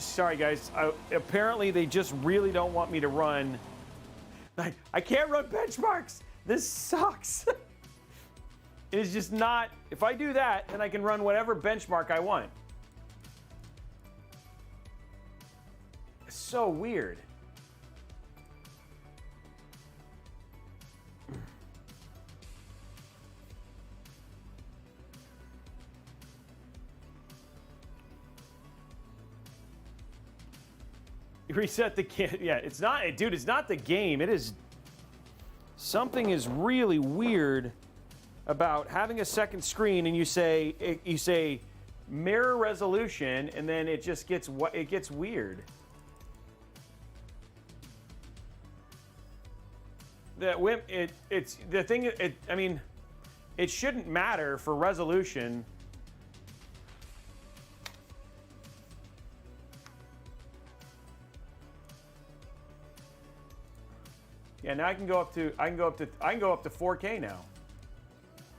Sorry guys. Apparently they just really don't want me to run. I can't run benchmarks. This sucks. It is just not. If I do that, then I can run whatever benchmark I want. It's so weird. Reset the kit. Yeah, it's not, dude, it's not the game. It is, something is really weird about having a second screen and you say mirror resolution and then it just gets, it gets weird. It's the thing, I mean, it shouldn't matter for resolution. Yeah, now I can go up to 4K now.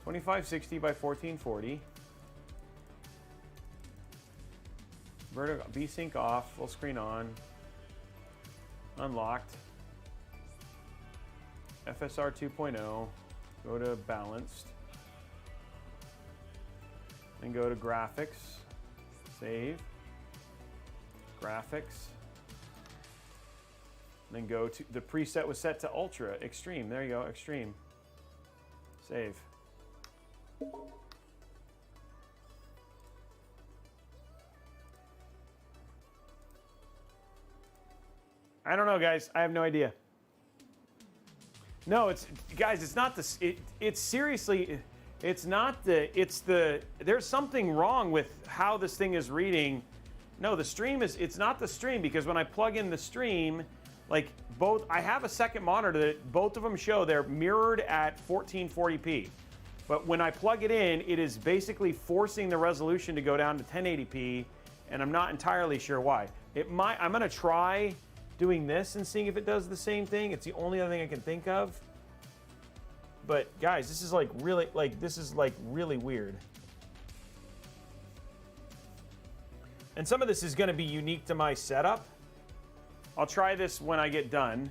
2560 by 1440. Vertical VSync off, full screen on. Unlocked. FSR 2.0. Go to balanced. Then go to graphics. Save. Graphics. Then go to, the preset was set to ultra, extreme. There you go, extreme. Save. I don't know, guys. I have no idea. No, guys, it's not the, it's seriously, it's not the, there's something wrong with how this thing is reading. No, the stream is, it's not the stream because when I plug in the stream, like both, I have a second monitor that both of them show they're mirrored at 1440p. But when I plug it in, it is basically forcing the resolution to go down to 1080p, and I'm not entirely sure why. I'm gonna try doing this and seeing if it does the same thing. It's the only other thing I can think of. But guys, this is like really weird. And some of this is gonna be unique to my setup. I'll try this when I get done.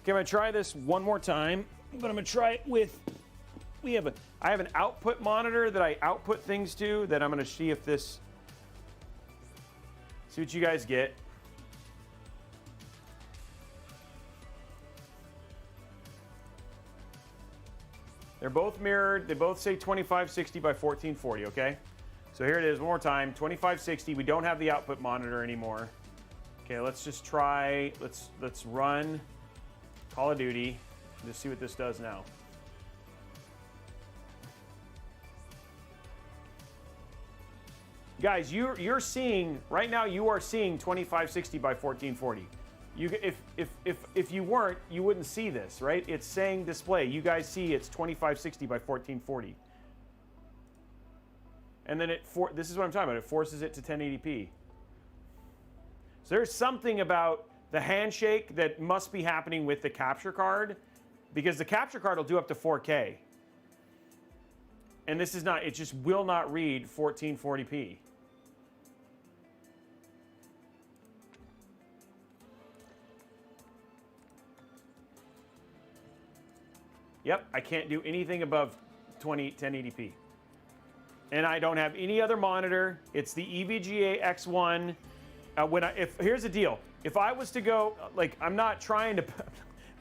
Okay, I'm gonna try this one more time, but I'm gonna try it with, I have an output monitor that I output things to that I'm gonna see if this, see what you guys get. They're both mirrored. They both say 2560 by 1440, okay? So here it is, one more time, 2560. We don't have the output monitor anymore. Okay, let's just try, let's run Call of Duty. Just see what this does now. Guys, you're seeing, right now you are seeing 2560 by 1440. If you weren't, you wouldn't see this, right? It's saying display. You guys see it's 2560 by 1440. And then this is what I'm talking about. It forces it to 1080p. So there's something about the handshake that must be happening with the capture card, because the capture card will do up to 4K. And this is not, it just will not read 1440p. Yep, I can't do anything above 1080p. And I don't have any other monitor. It's the EVGA X1. Here's the deal. If I was to go, like, I'm not trying to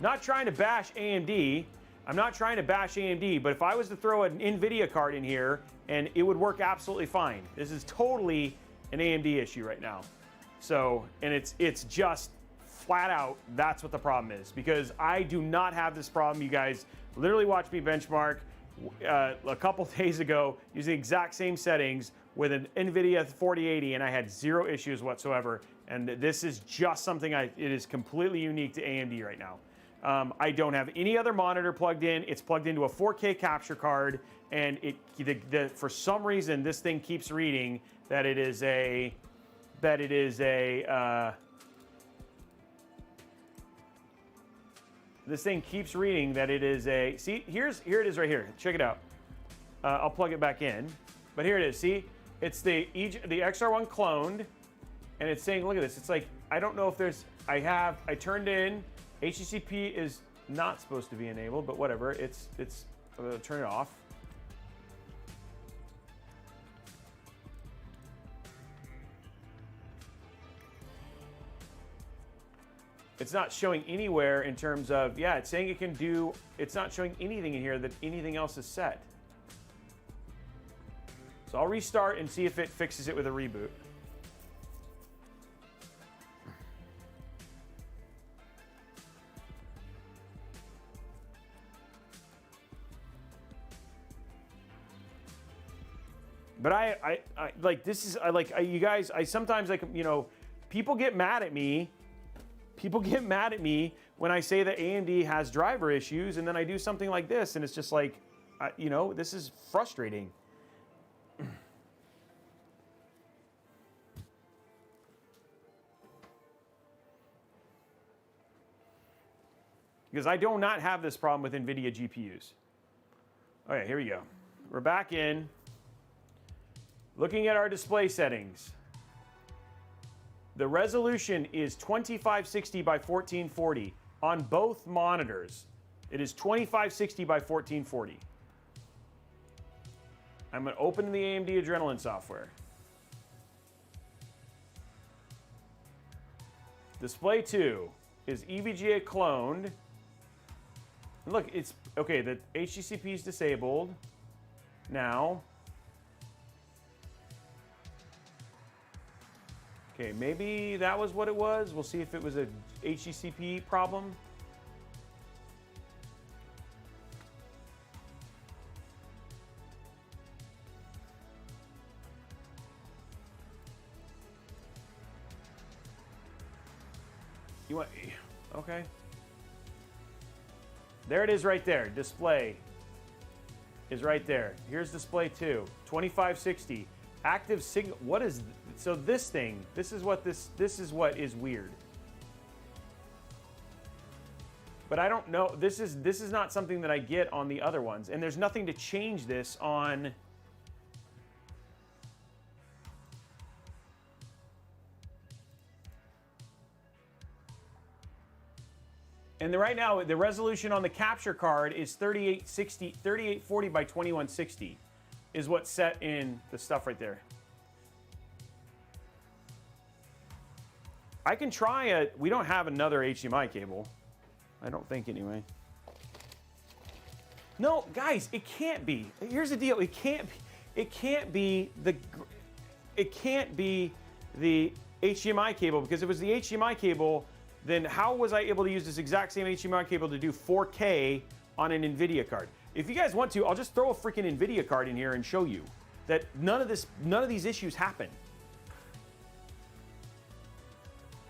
bash AMD. I'm not trying to bash AMD, but if I was to throw an NVIDIA card in here, and it would work absolutely fine. This is totally an AMD issue right now. So, and it's just flat out, that's what the problem is, because I do not have this problem. You guys literally watched me benchmark a couple days ago using the exact same settings with an NVIDIA 4080, and I had zero issues whatsoever. And this is just something it is completely unique to AMD right now. I don't have any other monitor plugged in. It's plugged into a 4K capture card, and for some reason this thing keeps reading that it is a this thing keeps reading that it is a, see, here it is right here. Check it out. I'll plug it back in, but here it is. See, it's the XR1 cloned, and it's saying, look at this. It's like, I don't know if there's, I turned in, HTTP is not supposed to be enabled, but whatever. Turn it off. It's not showing anywhere in terms of, yeah, it's saying it can do, it's not showing anything in here that anything else is set. So I'll restart and see if it fixes it with a reboot. But I like, this is, you guys, sometimes, like, you know, people get mad at me. People get mad at me when I say that AMD has driver issues, and then I do something like this, and it's just like, you know, this is frustrating. Because I do not have this problem with NVIDIA GPUs. Okay, here we go. We're back in. Looking at our display settings. The resolution is 2560 by 1440 on both monitors. It is 2560 by 1440. I'm going to open the AMD Adrenalin software. Display 2 is EVGA cloned. And look, it's okay, the HTTP is disabled now. Okay, maybe that was what it was. We'll see if it was a HTTP problem. You want, okay. There it is right there. Display is right there. Here's display 2, 2560. Active signal, what is, so this thing, this is what is weird. But I don't know, this is not something that I get on the other ones. And there's nothing to change this on. And right now, the resolution on the capture card is 3840 by 2160 is what's set in the stuff right there. I can try we don't have another HDMI cable. I don't think anyway. No, guys, it can't be. Here's the deal. It can't be the HDMI cable, because if it was the HDMI cable, then how was I able to use this exact same HDMI cable to do 4K on an NVIDIA card? If you guys want to, I'll just throw a freaking NVIDIA card in here and show you that none of these issues happen.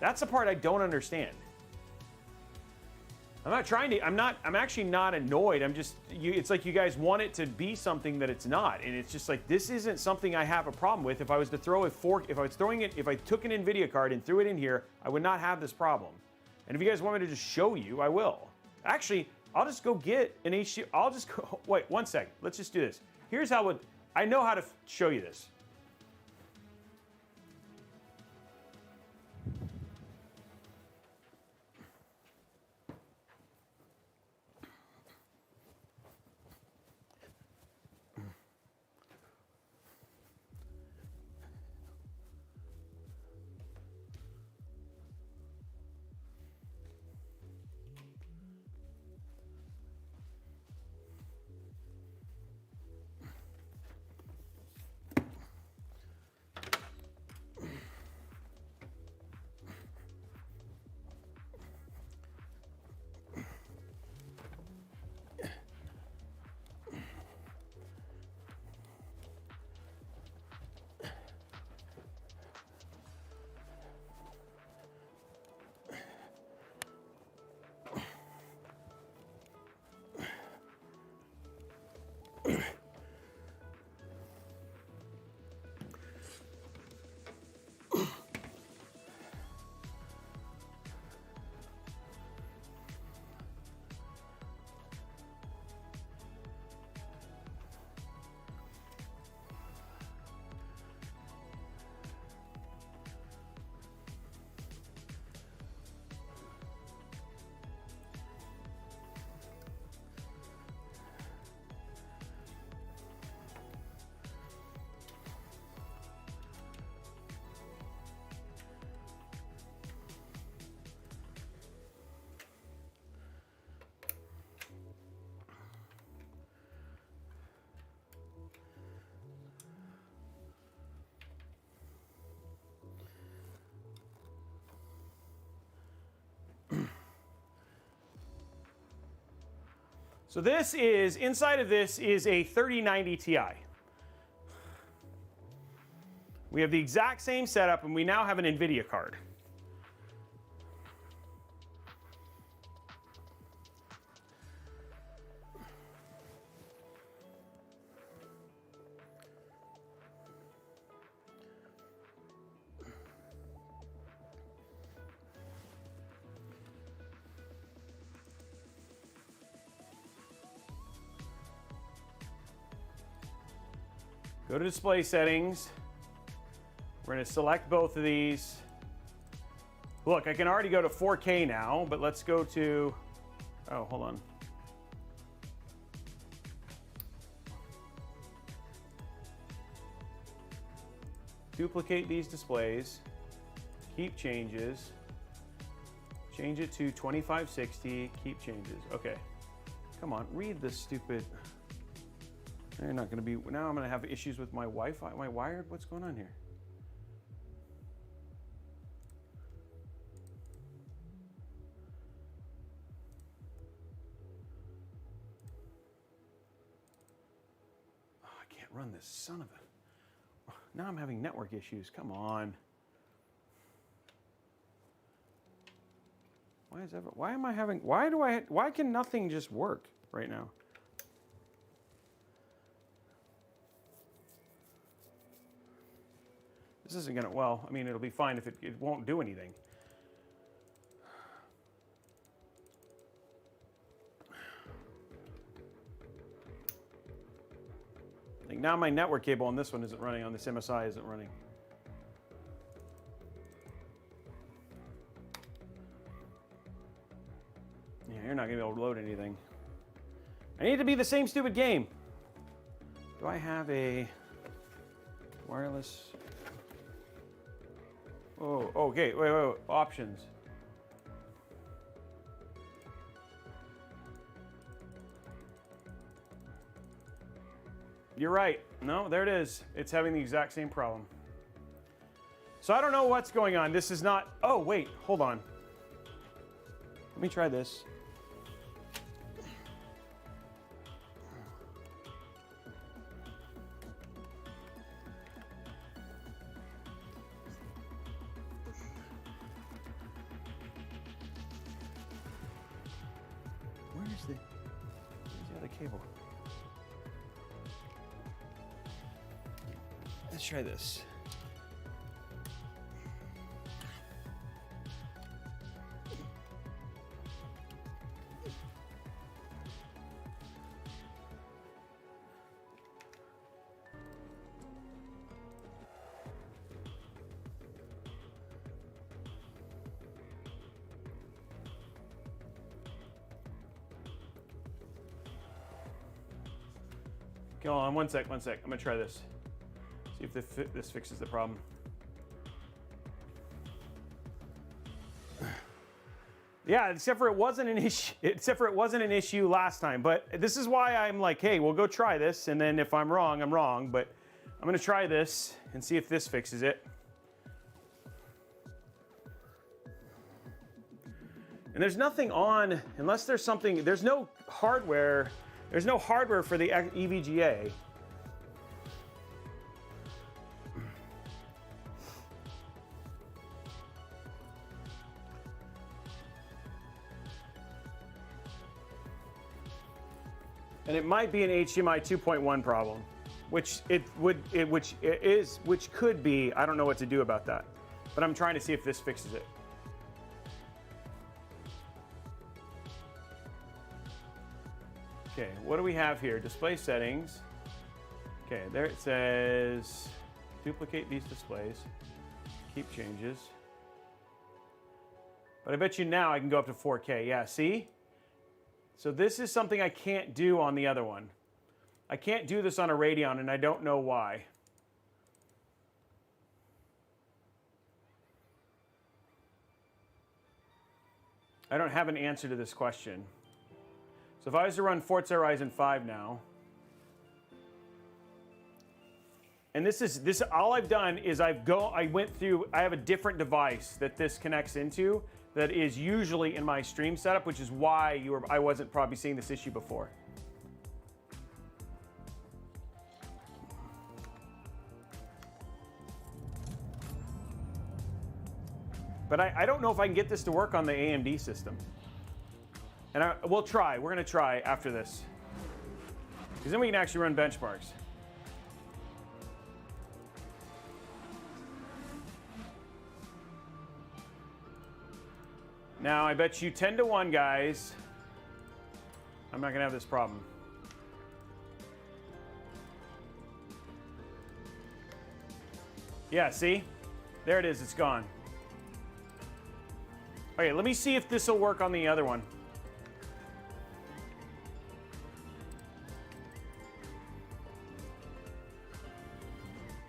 That's the part I don't understand. I'm actually not annoyed. It's like you guys want it to be something that it's not. And it's just like, this isn't something I have a problem with. If I was to throw if I took an NVIDIA card and threw it in here, I would not have this problem. And if you guys want me to just show you, I will. Actually, I'll just go get an HDMI. Wait, one sec. Let's just do this. Here's how I know how to show you this. So inside of this is a 3090 Ti. We have the exact same setup, and we now have an NVIDIA card. Go to display settings. We're going to select both of these. Look, I can already go to 4K now, but let's go to, oh, hold on. Duplicate these displays, keep changes, change it to 2560, keep changes. Okay, come on, read this stupid. They're not going to be, now I'm going to have issues with my Wi-Fi, my wired, what's going on here? Oh, I can't run this son of a, now I'm having network issues, come on. Why can nothing just work right now? This isn't gonna, well, I mean, it'll be fine if it won't do anything. Like now my network cable on this one isn't running, on this MSI isn't running. Yeah, you're not gonna be able to load anything. I need to be the same stupid game. Do I have a wireless? Oh, okay, wait, options. You're right. No, there it is. It's having the exact same problem. So I don't know what's going on. This is not, oh wait, hold on. Let me try this. Where's the other cable? Let's try this. Okay, hold on, one sec. I'm gonna try this. See if this fixes the problem. Yeah, except for it wasn't an issue last time. But this is why I'm like, hey, we'll go try this, and then if I'm wrong, I'm wrong. But I'm gonna try this and see if this fixes it. And there's nothing on, unless there's something. There's no hardware. There's no hardware for the EVGA. And it might be an HDMI 2.1 problem, which could be. I don't know what to do about that, but I'm trying to see if this fixes it. Okay, what do we have here? Display settings. Okay, there it says duplicate these displays, keep changes. But I bet you now I can go up to 4K. Yeah, see? So this is something I can't do on the other one. I can't do this on a Radeon, and I don't know why. I don't have an answer to this question. So if I was to run Forza Horizon 5 now, and this all I've done is I have a different device that this connects into that is usually in my stream setup, which is why I wasn't probably seeing this issue before. But I don't know if I can get this to work on the AMD system. And we'll try. We're going to try after this. Because then we can actually run benchmarks. Now, I bet you 10 to 1, guys. I'm not going to have this problem. Yeah, see? There it is. It's gone. Okay, let me see if this will work on the other one.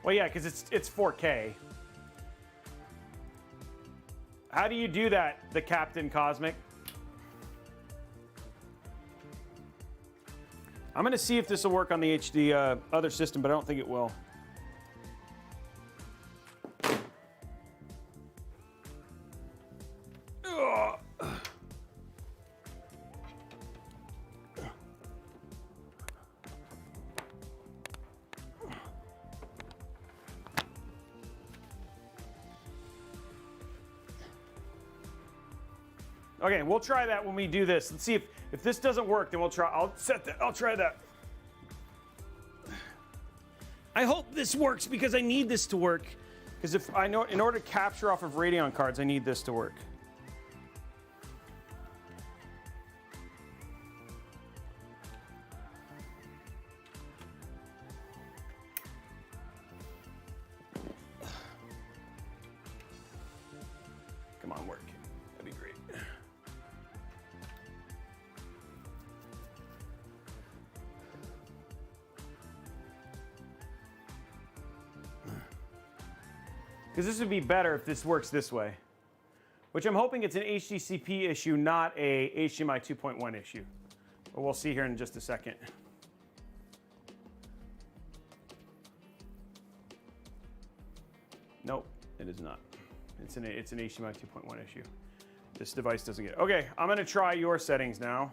Well, yeah, because it's 4K. How do you do that, the Captain Cosmic? I'm going to see if this will work on the HD other system, but I don't think it will. Ugh. Okay, we'll try that when we do this. Let's see if this doesn't work, then we'll try. I'll try that. I hope this works because I need this to work. Because if I know, in order to capture off of Radeon cards, I need this to work. Come on, work. That'd be great. Because this would be better if this works this way. Which I'm hoping it's an HDCP issue, not a HDMI 2.1 issue. But we'll see here in just a second. Nope, it is not. It's an HDMI 2.1 issue. This device doesn't get it. Okay, I'm gonna try your settings now.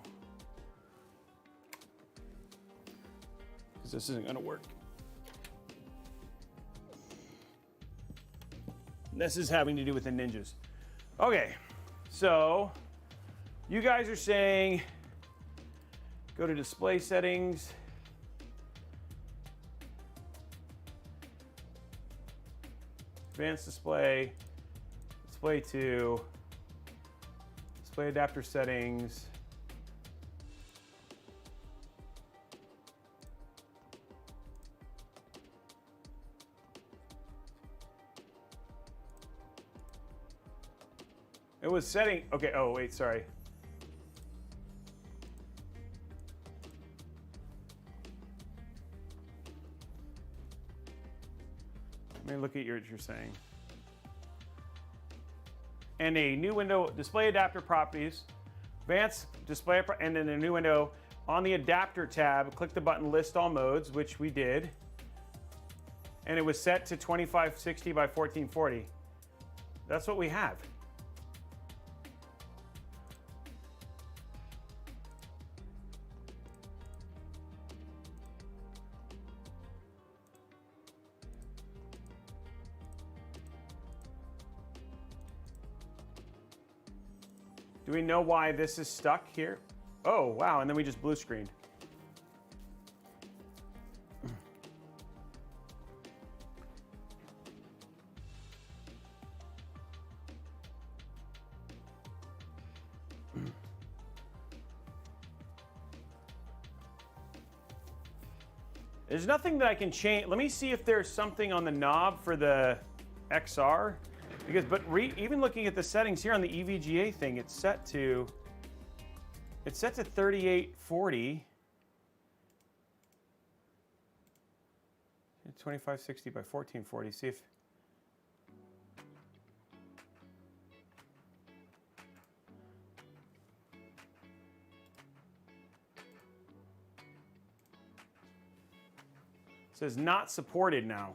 Because this isn't gonna work. This is having to do with the ninjas. Okay, so you guys are saying go to display settings. Advanced display, display 2, display adapter settings. It was setting, okay, oh wait, sorry. Let me look at what you're saying. And a new window, display adapter properties, advanced display, and then a new window. On the adapter tab, click the button list all modes, which we did. And it was set to 2560 by 1440. That's what we have. Do we know why this is stuck here? Oh, wow, and then we just blue screened. There's nothing that I can change. Let me see if there's something on the knob for the XR. Because, even looking at the settings here on the EVGA thing, it's set to 3840. 2560 by 1440. See if. It says not supported now.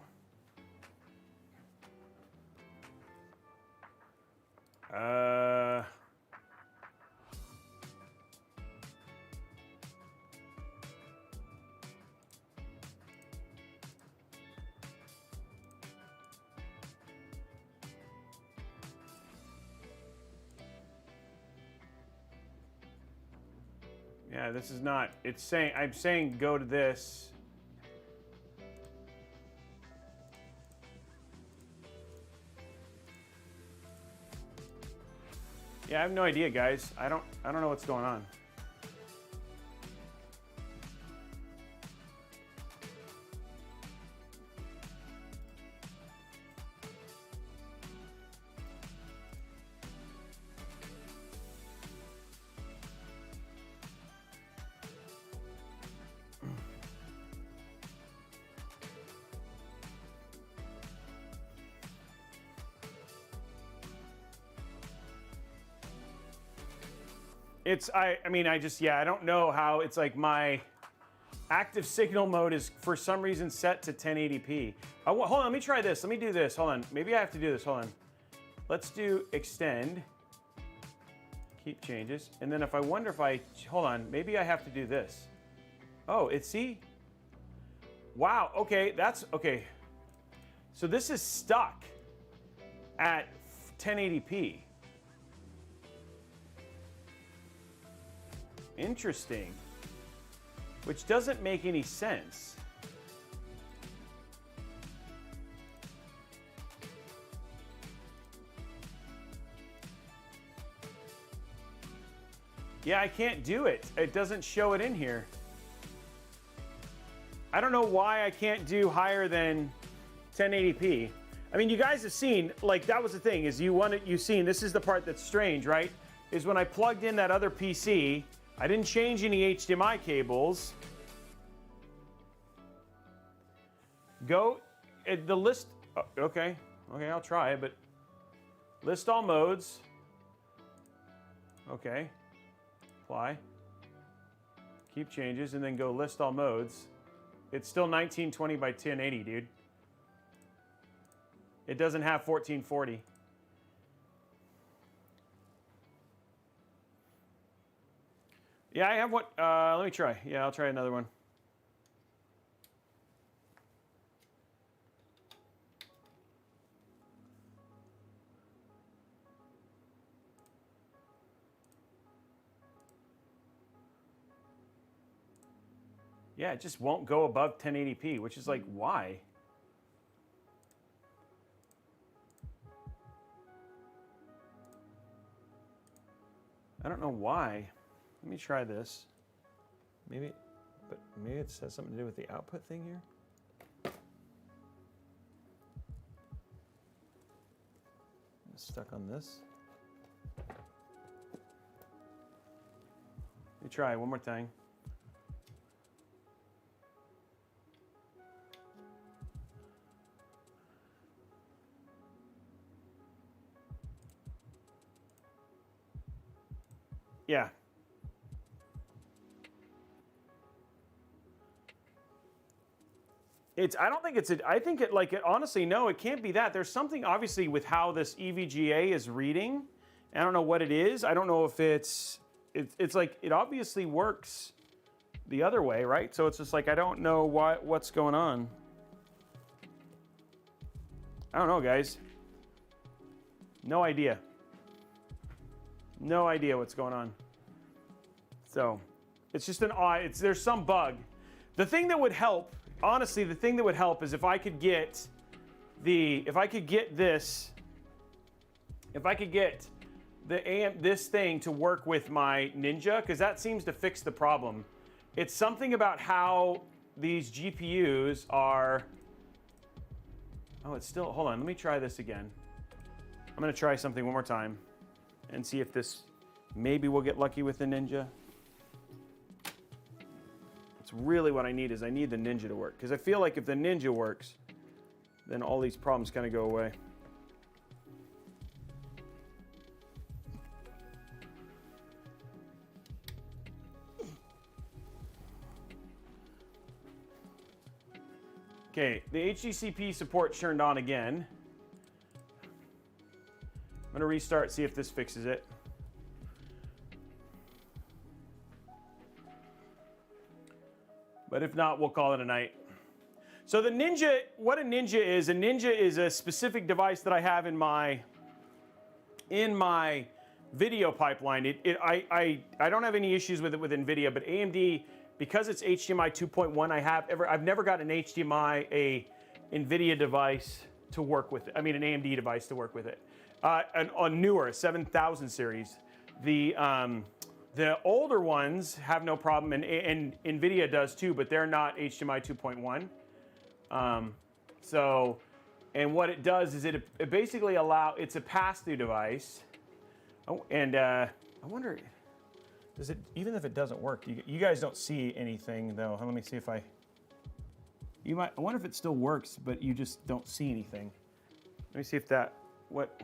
Yeah, this is not, it's saying, I'm saying go to this. Yeah, I have no idea, guys. I don't know what's going on. I don't know how it's like my active signal mode is for some reason set to 1080p. Hold on, let me try this. Let me do this. Hold on. Maybe I have to do this. Hold on. Let's do extend. Keep changes. And then if I wonder if I, hold on, maybe I have to do this. Oh, see? Wow, okay, that's, okay. So this is stuck at 1080p. interesting. Which doesn't make any sense. Yeah, I can't do it. It doesn't show it in here. I don't know why I can't do higher than 1080p. I mean, you guys have seen, like, that was the thing, is you've seen, this is the part that's strange, right? Is when I plugged in that other PC, I didn't change any HDMI cables. Go, the list, okay, I'll try it, but list all modes. Okay, apply. Keep changes, and then go list all modes. It's still 1920 by 1080, dude. It doesn't have 1440. Yeah, I have one. Let me try. Yeah, I'll try another one. Yeah, it just won't go above 1080p, which is like, why? I don't know why. Let me try this. Maybe it has something to do with the output thing here. I'm stuck on this. Let me try one more time. Yeah. I don't think it's I think it, like, honestly, no, it can't be that. There's something obviously with how this EVGA is reading. I don't know what it is. I don't know if it's like, it obviously works the other way, right? So it's just like, I don't know what's going on. I don't know, guys. No idea. No idea what's going on. So it's just an odd, there's some bug. The thing that would help, honestly, the thing that would help is if I could get this thing to work with my Ninja, because that seems to fix the problem. It's something about how these GPUs are, oh, it's still, hold on, let me try this again. I'm gonna try something one more time and see if this, maybe we'll get lucky with the Ninja. It's really what I need is I need the Ninja to work, because I feel like if the Ninja works, then all these problems kind of go away. Okay, the HDCP support turned on again. I'm gonna restart, see if this fixes it. But if not, we'll call it a night. So the Ninja, what a Ninja is a specific device that I have in my video pipeline. I don't have any issues with it with NVIDIA, but AMD, because it's HDMI 2.1, I've never got an HDMI, NVIDIA device to work with it. I mean, an AMD device to work with it. On newer 7000 series, the older ones have no problem, and NVIDIA does too, but they're not HDMI 2.1. And what it does is it basically it's a pass-through device. Oh, and I wonder, does it, even if it doesn't work, you guys don't see anything though. Let me see if I wonder if it still works, but you just don't see anything. Let me see if that, what?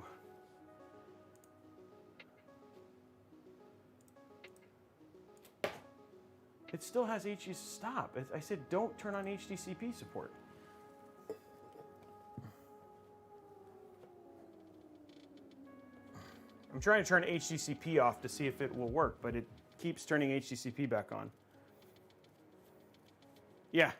It still has HDCP, stop. I said don't turn on HDCP support. I'm trying to turn HDCP off to see if it will work, but it keeps turning HDCP back on. Yeah.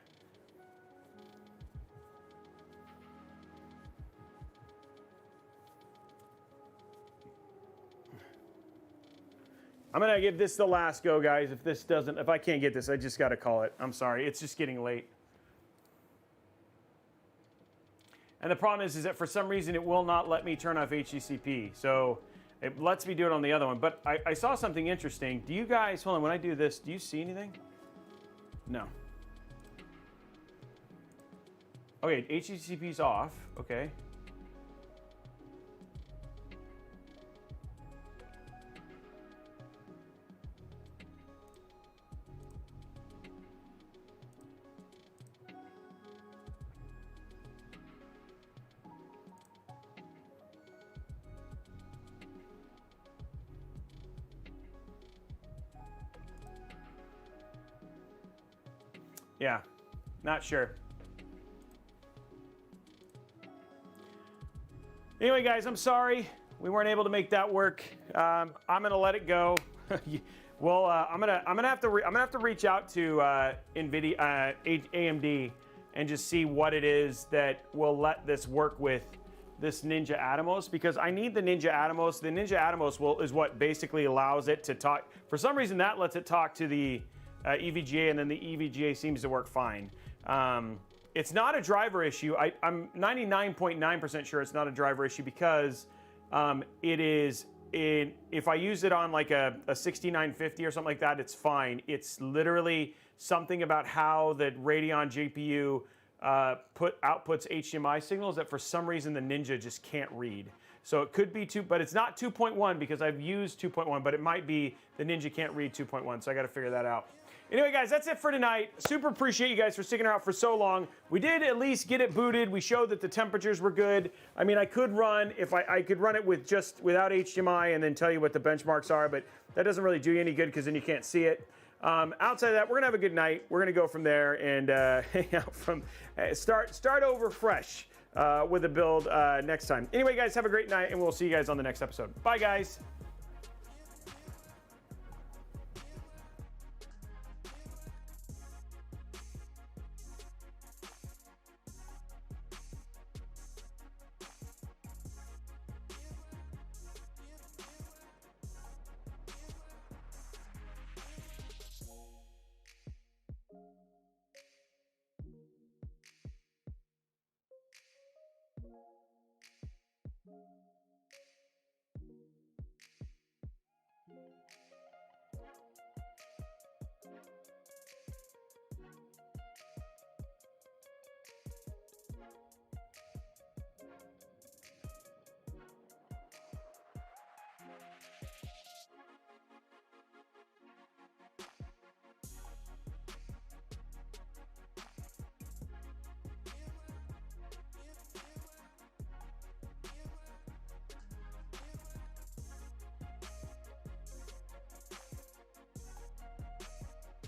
I'm gonna give this the last go, guys. If I can't get this, I just gotta call it. I'm sorry, it's just getting late. And the problem is that for some reason it will not let me turn off HTTP. So it lets me do it on the other one. But I saw something interesting. Do you guys, hold on, when I do this, do you see anything? No. Okay, HTTP's off. Okay. Yeah, not sure. Anyway, guys, I'm sorry we weren't able to make that work. I'm gonna let it go. Well, I'm gonna have to reach out to NVIDIA, AMD, and just see what it is that will let this work with this Ninja Atomos, because I need the Ninja Atomos. The Ninja Atomos is what basically allows it to talk. For some reason, that lets it talk to the EVGA, and then the EVGA seems to work fine. It's not a driver issue. I'm 99.9% sure it's not a driver issue, because it is, if I use it on like a 6950 or something like that, it's fine. It's literally something about how the Radeon GPU outputs HDMI signals that for some reason the Ninja just can't read. So it could be but it's not 2.1, because I've used 2.1, but it might be the Ninja can't read 2.1, so I gotta figure that out. Anyway, guys, that's it for tonight. Super appreciate you guys for sticking around for so long. We did at least get it booted. We showed that the temperatures were good. I mean, I could run, if I could run it with without HDMI and then tell you what the benchmarks are, but that doesn't really do you any good, because then you can't see it. Outside of that, we're gonna have a good night. We're gonna go from there and hang out start over fresh with a build next time. Anyway, guys, have a great night, and we'll see you guys on the next episode. Bye, guys.